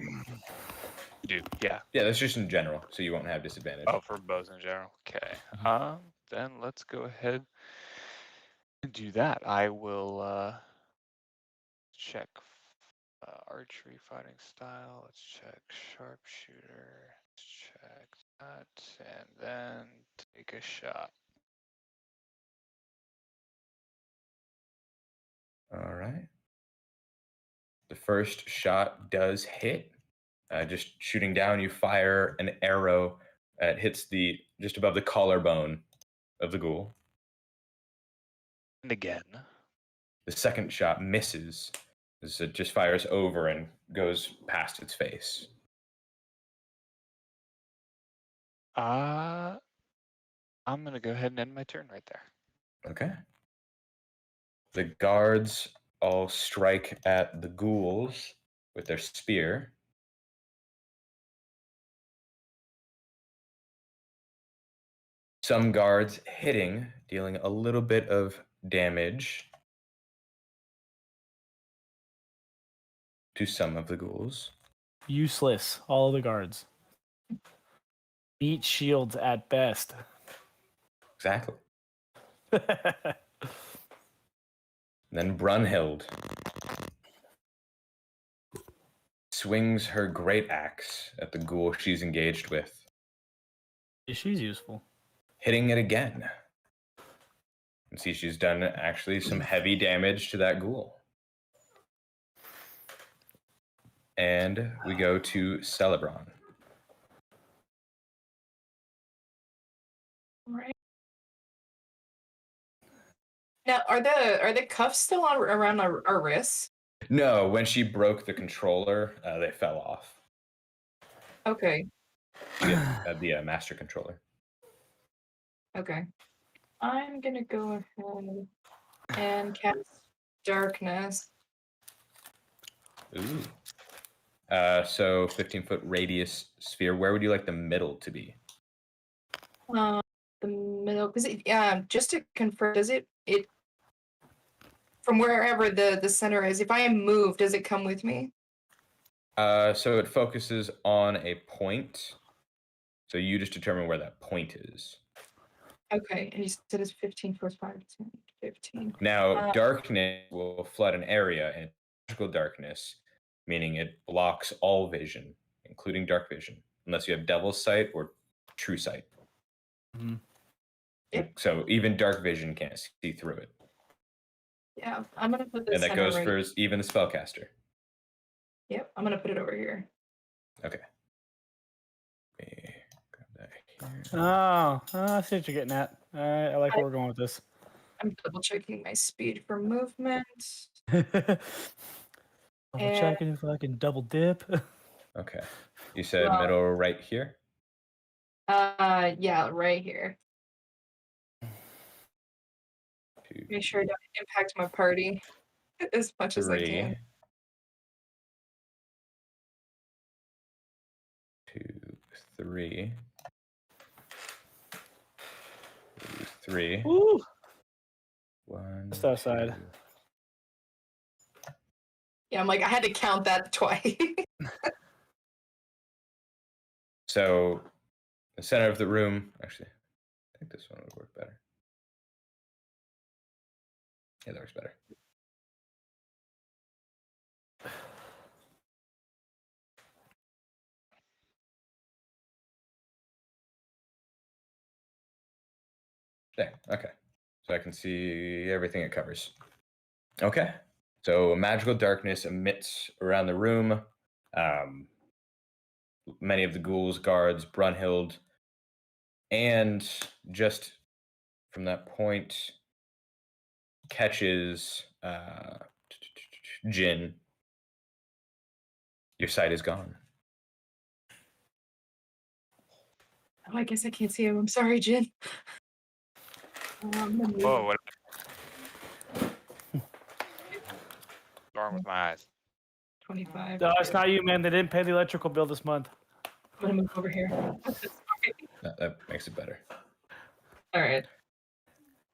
Dude, yeah. Yeah, that's just in general, so you won't have disadvantage. Oh, for bows in general. Okay. Then let's go ahead and do that. I will check archery fighting style. Let's check sharpshooter. Let's check that, and then take a shot. All right. The first shot does hit. Just shooting down, you fire an arrow. It hits just above the collarbone of the ghoul. And again. The second shot misses as it just fires over and goes past its face. I'm gonna go ahead and end my turn right there. Okay. The guards all strike at the ghouls with their spear. Some guards hitting, dealing a little bit of damage to some of the ghouls. Useless. All of the guards. Meat shields at best. Exactly. Then Brunhild swings her great axe at the ghoul she's engaged with, She's useful. hitting it again. And see, she's done actually some heavy damage to that ghoul. And we go to Celebron. Right. Now, are the cuffs still around our wrists? No, when she broke the controller, they fell off. Okay. The master controller. Okay. I'm gonna go ahead and cast darkness. Ooh. So 15-foot radius sphere. Where would you like the middle to be? The middle, because just to confirm, does it from wherever the center is, if I am moved, does it come with me? So it focuses on a point. So you just determine where that point is. Okay, and you said it's 15 plus 5, 10, 15. Now, darkness will flood an area, and magical darkness, meaning it blocks all vision, including dark vision, unless you have Devil's Sight or True Sight. Mhm. Yep. So even dark vision can't see through it. Yeah, I'm gonna put this. And that goes for even the spellcaster. Yep, I'm gonna put it over here. Okay. Let me grab that here. Oh, I see what you're getting at. All right, I like where we're going with this. I'm double checking my speed for movement. Double And- checking if I can double dip. Okay. You said Well- middle right here? Yeah, right here. Two, Make sure I don't impact my party as much as I three. can. 2, 3. 3. Ooh. 1. Just outside. 2. Yeah, I'm like, I had to count that twice. So the center of the room, actually, I think this one would work better. Yeah, that works better. There, okay. So I can see everything it covers. Okay. So magical darkness emits around the room. Many of the ghouls, guards, Brunhild, and just from that point catches Jin. Your sight is gone. Oh, I guess I can't see him. I'm sorry, Jin. Whoa, what? What's wrong with my eyes? 25. No, it's not you, man. They didn't pay the electrical bill this month. I'm gonna move over here. That makes it better. All right.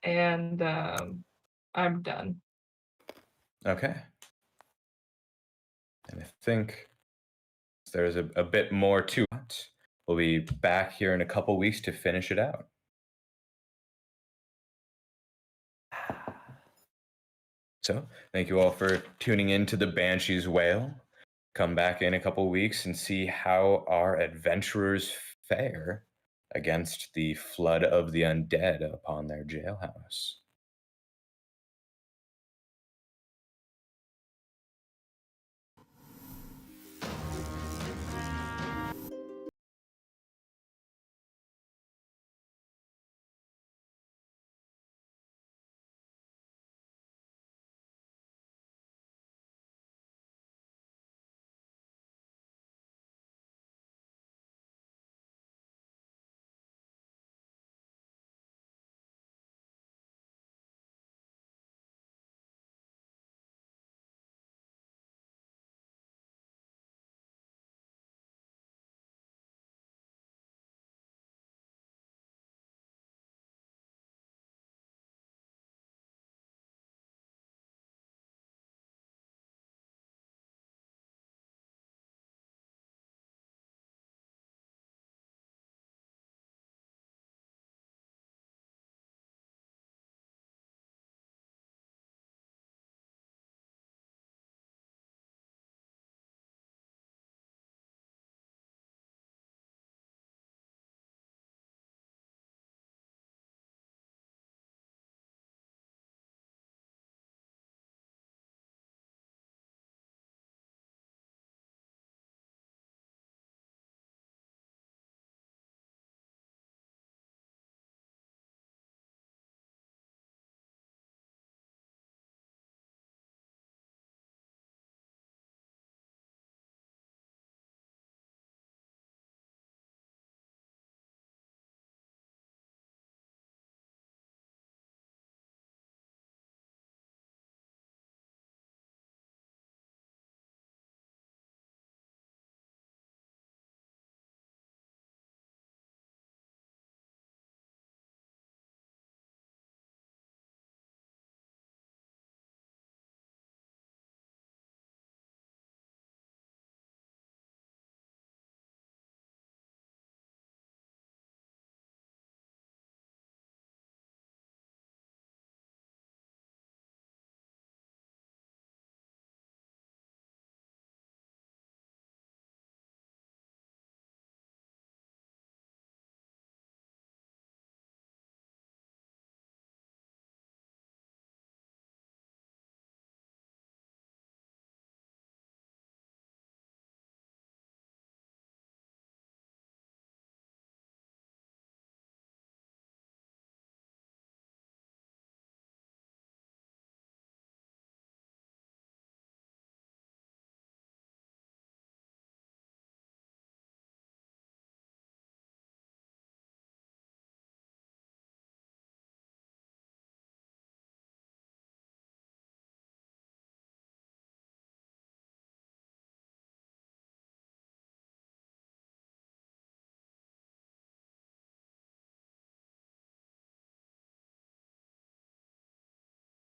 And I'm done. Okay. And I think there's a bit more to it. We'll be back here in a couple weeks to finish it out. So, thank you all for tuning in to the Banshee's Wail. Come back in a couple weeks and see how our adventurers fare against the flood of the undead upon their jailhouse.